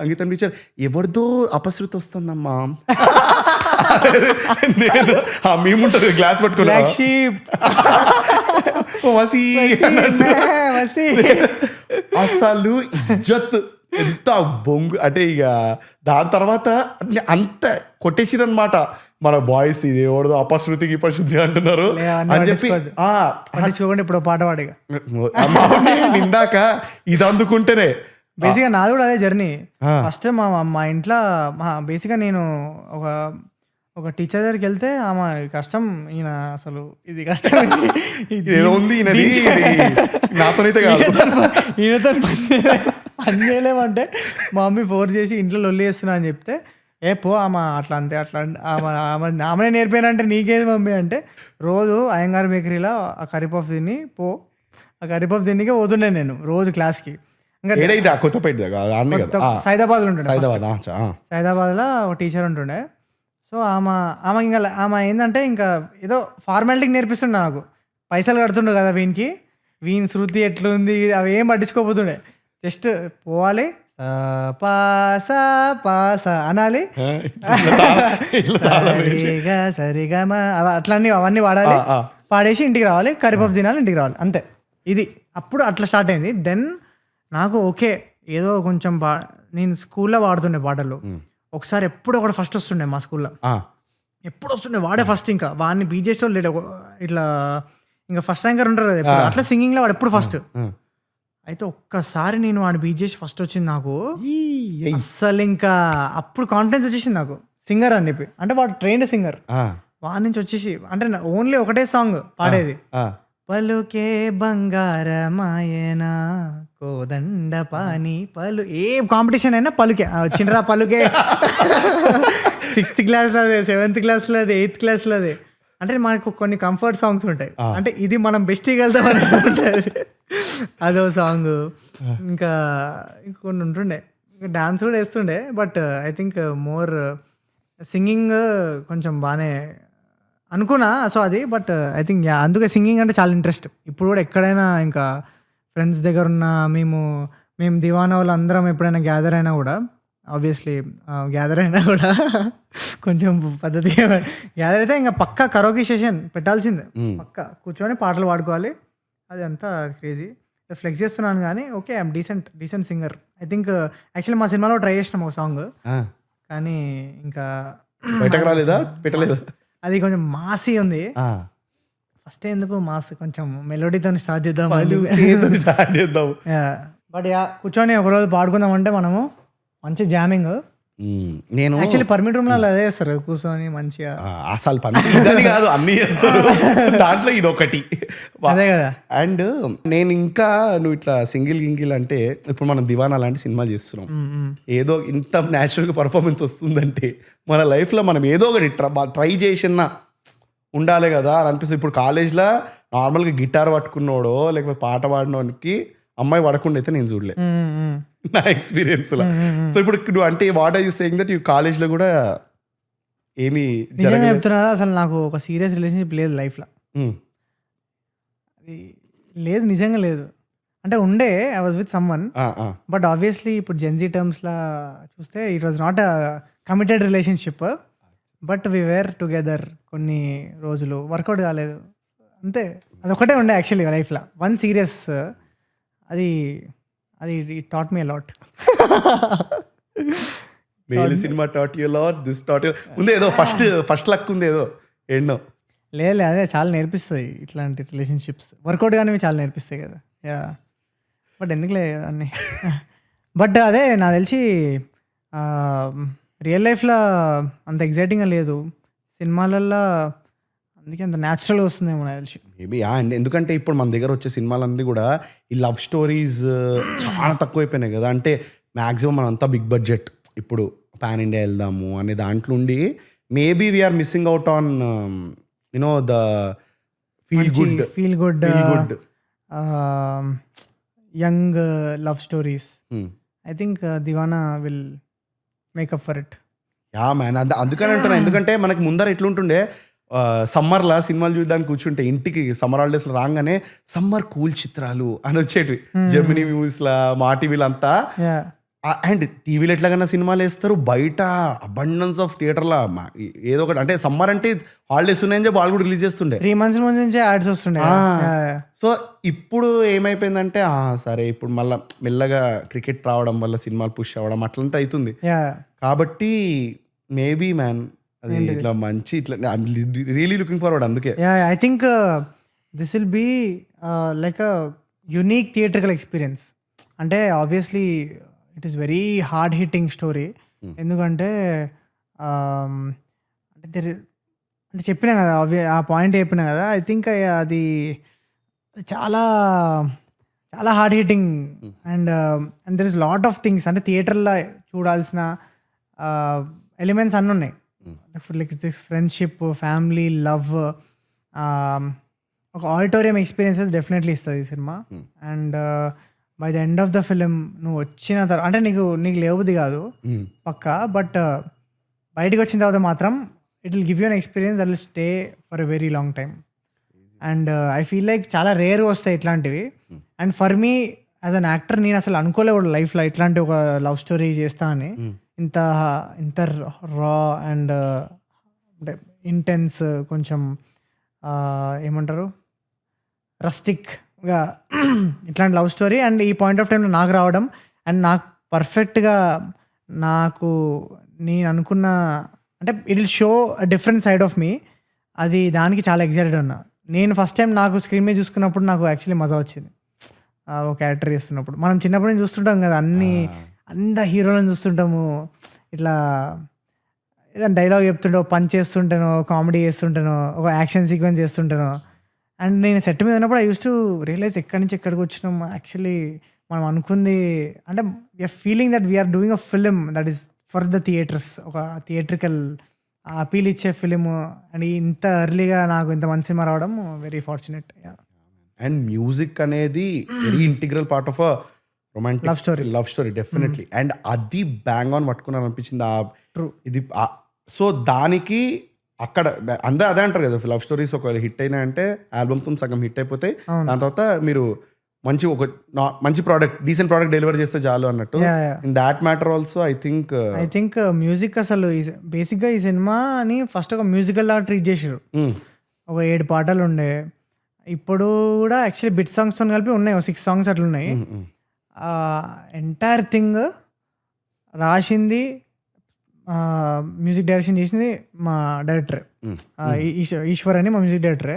సంగీతం టీచర్ ఎవరిదో అపశృతి వస్తుందమ్మా. నేను ఆ మేముంటది గ్లాస్ పట్టుకున్నా అసలు ఇజ్జత్ ఎంత బొంగు. అంటే ఇక దాని తర్వాత అంత కొట్టేసిరనమాట మన బాయ్స్. ఇది ఎవడదో అపశృతికి ఇపశృతి అంటున్నారు అని చెప్పి ఇప్పుడు పాట పాడిగా ఇందాక ఇది అందుకుంటేనే. బేసిక్గా నాది కూడా అదే జర్నీ. ఫస్ట్ మా ఇంట్లో బేసిక్గా నేను ఒక టీచర్ దగ్గరికి వెళ్తే ఆమె కష్టం, ఈయన అసలు ఇది కష్టం ఏదో ఉంది నాతోనైతే ఈయనతో పని చేయలేమంటే మా మమ్మీ ఫోర్స్ చేసి ఇంట్లో లొల్లి చేస్తున్నా అని చెప్తే, ఏ పో ఆమె అట్లా అంతే అట్లా ఆమెనే నేర్పానంటే నీకేది మమ్మీ అంటే, రోజు అయ్యంగారు బేకరీలో ఆ కర్రీపఫ్ తిని పో, ఆ కర్రీపఫ్ తిన్నికే పోతుండే నేను రోజు క్లాస్కి. ఇంకా సైదాబాద్లో ఉంటుండే, సైదాబాద్లో ఒక టీచర్ ఉంటుండే. సో ఆమె ఇంకా ఆమె ఏంటంటే ఇంకా ఏదో ఫార్మాలిటీకి నేర్పిస్తుండే నాకు. పైసలు కడుతుండే కదా వీని శృతి ఎట్లుంది అవి ఏం పట్టించుకోపోతుండే. జస్ట్ పోవాలి, పాస అనాలి, సరిగా అట్లన్నీ అవన్నీ వాడాలి, పాడేసి ఇంటికి రావాలి, కరిపప్పు తినాలి, ఇంటికి రావాలి, అంతే. ఇది అప్పుడు అట్లా స్టార్ట్ అయింది. దెన్ నాకు ఓకే ఏదో కొంచెం నేను స్కూల్లో వాడుతుండే పాటలు. ఒకసారి ఎప్పుడు ఒకటి ఫస్ట్ వస్తుండే మా స్కూల్లో, ఎప్పుడు వస్తుండే వాడే ఫస్ట్. ఇంకా వాడిని బీట్ చేసేవాళ్ళు లేడు ఇట్లా, ఇంకా ఫస్ట్ ర్యాంకర్ ఉంటారు కదా అట్లా సింగింగ్లో వాడు ఎప్పుడు ఫస్ట్. అయితే ఒక్కసారి నేను వాడిని బీట్ చేసి ఫస్ట్ వచ్చింది నాకు. అస్సలు ఇంకా అప్పుడు కాన్ఫిడెన్స్ వచ్చేసింది నాకు సింగర్ అని చెప్పి. అంటే వాడు ట్రైన్డ్ సింగర్, వాడి నుంచి వచ్చేసి అంటే ఓన్లీ ఒకటే సాంగ్ పాడేది, పలుకే బంగారమాయనా కోదండ పాని పలు. ఏ కాంపిటీషన్ అయినా పలుకే వచ్చిండ్రా పలుకే. 6th క్లాస్లో అదే, 7th క్లాస్లో అదే, 8th క్లాస్లో అదే. అంటే మనకు కొన్ని కంఫర్ట్ సాంగ్స్ ఉంటాయి, అంటే ఇది మనం బెస్ట్ ఇవ్వగలుగుతాం అని ఉంటుంది. అదో సాంగ్. ఇంకా కొన్ని ఉంటుండే, ఇంకా డాన్స్ కూడా వేస్తుండే. But I think more singing కొంచెం బాగానే అనుకున్నా. సో అది బట్ ఐ థింక్ అందుకే సింగింగ్ అంటే చాలా ఇంట్రెస్ట్. ఇప్పుడు కూడా ఎక్కడైనా ఇంకా ఫ్రెండ్స్ దగ్గర ఉన్న మేము దివానా వాళ్ళు అందరం ఎప్పుడైనా గ్యాదర్ అయినా కూడా, ఆబ్వియస్లీ గ్యాదర్ అయినా కూడా కొంచెం పద్ధతిగా గ్యాదర్ అయితే ఇంకా పక్కా కరోకీ సెషన్ పెట్టాల్సిందే. పక్కా కూర్చొని పాటలు పాడుకోవాలి. అది అంతా క్రేజీ. ఫ్లెక్స్ చేస్తున్నాను కానీ okay, I'm decent singer. I think actually మా సినిమాలో ట్రై చేసినాం ఒక సాంగ్, కానీ ఇంకా బయటకు రాలేదా, పెట్టలేదా? అది కొంచెం మాసీ ఉంది. ఫస్ట్ ఎందుకు మాస్ కొంచెం మెలోడీతో స్టార్ట్ చేద్దాం. బట్ కూర్చొని ఒకరోజు పాడుకుందాం అంటే మనము మంచి జామింగ్. నేను యాక్చువల్లీ పర్మిట్ రూమ్ లో అదే చేస్తారు కూర్చొని మంచిగా. అసలు పని కాదు, అన్ని చేస్తారు దాంట్లో ఇది ఒకటి. అదే కదా. అండ్ నేను ఇంకా నువ్వు ఇట్లా గింగిల్ అంటే ఇప్పుడు మనం దివానా లాంటి సినిమాలు చేస్తున్నాం, ఏదో ఇంత న్యాచురల్గా పర్ఫార్మెన్స్ వస్తుందంటే మన లైఫ్లో మనం ఏదో ఒకటి ట్రై చేసినా ఉండాలి కదా అని అనిపిస్తుంది. ఇప్పుడు కాలేజ్లో నార్మల్గా గిటార్ పట్టుకున్నాడో లేకపోతే పాట పాడినోనికి అమ్మాయి పడకుండా అయితే నేను చూడలే నా ఎక్స్పీరియన్స్ లో. సో ఇప్పుడు నువ్వు అంటే what are you saying that you కాలేజ్లో కూడా ఏమి నిజంగా చెప్తున్నా, అసలు నాకు ఒక సీరియస్ రిలేషన్షిప్ లేదు లైఫ్లో. అది లేదు, నిజంగా లేదు. అంటే ఉండే, I was with someone, but obviously ఇప్పుడు జెన్జీ టర్మ్స్లా చూస్తే it was not a committed relationship, but we were together కొన్ని రోజులు. వర్కౌట్ కాలేదు అంతే. అదొకటే ఉండే యాక్చువల్లీ లైఫ్లో వన్ సీరియస్. అది taught me lot. Mail cinema taught you lot, this taught you ఉంది ఏదో ఫస్ట్ లక్ ఉంది ఏదో ఎన్నో. లేదు అదే చాలా నేర్పిస్తుంది ఇట్లాంటి రిలేషన్షిప్స్. వర్కౌట్ కానీ చాలా నేర్పిస్తాయి కదా. యా, బట్ ఎందుకులే అన్నీ. బట్ అదే నాకు తెలిసి రియల్ లైఫ్లో అంత ఎగ్జైటింగ్గా లేదు, సినిమాలల్లో అందుకే అంత న్యాచురల్గా వస్తుందేమో నాకు తెలిసి. మేబీ అండ్ ఎందుకంటే ఇప్పుడు మన దగ్గర వచ్చే సినిమాలన్నీ కూడా ఈ లవ్ స్టోరీస్ చాలా తక్కువైపోయినాయి కదా. అంటే మ్యాక్సిమం మనం అంతా బిగ్ బడ్జెట్, ఇప్పుడు పాన్ ఇండియా వెళ్దాము అనే దాంట్లో ఉండి maybe we're missing out on you know the feel good young love stories. I think Deewana will make up for it. Yeah man, అందుకని అంటున్నా. ఎందుకంటే మనకి ముందర ఎట్లుంటుండే, సమ్మర్లో సినిమాలు చూడడానికి కూర్చుంటే ఇంటికి సమ్మర్ హాలిడేస్లో రాగానే సమ్మర్ కూల్ చిత్రాలు అని వచ్చేటివి జెమినీ మూవీస్లో, మా టీవీలో అంతా. అండ్ టీవీలో ఎట్లాగన్నా సినిమాలు వేస్తారు, బయట అబండెన్స్ ఆఫ్ థియేటర్లో ఏదో ఒకటి. అంటే సమ్మర్ అంటే హాలిడేస్ ఉన్నాయని చెప్పి వాళ్ళు కూడా రిలీజ్ చేస్తుండే 3 months ముందు నుంచే యాడ్స్ వస్తుండే. సో ఇప్పుడు ఏమైపోయిందంటే సరే ఇప్పుడు మళ్ళీ మెల్లగా క్రికెట్ రావడం వల్ల సినిమాలు పుష్ అవ్వడం అట్లంతా అవుతుంది. కాబట్టి మేబీ మ్యాన్ అది ఇట్లా మంచి ఇట్లా రియలీ లుకింగ్ ఫార్వర్డ్. అందుకే I think this will be like a unique theatrical experience. అంటే obviously it is very hard hitting story. ఎందుకంటే అంటే చెప్పినా కదా, ఆ పాయింట్ చెప్పినా కదా. ఐ థింక్ అది చాలా చాలా hard hitting and there is lot of things. అంటే థియేటర్లో చూడాల్సిన ఎలిమెంట్స్ అన్నీ ఉన్నాయి. లైక్ ఫ్రెండ్షిప్, ఫ్యామిలీ, లవ్, ఒక ఆడిటోరియం ఎక్స్పీరియన్సెస్ డెఫినెట్లీ ఇస్తుంది ఈ cinema. And by the end of the film నువ్వు వచ్చిన తర్వాత అంటే నీకు లేవుది కాదు పక్కా, బట్ బయటకు వచ్చిన తర్వాత మాత్రం it will give you an experience that will stay for a very long time. And I feel like చాలా రేర్ వస్తాయి ఇట్లాంటివి. And for me as an actor నేను అసలు అనుకోలేవు లైఫ్లో ఇట్లాంటి ఒక లవ్ స్టోరీ చేస్తా అని. ఇంత రా అండ్ అంటే ఇంటెన్స్, కొంచెం ఏమంటారు రస్టిక్గా ఇట్లాంటి లవ్ స్టోరీ. అండ్ ఈ పాయింట్ ఆఫ్ టైంలో నాకు రావడం అండ్ నాకు పర్ఫెక్ట్గా నేను అనుకున్న అంటే it will show a different side of me. అది దానికి చాలా ఎక్సైటెడ్ ఉన్నా. నేను ఫస్ట్ టైం నాకు స్క్రీన్ మీద చూసుకున్నప్పుడు నాకు యాక్చువల్లీ మజా వచ్చింది. ఒక క్యారెక్టర్ చేస్తున్నప్పుడు మనం చిన్నప్పటి నుంచి చూస్తుంటాం కదా, అంత హీరోలను చూస్తుంటాము. ఇట్లా ఏదైనా డైలాగ్ చెప్తుంటే పంచ్ చేస్తుంటానో, కామెడీ చేస్తుంటానో, ఒక యాక్షన్ సీక్వెన్స్ చేస్తుంటానో. అండ్ నేను సెట్ మీద ఉన్నప్పుడు ఐ యూస్ టు రియలైజ్ ఎక్కడి నుంచి ఎక్కడికి వచ్చినాం. యాక్చువల్లీ మనం అనుకుంది అంటే we're feeling that we're doing a film that is for the theatres, ఒక థియేట్రికల్ అపీల్ ఇచ్చే ఫిలిం. అండ్ ఇంత ఎర్లీగా నాకు ఇంత మంచి సినిమా రావడం వెరీ ఫార్చునేట్. అండ్ మ్యూజిక్ అనేది very integral part of a romantic love story definitely. And అది బ్యాంగ్ ఆన్ పట్టుకున్నాను అనిపించింది ఇది. సో దానికి అక్కడ అందరూ అదే అంటారు కదా, లవ్ స్టోరీస్ ఒకవేళ హిట్ అయినా అంటే ఆల్బమ్తో సగం హిట్ అయిపోతే దాని తర్వాత మీరు మంచి ప్రోడక్ట్, డీసెంట్ ప్రోడక్ట్ డెలివరీ చేస్తే చాలు అన్నట్టు. In that matter also I think music అసలు బేసిక్గా ఈ సినిమాని ఫస్ట్ ఒక మ్యూజికల్ లాగా ట్రీట్ చేసారు. ఒక 7 పాటలు ఉండే, ఇప్పుడు కూడా యాక్చువల్లీ బిట్ సాంగ్స్తో కలిపి ఉన్నాయి, 6 సాంగ్స్ అట్లా ఉన్నాయి. ఎంటైర్ థింగ్ రాసింది, మ్యూజిక్ డైరెక్షన్ చేసింది మా డైరెక్టరే, ఈశ్వర్ అని మా మ్యూజిక్ డైరెక్టరే.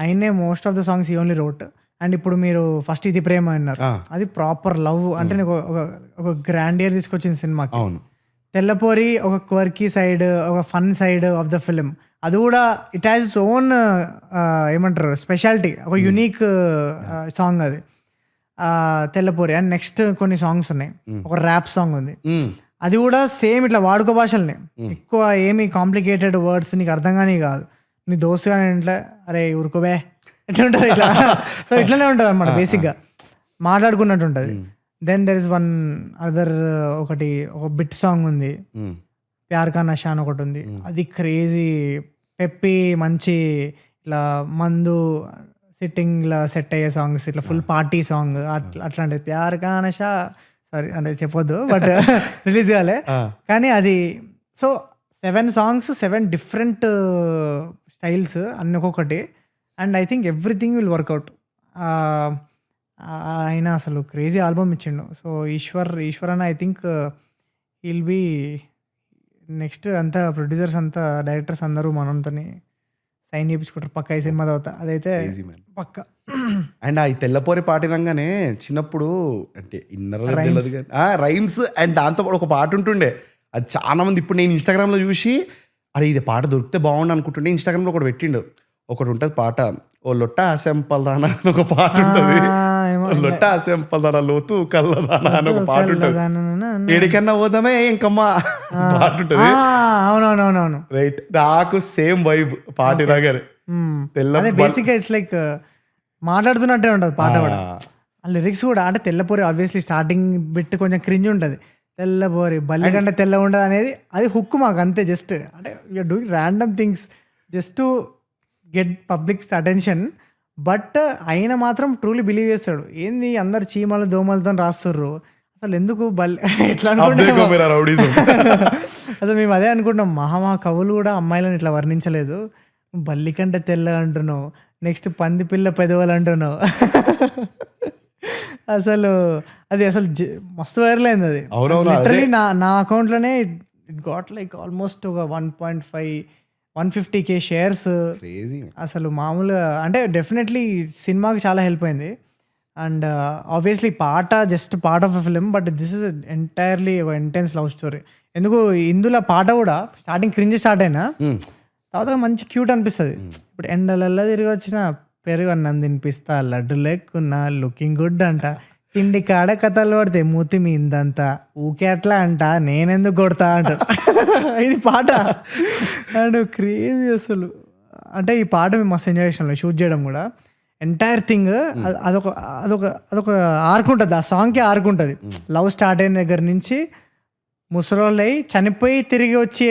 ఆయనే మోస్ట్ ఆఫ్ ద సాంగ్స్ ఈ ఓన్లీ రోట్. అండ్ ఇప్పుడు మీరు ఫస్ట్ ఇది ప్రేమ అన్నారు, అది ప్రాపర్ లవ్ అంటే ఒక గ్రాండియర్ తీసుకొచ్చింది సినిమాకి. తెల్లపోరి ఒక క్వర్కీ సైడ్, ఒక fun side of the film, అది కూడా ఇట్ హ్యాస్ ఇట్స్ ఓన్ ఏమంటారు స్పెషాలిటీ, ఒక యూనిక్ సాంగ్ అది తెల్లపోరి. అండ్ నెక్స్ట్ కొన్ని సాంగ్స్ ఉన్నాయి, ఒక ర్యాప్ సాంగ్ ఉంది, అది కూడా సేమ్ ఇట్లా వాడుక భాషలనే, ఎక్కువ ఏమి కాంప్లికేటెడ్ వర్డ్స్ నీకు అర్థం కానీ కాదు. నీ దోస్తు కానీ ఇంట్లో అరే ఊరుకోవే ఎట్లా ఉంటుంది ఇట్లా. సో ఇట్లానే ఉంటుంది అనమాట, బేసిక్గా మాట్లాడుకున్నట్టు ఉంటుంది. Then there is one other ఒక బిట్ సాంగ్ ఉంది, ప్యార్ కా నషా అని ఒకటి ఉంది, అది క్రేజీ పెప్పి మంచి ఇట్లా మందు సిట్టింగ్ ఇలా సెట్ అయ్యే సాంగ్స్, ఇట్లా ఫుల్ పార్టీ సాంగ్ అట్లాంటిది. ప్యార్ కా నషా సారీ అంటే చెప్పొద్దు, బట్ రిలీజ్ కాలే కానీ అది. సో 7 సాంగ్స్, 7 డిఫరెంట్ స్టైల్స్ అన్ని ఒక్కొక్కటి. And I think everything will work out. ఆయన అసలు క్రేజీ ఆల్బమ్ ఇచ్చిండు. సో ఈశ్వర్ అని I think will be next. అంతా ప్రొడ్యూసర్స్ అంతా డైరెక్టర్స్ అందరూ మనంతో సైన్ చేయించుకుంటారు పక్క ఈ సినిమా తర్వాత, అదైతే పక్క. అండ్ ఆ తెల్లపోరి పాటినంగానే చిన్నప్పుడు అంటే రైమ్స్ అండ్ దాంతో ఒక పాట ఉంటుండే, అది చాలా మంది ఇప్పుడు నేను ఇన్స్టాగ్రామ్లో చూసి అరే ఇది పాట దొరికితే బాగుండు అనుకుంటుండే. ఇన్స్టాగ్రామ్లో ఒకటి పెట్టిండు, ఒకటి ఉంటుంది పాట, ఓ లొట్ట ఆశంపల్దానా అని ఒక పాట ఉంటుంది, లొట్ట ఆశంపల్దానా లోతు కల్లదానా అని ఒక పాట ఉంటుంది, ఏడికన్నా పోదామే ఇంకమ్మా పాట ఉంటుంది. అవునవునవునవును రైట్, నాకు సేమ్ వైబ్ పాటి నగర్. బేసిక్గా ఇట్స్ లైక్ మాట్లాడుతున్నట్టే ఉంటుంది పాట కూడా. ఆ లిరిక్స్ కూడా అంటే తెల్లపోరి ఆబ్వియస్లీ స్టార్టింగ్ బిట్ కొంచెం క్రింజ్ ఉంటుంది, తెల్లపోరి బల్లి కంటే తెల్ల ఉండదు అనేది, అది హుక్ మాకు అంతే. జస్ట్ అంటే you're doing random things just to get public's attention. But ఆయన మాత్రం ట్రూలీ బిలీవ్ చేస్తాడు, ఏంది అందరు చీమలు దోమలతో రాస్తుర్రు అసలు ఎందుకు ఎట్లా అనుకుంటున్నాం. అసలు మేము అదే అనుకుంటున్నాం, మహా కవులు కూడా అమ్మాయిలను ఇట్లా వర్ణించలేదు, బల్లి కంటే తెల్ల అంటున్నావు, నెక్స్ట్ పంది పిల్ల పెదవులు అంటున్నావు. అసలు అది అసలు మస్తు వైరల్ అయింది అది. లిటరలీ నా అకౌంట్లోనే ఇట్ గాట్ లైక్ ఆల్మోస్ట్ ఒక 150K షేర్స్. అసలు మామూలుగా అంటే డెఫినెట్లీ సినిమాకి చాలా హెల్ప్ అయింది. అండ్ ఆబ్వియస్లీ పాట just part of a film, but this is entirely ఒక ఇంటెన్స్ లవ్ స్టోరీ. ఎందుకు ఇందులో పాట కూడా స్టార్టింగ్ క్రింజ్ స్టార్ట్ అయినా తర్వాత మంచి క్యూట్ అనిపిస్తుంది. ఇప్పుడు ఎండలల్లో తిరిగి వచ్చిన పెరుగు అన్నం తినిపిస్తా, లడ్డు లేకున్నా లుకింగ్ గుడ్ అంట, తిండి కాడ కథలు పడితే మూతి మీందంతా ఊకే అట్లా అంట, నేనెందుకు కొడతా అంట. ఇది పాట అండ్ క్రేజీ అసలు. అంటే ఈ పాట మేము మస్తు ఎంజాయ్ చేసాం షూట్ చేయడం కూడా. ఎంటైర్ థింగ్ అదొక అదొక అదొక ఆర్క్ ఉంటుంది, ఆ సాంగ్కి ఆర్క్ ఉంటుంది. లవ్ స్టార్ట్ అయిన దగ్గర నుంచి ముసలోళ్ళు అయి చనిపోయి తిరిగి వచ్చి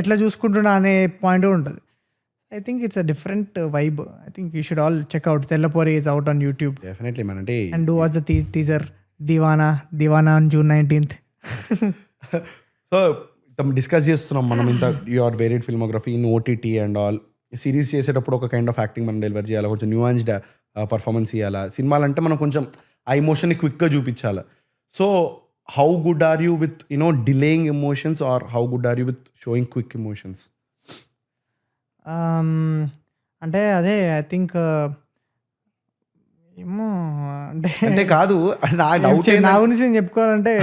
ఎట్లా చూసుకుంటున్నా అనే పాయింట్ కూడా ఉంటుంది. I think it's a different vibe. I think you should all check out. Tellapori is out on YouTube. Definitely, man. And do watch the teaser. Divana on June 19th. So, discuss చేస్తున్నాం మనం ఇంత your varied filmography in OTT and all. Series చేసేటప్పుడు ఒక kind of acting మనం deliver చేయాలి, కొంచెం nuanced performance ఇవ్వాలి. సినిమాలు అంటే మనం కొంచెం ఆ ఎమోషన్ని క్విక్గా చూపించాలి. So how good are you with delaying emotions or how good are you with showing quick emotions? అంటే అదే ఐ థింక్ ఏమో అంటే కాదు నా గురించి నేను చెప్పుకోవాలంటే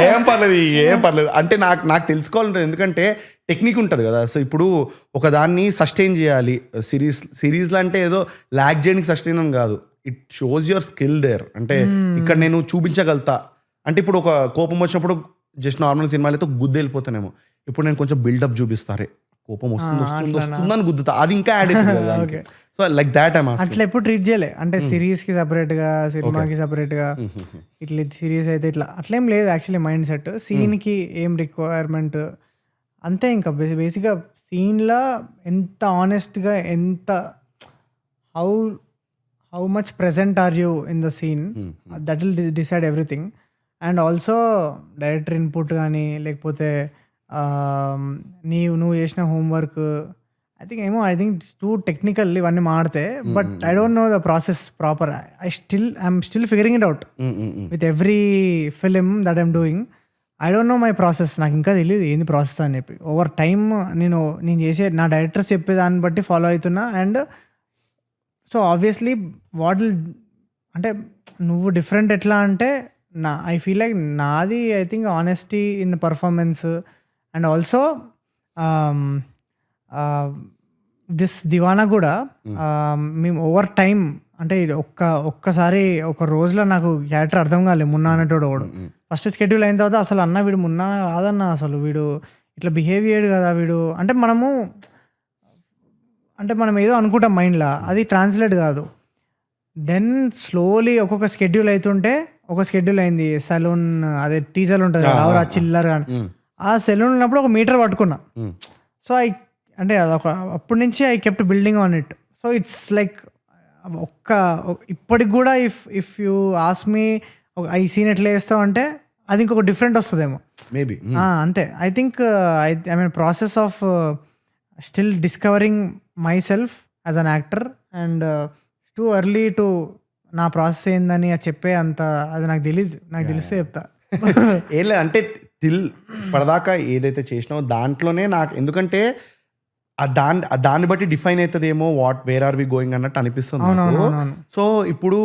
ఏం పర్లేదు అంటే నాకు తెలుసుకోవాలంటే, ఎందుకంటే టెక్నిక్ ఉంటుంది కదా. సో ఇప్పుడు ఒక దాన్ని సస్టైన్ చేయాలి సిరీస్లో అంటే ఏదో ల్యాక్ చేయడానికి సస్టైన్ అని కాదు, it shows your skill there. అంటే ఇక్కడ నేను చూపించగలుగుతా అంటే ఇప్పుడు ఒక కోపం వచ్చినప్పుడు జస్ట్ నార్మల్ సినిమాలతో గుద్దు వెళ్ళిపోతానేమో, ఇప్పుడు నేను కొంచెం బిల్డప్ చూపిస్తారే కోపం వస్తుందని గుద్దుతా, అది ఇంకా యాడ్ అవుతుంది కదా. So like that I'm asking. అట్లా ఎప్పుడు ట్రీట్ చేయలే అంటే సిరీస్కి సపరేట్గా సినిమాకి సపరేట్గా ఇట్లా సిరీస్ అయితే ఇట్లా అట్లేం లేదు యాక్చువల్లీ మైండ్ సెట్ సీన్కి ఏం రిక్వైర్మెంట్ అంతే. ఇంకా బేసిక్గా సీన్లో ఎంత ఆనెస్ట్గా ఎంత how how much present are you in the scene that will decide everything. And also director input కానీ లేకపోతే నువ్వు చేసిన homework I think too technical ఇవన్నీ మాడితే but I don't know the process proper. I'm still figuring it out with every film that I'm doing. I don't know my process. నాకు ఇంకా తెలియదు ఏంది ప్రాసెస్ అని చెప్పి. ఓవర్ టైమ్ నేను చేసే నా డైరెక్టర్స్ చెప్పే దాన్ని బట్టి ఫాలో అవుతున్నా. అండ్ సో ఆబ్వియస్లీ అంటే నువ్వు డిఫరెంట్ ఎట్లా అంటే ఐ ఫీల్ లైక్ నాది I think honesty in performance. And also this Deewana కూడా మేము ఓవర్ టైమ్ అంటే ఒక్కసారి ఒక రోజులో నాకు క్యారెక్టర్ అర్థం కాలేదు. మున్నా అనేటోడు ఒకడు ఫస్ట్ స్కెడ్యూల్ అయిన తర్వాత అసలు అన్న వీడు మున్నా కాదన్న, అసలు వీడు ఇట్లా బిహేవియర్ కదా వీడు అంటే మనం ఏదో అనుకుంటాం మైండ్లో, అది ట్రాన్స్లేట్ కాదు. దెన్ స్లోలీ ఒక్కొక్క స్కెడ్యూల్ అవుతుంటే ఒక స్కెడ్యూల్ అయింది సలూన్, అదే టీ సలూన్ ఉంటుంది కదా రావురా చిల్లర్ కానీ, ఆ సెలూన్ ఉన్నప్పుడు ఒక మీటర్ పట్టుకున్నా. సో అంటే అదొక అప్పటి నుంచి I kept building on it. So it's like ఇప్పటికి కూడా ఇఫ్ యూ ఆస్క్ మీ ఈ సీన్ ఎట్లా వేస్తావు అంటే అది ఇంకొక డిఫరెంట్ వస్తుందేమో మేబీ. అంతే. I think I mean process of still discovering my self as an actor. And too early to నా ప్రాసెస్ ఏందని చెప్పే అంత అది నాకు తెలియదు. నాకు తెలిస్తే చెప్తా. ఏం లేదు అంటే పడదాకా ఏదైతే చేసినావో దాంట్లోనే నాకు, ఎందుకంటే దాన్ని బట్టి డిఫైన్ అవుతుందేమో వేర్ ఆర్ వి గోయింగ్ అన్నట్టు అనిపిస్తుంది నాకు. సో ఇప్పుడు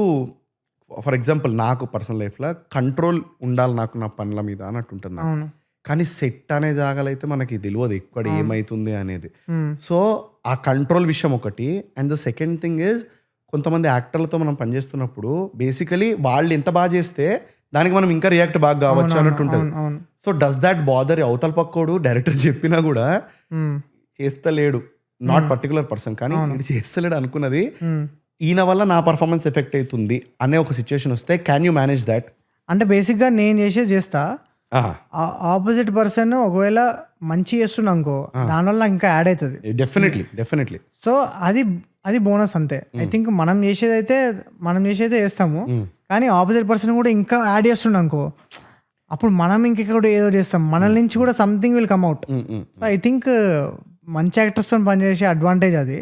ఫర్ ఎగ్జాంపుల్ నాకు పర్సనల్ లైఫ్లో కంట్రోల్ ఉండాలి నాకు నా పనుల మీద అన్నట్టు ఉంటుంది నాకు. కానీ సెట్ అనే జాగాలైతే మనకి తెలియదు ఎక్కడ ఏమవుతుంది అనేది. సో ఆ కంట్రోల్ విషయం ఒకటి. And the second thing is కొంతమంది యాక్టర్లతో మనం పనిచేస్తున్నప్పుడు బేసికలీ వాళ్ళు ఎంత బాగా చేస్తే దానికి మనం ఇంకా రియాక్ట్ బాగా కావచ్చు అన్నట్టు ఉంటుంది. సో డస్ దాట్ బాదర్ అవతల పక్కోడు డైరెక్టర్ చెప్పినా కూడా చేస్తలేడు, నాట్ పర్టికులర్ పర్సన్ కానీ ఇది చేస్తలేడు అనుకున్నది ఈయన వల్ల నా పర్ఫార్మెన్స్ ఎఫెక్ట్ అవుతుంది అనే ఒక సిచ్యువేషన్ వస్తే క్యాన్ యూ మేనేజ్ దాట్? అంటే బేసిక్గా నేను చేసేది చేస్తా, ఆపోజిట్ పర్సన్ ఒకవేళ మంచి చేస్తున్నా అనుకో దానివల్ల నాకు ఇంకా యాడ్ అవుతుంది. డెఫినెట్లీ. సో అది బోనస్ అంతే. ఐ థింక్ మనం చేసేదైతే చేస్తాము, కానీ ఆపోజిట్ పర్సన్ కూడా ఇంకా యాడ్ చేస్తుండ అనుకో అప్పుడు మనం ఇంకెక్కడ ఏదో చేస్తాం, మన నుంచి కూడా something will come out. So I think మంచి యాక్టర్స్తో పనిచేసే అడ్వాంటేజ్ అది.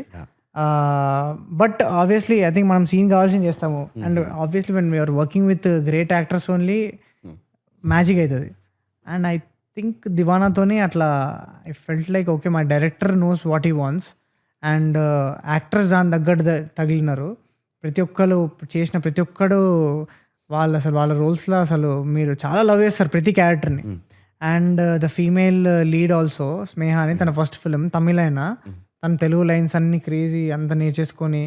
బట్ ఆబ్వియస్లీ ఐ థింక్ మనం సీన్ కావాల్సింది చేస్తాము. And obviously when we're working with great actors only magic అవుతుంది. అండ్ ఐ థింక్ దివానాతోని అట్లా I felt like okay my director knows what he wants. And actors దాని తగ్గట్టు తగిలినారు. ప్రతి ఒక్కరు చేసిన ప్రతి ఒక్కడు వాళ్ళ రోల్స్లో అసలు మీరు చాలా లవ్ చేస్తారు ప్రతి క్యారెక్టర్ని. And the female lead also Sneha అని తన ఫస్ట్ ఫిలిం తమిళ అయినా తన తెలుగు లైన్స్ అన్ని క్రేజీ అంత నేర్చేసుకొని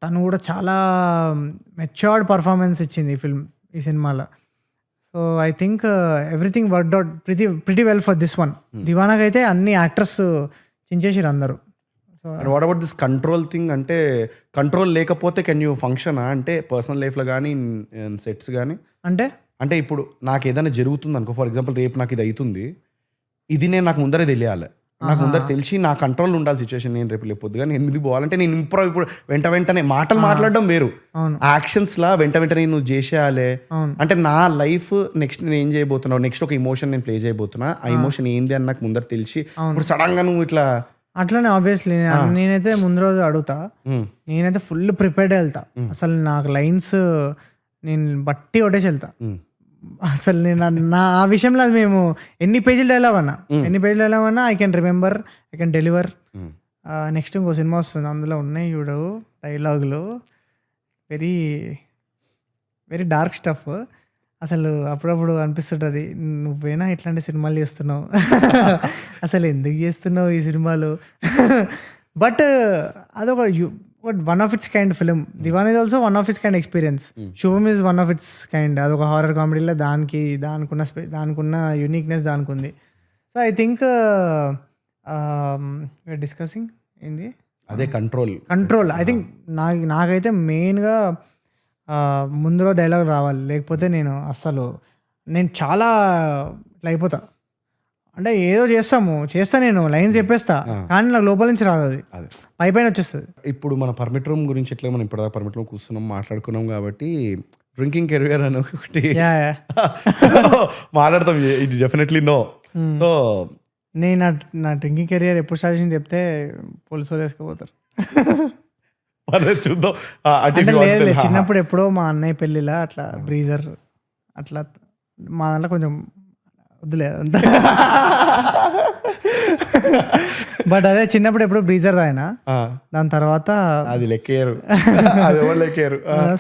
తను కూడా చాలా మెచ్యూర్డ్ పర్ఫార్మెన్స్ ఇచ్చింది ఈ సినిమాలో. So I think everything worked out pretty well for this one. దివానాకి అయితే అన్ని యాక్టర్స్ చించేసారు అందరూ. And what about this control thing? అంటే కంట్రోల్ లేకపోతే కెన్ యూ ఫంక్షన్ అంటే పర్సనల్ లైఫ్లో కానీ సెట్స్ కానీ? అంటే ఇప్పుడు నాకు ఏదైనా జరుగుతుంది అనుకో, ఫర్ ఎగ్జాంపుల్ రేపు నాకు ఇది అవుతుంది, ఇది నాకు ముందరే తెలియాలి, నాకు ముందర తెలిసి నా కంట్రోల్ ఉండాలి సిచ్యువేషన్. నేను రేపు లేకపోద్దుగా నేను ఎందుకు పోవాలంటే నేను ఇంప్రూవ్ ఇప్పుడు వెంటనే మాటలు మాట్లాడడం వేరు, యాక్షన్స్ లా వెంటనే నువ్వు చేసేయాలి. అంటే నా లైఫ్ నెక్స్ట్ నేను ఏం చేయబోతున్నావు, నెక్స్ట్ ఒక ఇమోషన్ నేను ప్లే చేయబోతున్నా, ఆ ఇమోషన్ ఏంది అని నాకు ముందర తెలిసి ఇప్పుడు సడన్ గా నువ్వు ఇట్లా అట్లనే ఆబ్వియస్లీ నేనైతే ముందు రోజు అడుగుతా, నేనైతే ఫుల్ ప్రిపేర్డ్ వెళ్తా. అసలు నాకు లైన్స్ నేను బట్టి కొట్టేసి వెళ్తా. అసలు నేను ఆ విషయంలో మేము ఎన్ని పేజీలు డైలాగ్ అన్నా I can remember, I can deliver. Next ఇంకో సినిమా వస్తుంది, అందులో ఉన్నాయి చూడు డైలాగులు, వెరీ వెరీ డార్క్ స్టఫ్. అసలు అప్పుడప్పుడు అనిపిస్తుంటుంది నువ్వేనా ఇట్లాంటి సినిమాలు చేస్తున్నావు, అసలు ఎందుకు చేస్తున్నావు ఈ సినిమాలు. బట్ అదొక one of its kind film. Deewan is also one of its kind experience. Shubham is one of its kind. అదొక హారర్ కామెడీలో దానికున్న యూనిక్నెస్ దానికి ఉంది. So I think we're discussing ఏంది అదే కంట్రోల్ ఐ థింక్ నాకైతే మెయిన్గా ముందులో డైలాగ్ రావాలి, లేకపోతే నేను చాలా ఇట్లా అయిపోతా. అంటే ఏదో చేస్తా నేను లైన్స్ చెప్పేస్తా, కానీ నాకు లోపల నుంచి రాదు, అది పైన వచ్చేస్తుంది. ఇప్పుడు మన పర్మిట్ రూమ్ గురించి ఎట్లా మనం ఇప్పుడు పర్మిట్ రూమ్ కూర్చున్నాం మాట్లాడుకున్నాం కాబట్టి డ్రింకింగ్ కెరియర్ అని ఒకటి మాట్లాడతాం. ఇది డెఫినెట్లీ నో. సో నేను నా డ్రింకింగ్ కెరియర్ ఎప్పుడు స్టార్ట్ చేసింది చెప్తే పోలీసు వేసుకుపోతారు. చూద్దాం. చిన్నప్పుడు ఎప్పుడో మా అన్నయ్య పెళ్ళిలా అట్లా బ్రీజర్ అట్లా మా దాంట్లో కొంచెం వద్దులే అంతా. బట్ అదే చిన్నప్పుడు ఎప్పుడు బ్రీజర్ తాగినా, దాని తర్వాత అది లెక్కేరు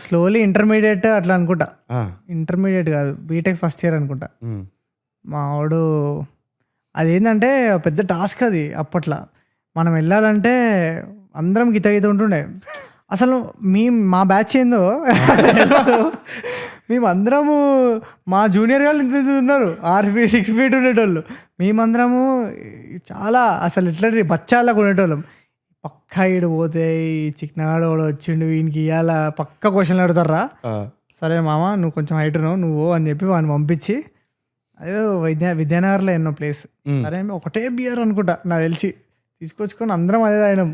స్లోలీ ఇంటర్మీడియట్ అట్లా అనుకుంటా, ఇంటర్మీడియట్ కాదు బీటెక్ ఫస్ట్ ఇయర్ అనుకుంటా. మా వాడు అదేంటంటే పెద్ద టాస్క్ అది అప్పట్లో. మనం వెళ్ళాలంటే అందరం గీత ఉంటుండే. అసలు మా బ్యాచ్ ఏందో మేమందరము, మా జూనియర్ వాళ్ళు ఇంత ఉన్నారు, 6 feet 6 feet ఉండేటోళ్ళు. మేమందరము చాలా అసలు ఎట్లా బచ్చాలకు ఉండేటోళ్ళం. పక్కా ఈడు పోతే ఈ చిక్నగాడు కూడా వచ్చిండు, వీనికి ఇవాళ పక్క క్వశ్చన్లు అడుగుతారా, సరే మామ నువ్వు కొంచెం హైట్ నువ్వు అని చెప్పి వాడిని పంపించి, అదే విద్యానగర్లో ఎన్నో ప్లేస్, సరే ఒకటే బియర్ అనుకుంటా నాకు తెలిసి తీసుకొచ్చుకొని అందరం అదే తాగినాం.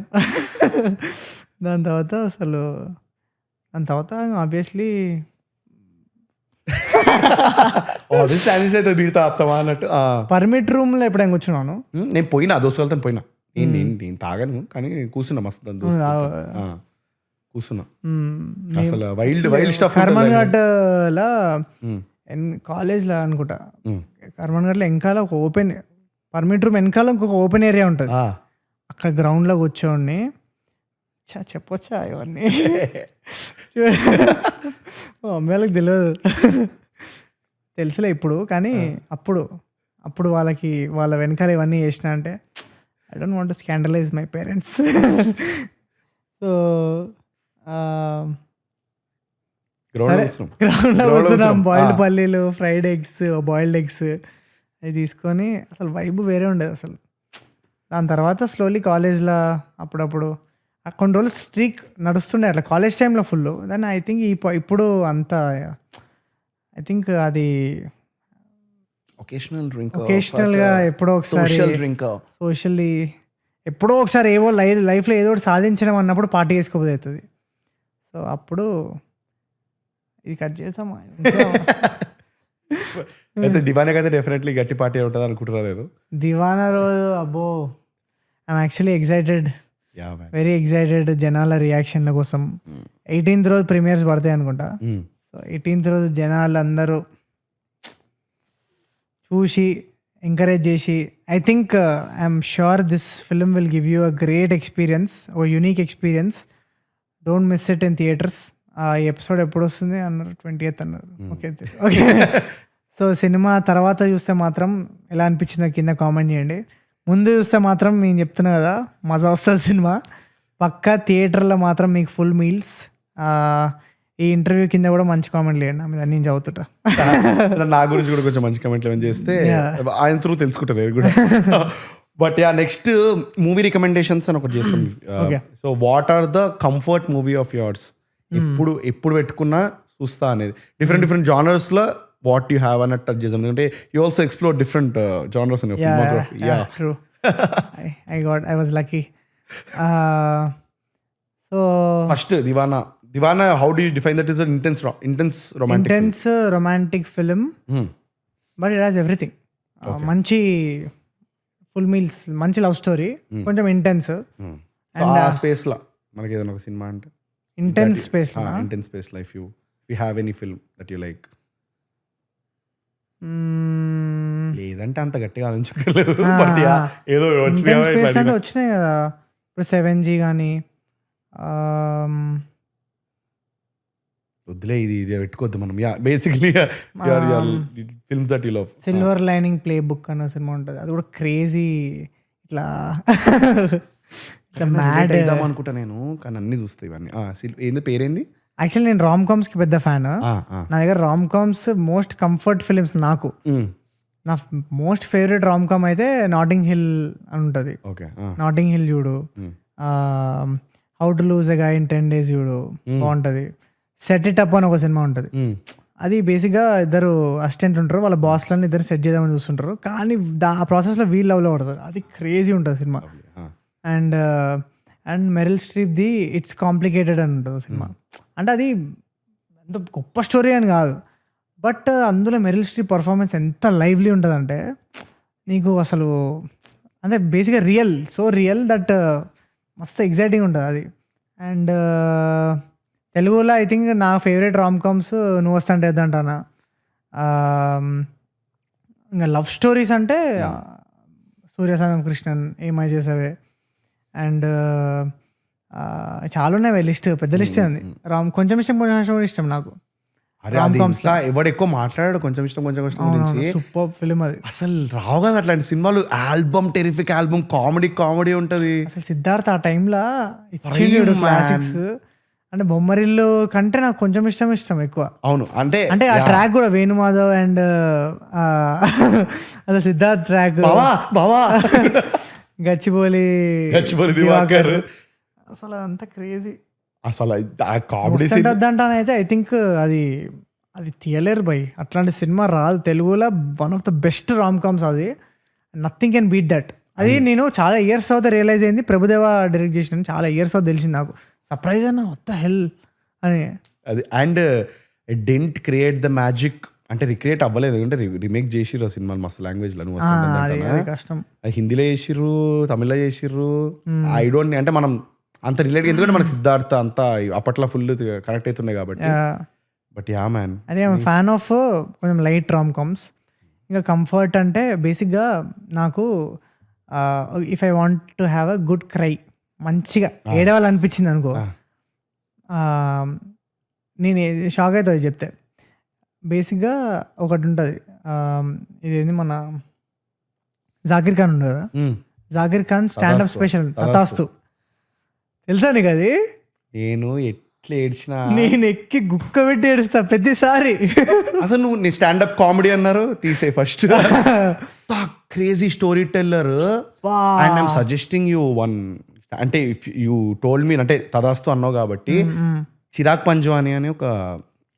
దాని తర్వాత ఆబ్వియస్లీ అన్నట్టు పర్మిట్ రూమ్ లో ఎప్పుడైనా కూర్చున్నాను. నేను పోయినా దోస్తులతో పోయినా, నేను తాగాను కానీ కూర్చున్నా మస్తు కూర్చున్నా. అసలు వైల్డ్ స్టఫ్. కర్మన్ ఘాట్ లా కాలేజ్ లా అనుకుంటా, కర్మన్ ఘాట్ లో వెనకాల ఒక ఓపెన్ పర్మిట్ రూమ్ వెనకాల ఇంకొక ఓపెన్ ఏరియా ఉంటుంది, అక్కడ గ్రౌండ్ లో కూర్చోండి. చెప్పొచ్చా ఇవన్నీ? అమ్మాయిలకు తెలియదు, తెలుసులే ఇప్పుడు, కానీ అప్పుడు వాళ్ళ వెనకాల ఇవన్నీ చేసిన అంటే I don't want to scandalize my parents. So గ్రౌండ్లో కూర్చున్నాం, బాయిల్డ్ పల్లీలు, ఫ్రైడ్ ఎగ్స్, బాయిల్డ్ ఎగ్స్ అవి తీసుకొని అసలు వైబ్ వేరే ఉండేది అసలు. దాని తర్వాత స్లోలీ కాలేజ్లో అప్పుడప్పుడు కొన్ని రోజులు స్ట్రీక్ నడుస్తుండే అట్లా కాలేజ్ టైంలో ఫుల్. దాన్ని ఐ థింక్ ఇప్పుడు అంత ఐ థింక్ అది ఒకేషనల్గా ఎప్పుడో ఒకసారి సోషల్లీ ఎప్పుడో ఒకసారి ఏవో లైఫ్లో ఏదో ఒకటి సాధించడం అన్నప్పుడు పార్టీ చేసుకోబోదు అవుతుంది. సో అప్పుడు ఇది కట్ చేసామా. అయితే దివానా అయితే డెఫినెట్లీ గట్టి పార్టీ ఉంటుంది అనుకుంటున్నారు. దివానా రోజు అబ్బో I'm actually excited, very excited జనాల రియాక్షన్ల కోసం. 18th రోజు ప్రీమియర్స్ పడతాయి అనుకుంటా. సో 18th రోజు జనాలు అందరూ చూసి ఎంకరేజ్ చేసి, I think I'm sure this film will give you a great experience, ఓ unique experience. Don't miss it in theatres. ఆ ఎపిసోడ్ ఎప్పుడు వస్తుంది అన్నారు? 20th అన్నారు. ఓకే. సో సినిమా తర్వాత చూస్తే మాత్రం ఎలా అనిపించిందో కింద కామెంట్ చేయండి. ముందు చూస్తే మాత్రం నేను చెప్తున్నా కదా మజా వస్తుంది సినిమా పక్కా. థియేటర్లో మాత్రం మీకు ఫుల్ మీల్స్. ఈ ఇంటర్వ్యూ కింద కూడా మంచి కామెంట్లు చేయండి, మీద నేను చదువుతుంటా. నా గురించి కూడా కొంచెం మంచి కామెంట్లు ఏమైనా చేస్తే ఆయన త్రూ తెలుసుకుంటారు కూడా. బట్ నెక్స్ట్ మూవీ రికమెండేషన్స్ అని ఒకటి చేస్తాం. So what are the comfort movie of yours? ఎప్పుడు పెట్టుకున్నా చూస్తా అనేది డిఫరెంట్ జానర్స్ లో వాట్ యూ హ్యావ్ అన్నట్టు టచ్ చేసాం. ఎందుకంటే you also explore different genres in your filmography. True. I was lucky. So first Divana, how do you define that? Is an intense romantic film, but it has everything. మంచి full meals, మంచి love story, కొంచెం intense. And ఆ space లా మనకి ఏదైనా ఒక cinema అంటే intense space law if you have any film that you like. లేదంటే అంత గట్టిగా ఆలోచించలేదు, ఏదో వచ్చినాయి కదా ఇప్పుడు 7G కానీ. వద్దులే, ఇది పెట్టుకోవద్దు మనం. Basically films that you love. Silver lining play book అన్న సినిమా ఉంటుంది, అది కూడా క్రేజీ ఇట్లా మ్యాడ్ అయిద్దాం అనుకుంటా నేను, కానీ అన్ని చూస్తాయి ఇవన్నీ. ఏంది పేరేంది? యాక్చువల్లీ నేను రామ్ కామ్స్ కి పెద్ద ఫ్యాన్. నా దగ్గర Ram comms most comfort films. నాకు నా మోస్ట్ ఫేవరెట్ రామ్ కామ్ అయితే నాటింగ్ హిల్ అని ఉంటుంది. నాటింగ్ హిల్ చూడు, how to lose a guy in 10 days చూడు బాగుంటుంది. సెట్ ఇట్ అప్ అని ఒక సినిమా ఉంటుంది. అది బేసిక్గా ఇద్దరు అసిస్టెంట్ ఉంటారు, వాళ్ళ బాస్లని ఇద్దరు సెట్ చేద్దామని చూస్తుంటారు, కానీ ఆ ప్రాసెస్లో వీళ్ళు లవ్లో పడతారు. అది క్రేజీ ఉంటుంది cinema. And and Merrill స్ట్రీప్ the it's complicated అని ఉంటుంది సినిమా. అంటే అది ఎంత గొప్ప స్టోరీ అని కాదు, బట్ అందులో మెరిల్ స్ట్రీప్ పర్ఫార్మెన్స్ ఎంత లైవ్లీ ఉంటుందంటే నీకు అసలు అంటే బేసిక్గా సో రియల్ దట్ మస్తు ఎగ్జైటింగ్ ఉంటుంది అది. అండ్ తెలుగులో ఐ థింక్ నా ఫేవరెట్ రామ్కామ్స్ నువ్వు వస్తాంటే వద్దంటానా. ఇంకా లవ్ స్టోరీస్ అంటే సూర్యసానం కృష్ణన్, ఏమై చేసావే, అండ్ చాలా ఉన్నాయి లిస్ట్, పెద్ద లిస్టే ఉంది. కొంచెం ఇష్టం నాకు. ఎవడు ఎక్కువ మాట్లాడాడు కొంచెం ఇష్టం గురించి. సూపర్ ఫిలిం అది. అసలు రావు కదా అట్లాంటి సినిమాలు. ఆల్బమ్, టెరిఫిక్ ఆల్బమ్, కామెడీ ఉంటది. అసలు సిద్ధార్థ ఆ టైంలో క్లాసిక్స్ అంటే బొమ్మరిల్లు కంటే నాకు కొంచెం ఇష్టం ఎక్కువ. అవును, అంటే ఆ ట్రాక్ కూడా వేణుమాధవ్ అండ్ అదే సిద్ధార్థ్ ట్రాక్ బావా గచ్చిబౌలి దివాకర్, అసలు అంత క్రేజీ. అసలు కామెడీ వద్దంటానైతే ఐ థింక్ అది తీయలేరు బై. అట్లాంటి సినిమా రాదు తెలుగులో. వన్ ఆఫ్ ద బెస్ట్ రామ్కామ్స్ అది. Nothing can beat that. అది నేను చాలా ఇయర్స్ తర్వాత రియలైజ్ అయింది. ప్రభుదేవ డైరెక్ట్ చేసిన చాలా ఇయర్స్ తర్వాత తెలిసింది నాకు. సర్ప్రైజ్ అన్న what the hell అని అది. And didn't create the magic, అంటే రిక్రియేట్ అవ్వలేదు, అంటే రీమేక్ చేసిర్రు ఆ సినిమాని మస్తు లాంగ్వేజ్ లో. కష్టం. హిందీలో చేసిర్రు, తమిళ్లో చేసిర్రు. ఐ డోంట్ అంటే మనం అంత రిలేట్, ఎందుకంటే మనకు సిద్ధార్థ అంతా అప్పట్లో ఫుల్ కనెక్ట్ అవుతున్నాయి కాబట్టి. బట్ యా మ్యాన్, అదే ఫ్యాన్ ఆఫ్ కొంచెం లైట్ రామ్ కామ్స్. ఇంకా కంఫర్ట్ అంటే బేసిక్గా నాకు if I want to have a good cry, మంచిగా ఏడవాలనిపించింది అనుకో, నేను షాక్ అవుతుంది చెప్తే. బేసిక్గా ఒకటి ఉంటుంది, ఇదేంది మన జాకిర్ ఖాన్ ఉంది కదా, జాకిర్ ఖాన్ స్టాండప్ స్పెషల్ తథాస్తు, తెలుసా నీకు అది? నేను ఎట్లా ఏడ్చినా, నేను ఎక్కి గుక్క పెట్టి ఏడుస్తా ప్రతిసారి. అసలు నువ్వు నీ స్టాండప్ కామెడీ అన్నారు తీసే first. Crazy story teller. And I'm suggesting you one, అంటే ఇఫ్ యూ టోల్డ్ మీ, అంటే తదాస్తు అన్నావు కాబట్టి, చిరాగ్ పంజ్వానీ అని ఒక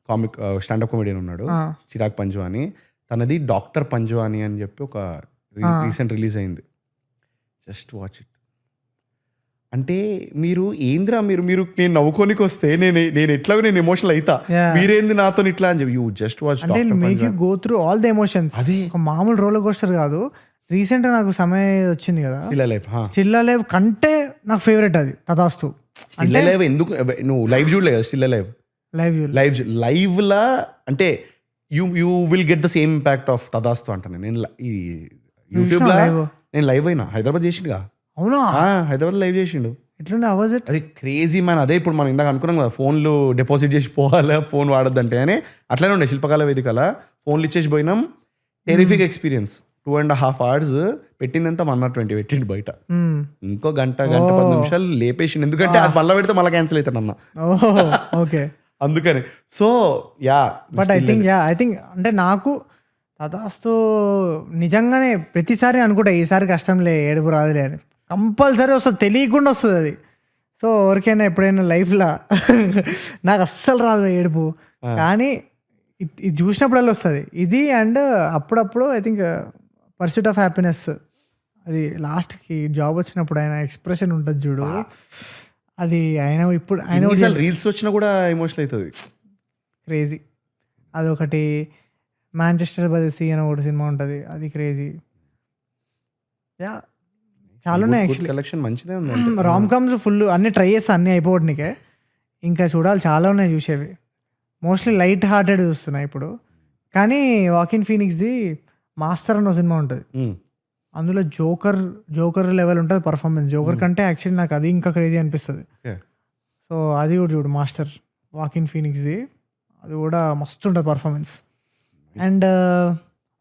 కామిక్ స్టాండప్ కామెడియన్ ఉన్నాడు, చిరాగ్ పంజ్వానీ. తనది డాక్టర్ పంజ్వానీ అని చెప్పి ఒక రీసెంట్ రిలీజ్ అయింది. Just watch it. అంటే మీరు ఏంద్రా మీరు నేను నవ్వుకోనికి వస్తే నేను ఎట్లాగో నేను ఎమోషనల్ అవుతా, మీరేంది నాతో ఇట్లా అని చెప్పి. You just watch, make you go through all the emotions. అదే ఒక మామూలు రోలర్ కోస్టర్ కాదు. రీసెంట్ గా నాకు సమయం వచ్చింది కదా, స్టిల్ అలైవ్ కంటే నాకు ఫేవరెట్ అది తథాస్తు. స్టిల్ అలైవ్ ఎందుకు నువ్వు లైవ్ చూడలే కదా? స్టిల్ అలైవ్ లైవ్ లా అంటే you will get the same impact of తథాస్తు అంటాను నేను. ఈ యూట్యూబ్ లో నేను లైవ్ అయినా, హైదరాబాద్ చేసిండుగా. అవునా? హైదరాబాద్ లైవ్ చేసిండు. ఎట్లుండే అవాజ్? అరే క్రేజీ మ్యాన్. అదే ఇప్పుడు మనం ఇందాక అనుకున్నాం కదా, ఫోన్లు డిపాజిట్ చేసి పోవాలా, ఫోన్ వాడద్దంటే అని. అట్లానే ఉండే శిల్పకళ వేదికల ఫోన్లు ఇచ్చేసి పోయినాం. Terrific experience. 2.5 hours పెట్టిందంతా 120 పెట్టిండు బయట. ఇంకో గంట 10 నిమిషాలు లేపేసిండు, ఎందుకంటే అది మళ్ళీ పెడితే మళ్ళీ క్యాన్సిల్ అవుతాను అన్న. ఓకే, అందుకని. So yeah, but I think అంటే నాకు తథాస్తు నిజంగానే ప్రతిసారి అనుకుంటా ఈసారి కష్టంలే, ఏడుపు రాదులే అని. కంపల్సరీ వస్తుంది, తెలియకుండా వస్తుంది అది. సో ఎవరికైనా ఎప్పుడైనా లైఫ్లో నాకు అస్సలు రాదు ఏడుపు, కానీ ఇది చూసినప్పుడల్లా వస్తుంది ఇది. అండ్ అప్పుడప్పుడు I think pursuit of happiness, అది లాస్ట్కి జాబ్ వచ్చినప్పుడు ఆయన ఎక్స్ప్రెషన్ ఉంటుంది చూడు, అది ఆయన ఇప్పుడు ఆయన రీల్స్ వచ్చినా కూడా ఎమోషనల్ అవుతుంది, క్రేజీ. అదొకటి. మాంచెస్టర్ బై ద సీ అని ఒకటి సినిమా ఉంటుంది, అది క్రేజీ. యా, చాలా ఉన్నాయి యాక్చువల్లీ. కలెక్షన్ మంచిదే ఉంది. రామ్ కామ్స్ ఫుల్ అన్ని ట్రై చేస్తా, అన్నీ అయిపోవడానికే. ఇంకా చూడాలి, చాలా ఉన్నాయి చూసేవి. మోస్ట్లీ లైట్ హార్టెడ్ చూస్తున్నాయి ఇప్పుడు. కానీ వాకిన్ ఫీనిక్స్ది మాస్టర్ అన్న సినిమా ఉంటుంది, అందులో జోకర్ లెవెల్ ఉంటుంది పర్ఫార్మెన్స్. జోకర్ కంటే యాక్చువల్లీ నాకు అది ఇంకా క్రేజీ అనిపిస్తుంది. సో అది కూడా చూడు, మాస్టర్ వాకిన్ ఫీనిక్స్ది, అది కూడా మస్తు ఉంటుంది పర్ఫార్మెన్స్. అండ్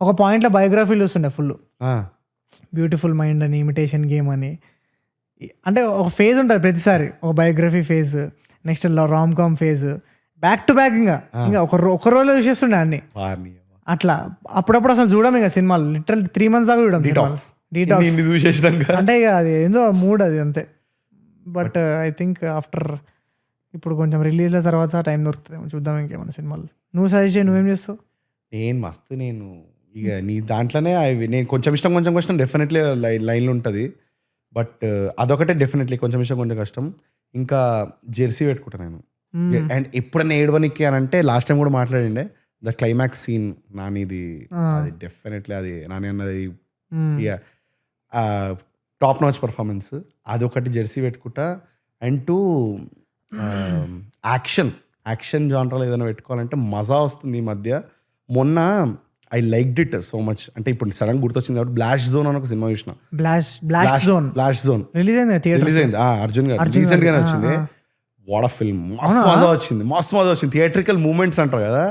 ఒక పాయింట్లో బయోగ్రఫీలు వస్తుండే ఫుల్, బ్యూటిఫుల్ మైండ్ అని, ఇమిటేషన్ గేమ్ అని. అంటే ఒక ఫేజ్ ఉంటుంది ప్రతిసారి, ఒక biography phase, next rom com phase, back to back. ఇంకా ఒక రోజులో చూసేస్తుండే అన్ని అట్లా. అప్పుడప్పుడు అసలు చూడము ఇక సినిమాలు, లిటరల్ 3 months దాకా చూడము. డీటాక్స్ అంటే ఇక అది ఏందో మూడ్, అది అంతే. బట్ ఐ థింక్ ఆఫ్టర్ ఇప్పుడు కొంచెం రిలీజ్ల తర్వాత టైం దొరుకుతుంది, చూద్దాం ఇంకేమైనా సినిమాలు. నువ్వు సజెస్ట్ చేయి, నువ్వేం చేస్తావు? నేను ఇక నీ దాంట్లోనే నేను కొంచెం కష్టం డెఫినెట్లీ లైన్లో ఉంటుంది. బట్ అదొకటే డెఫినెట్లీ కొంచెం కష్టం. ఇంకా జెర్సీ పెట్టుకుంటాను నేను. అండ్ ఎప్పుడన్నా ఏడవనికి అని అంటే లాస్ట్ టైం కూడా మాట్లాడిండే ద క్లైమాక్స్ సీన్ నానిది, అది డెఫినెట్లీ అది నాని అన్నది టాప్ నాచ్ పర్ఫార్మెన్స్. అదొకటి జెర్సీ పెట్టుకుంటా. అండ్ టూ యాక్షన్ జానరాలు ఏదైనా పెట్టుకోవాలంటే మజా వస్తుంది ఈ మధ్య. మొన్న I liked it so much, అంటే ఇప్పుడు సడన్ గుర్తొచ్చింది కాబట్టి బ్లాస్ట్ జోన్ అని ఒక సినిమా చూసిన. బ్లాస్ట్ జోన్ రిలీజ్ అయింది అర్జున్ గారు రీసెంట్ గానే వచ్చింది. వాట్ అ ఫిల్మ్, మస్తు మజా వచ్చింది. థియేట్రికల్ మూమెంట్స్ అంటారు కదా,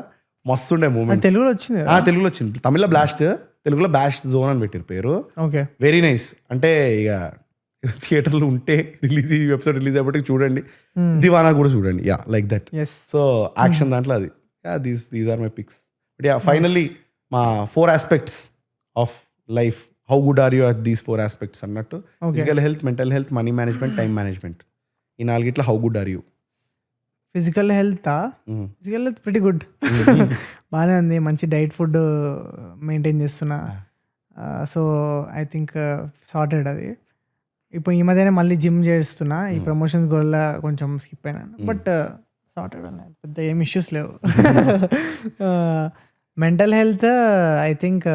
మస్తు ఉండే మూమెంట్స్. తెలుగులో వచ్చింది, తమిళ్లో బ్లాస్ట్, తెలుగులో బ్లాస్ట్ జోన్ అని పెట్టారు పేరు. Okay, very nice. అంటే ఇక థియేటర్లో ఉంటే ఈ వెబ్సైట్ రిలీజ్ అయ్యేప్పటికి చూడండి, దివానా కూడా చూడండి. Like that. సో యాక్షన్ దాంట్లో అది these are my picks. But finally మా 4 aspects of life, how good are you at these 4 aspects అన్నట్టు. Physical health, mental health, money management, time management. ఈ 4 how good are you? Physical health pretty good. బాగానే ఉంది, మంచి diet food maintain చేస్తున్నా. So I think sorted అది. ఇప్పుడు ఈ మధ్యనే మళ్ళీ జిమ్ చేస్తున్నా, ఈ ప్రమోషన్స్ గోల్ కొంచెం స్కిప్ అయినాను. బట్ సార్టెడ్ అన్నది, పెద్ద ఏం ఇష్యూస్ లేవు. మెంటల్ హెల్త్ ఐ థింక్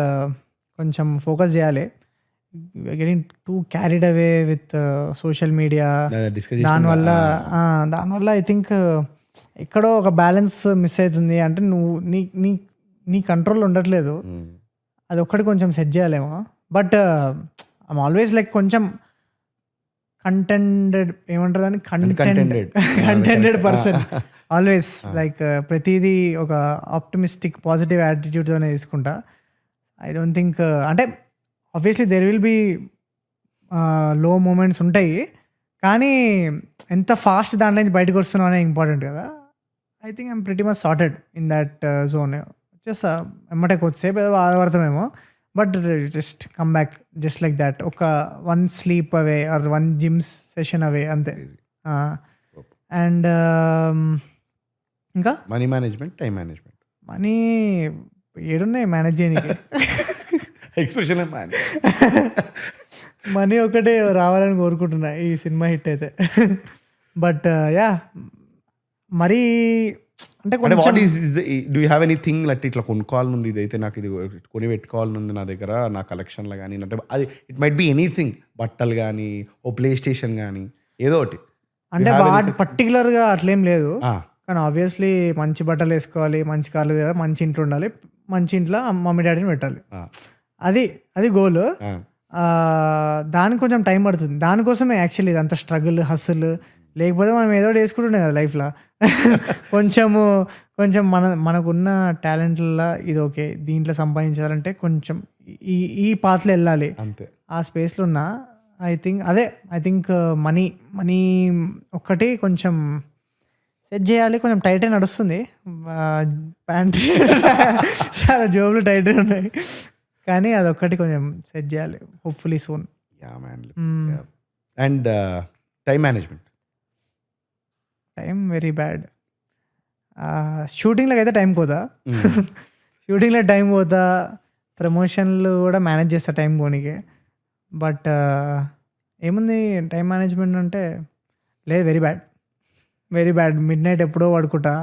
కొంచెం ఫోకస్ చేయాలి. Getting two carried away with social media. దానివల్ల ఐ థింక్ ఎక్కడో ఒక బ్యాలెన్స్ మిస్ అవుతుంది. అంటే నువ్వు నీ కంట్రోల్ ఉండట్లేదు, అది ఒక్కటి కొంచెం సెట్ చేయాలేమో. బట్ ఐమ్ ఆల్వేస్ లైక్ కొంచెం కంటెంటెడ్, ఏమంటారు దాన్ని, కంటెంటెడ్ పర్సన్ ఆల్వేస్. లైక్ ప్రతిదీ ఒక ఆప్టిమిస్టిక్ పాజిటివ్ యాటిట్యూడ్తోనే తీసుకుంటా. ఐ డోంట్ థింక్, అంటే ఆబ్వియస్లీ దెర్ విల్ బీ లో మూమెంట్స్ ఉంటాయి, కానీ ఎంత ఫాస్ట్ దాంట్లో నుంచి బయటకు వస్తున్నావు అనేది ఇంపార్టెంట్ కదా. I think I'm pretty much sorted in that zone. Just ఎమ్మటే కొద్దిసేపు ఏదో ఆడపడతామేమో, but just come back just like that. ఒక 1 sleep away or 1 gym session away అంతే. అండ్ ఇంకా money management, time management. Money ఏడున్నాయి మేనేజ్ చేయడానికి. ఎక్స్ప్రెషన్ మనీ ఒకటే రావాలని కోరుకుంటున్నా ఈ సినిమా హిట్ అయితే. బట్ మరీ అంటే do you have anything like ఇట్లా కొనుక్కోవాలనుంది, ఇదైతే నాకు ఇది కొని పెట్టుకోవాలనుంది నా దగ్గర, నా కలెక్షన్లో కానీ, అంటే అది ఇట్ మైట్ బి ఎనీథింగ్, బట్టలు కానీ, ఓ ప్లే స్టేషన్ కానీ, ఏదో ఒకటి. అంటే వాటి పర్టికులర్గా అట్లేం లేదు, కానీ ఆబ్వియస్లీ మంచి బట్టలు వేసుకోవాలి, మంచి కార్లు తిరగాలి, మంచి ఇంట్లో ఉండాలి, మంచి ఇంట్లో మమ్మీ డాడీని పెట్టాలి, అది గోల్. దానికి కొంచెం టైం పడుతుంది. దానికోసమే యాక్చువల్లీ ఇదంతా స్ట్రగుల్, హస్సులు. లేకపోతే మనం ఏదో వేసుకుంటుండే కదా లైఫ్లో. కొంచెం మనకున్న టాలెంట్లలో ఇది ఓకే, దీంట్లో సంపాదించాలంటే కొంచెం ఈ పాత్రలో వెళ్ళాలి, అంతే. ఆ స్పేస్లో ఉన్నా ఐ థింక్ మనీ ఒక్కటి కొంచెం సెట్ చేయాలి. కొంచెం టైటే నడుస్తుంది, ప్యాంట్ చాలా జోబులు టైటే ఉన్నాయి, కానీ అదొక్కటి కొంచెం సెట్ చేయాలి. Hopefully soon. And time management. Time very bad. షూటింగ్లోకి అయితే టైం పోతా, షూటింగ్లో టైం పోతా, ప్రమోషన్లు కూడా మేనేజ్ చేస్తా టైం పోనీకి. బట్ ఏముంది టైం మేనేజ్మెంట్ అంటే, లేదు, వెరీ బ్యాడ్. మిడ్ నైట్ ఎప్పుడో పడుకుంటా.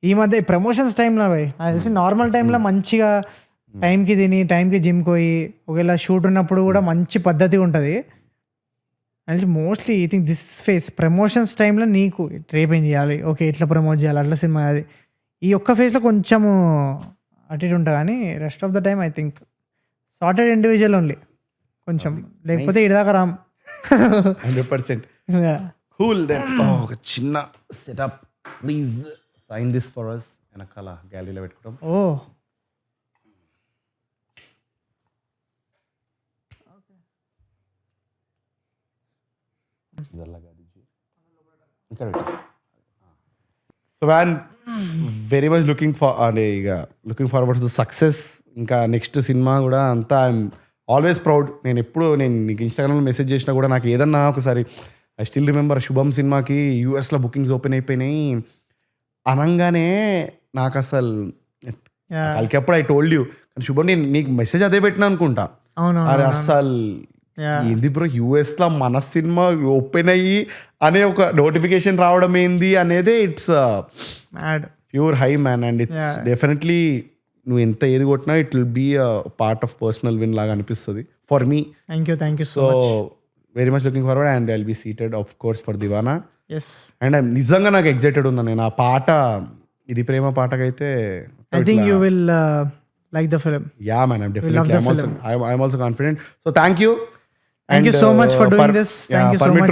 ఈ మధ్య ప్రమోషన్స్ టైంలో నాకు తెలిసి నార్మల్ టైంలో మంచిగా టైంకి తిని, టైంకి జిమ్కి పోయి, ఒకవేళ షూట్ ఉన్నప్పుడు కూడా మంచి పద్ధతి ఉంటుంది. అంటే mostly I think this face promotions టైంలో నీకు రేపు ఏం చేయాలి, ఓకే ఇట్లా ప్రమోట్ చేయాలి, అట్లా సినిమా, అది ఈ ఒక్క ఫేస్లో కొంచెము అటు ఇటు ఉంటుంది. కానీ rest of the time I think sorted individual only కొంచెం, లేకపోతే ఇడిదాకా రామ్. 100%. కూల్. దెన్ ఒక చిన్న setup please sign this for us వెనకాల గ్యాలరీలో పెట్టుకుంటాం. So man very much looking forward to success. ఇంకా నెక్స్ట్ సినిమా కూడా అంతా ఐఎమ్ ఆల్వేస్ ప్రౌడ్. నేను నీకు ఇన్స్టాగ్రామ్లో మెసేజ్ చేసినా కూడా నాకు ఏదన్నా ఒకసారి ఐ స్టిల్ రిమెంబర్ శుభం సినిమాకి యూఎస్లో బుకింగ్స్ ఓపెన్ అయిపోయినాయి అనగానే నాకు అసలు వాళ్ళకి ఎప్పుడు ఐ టోల్డ్ యూ కానీ శుభం నేను నీకు మెసేజ్ అదే పెట్టినా అనుకుంటా. అవును అరే అస్సలు ఏంది బ్రో యూఎస్లో మన సినిమా ఓపెన్ అయ్యి అనే ఒక నోటిఫికేషన్ రావడం ఏంది అనేది it's mad pure high man. And it's definitely నువ్వు ఎంత ఏది కొట్టినా it will be part of personal win లాగా అనిపిస్తుంది for me. Thank you so so very much looking forward and I will be seated of course for Deewana. Yes and నిజంగా నాకు excited ఉన్నా నేను ఆ పాట ఇది ప్రేమ పాటకైతే. I think you will like the film. Yeah man I'm definitely I'm also confident. So thank you so much for doing this. Thank you so much.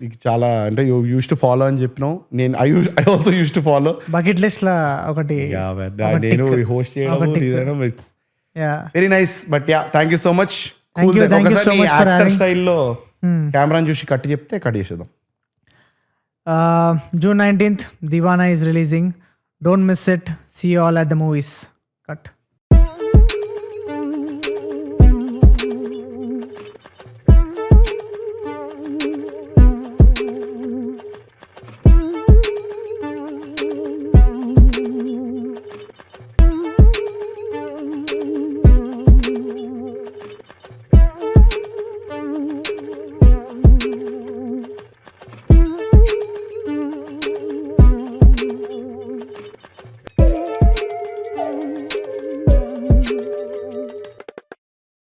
నీకు చాలా అంటే యూ యూస్ టు ఫాలో అని చెప్పినావు. నేను I also use to follow. Bucket list లా ఒకటి నేను host చేయడం yeah very nice. But yeah thank you so much. Thank you so much for having. స్టైల్లో కెమెరాని చూసి కట్ చెప్తే కట్ చేసేద్దాం. June 19th Divana is releasing. Don't miss it. See you all at the movies. Cut.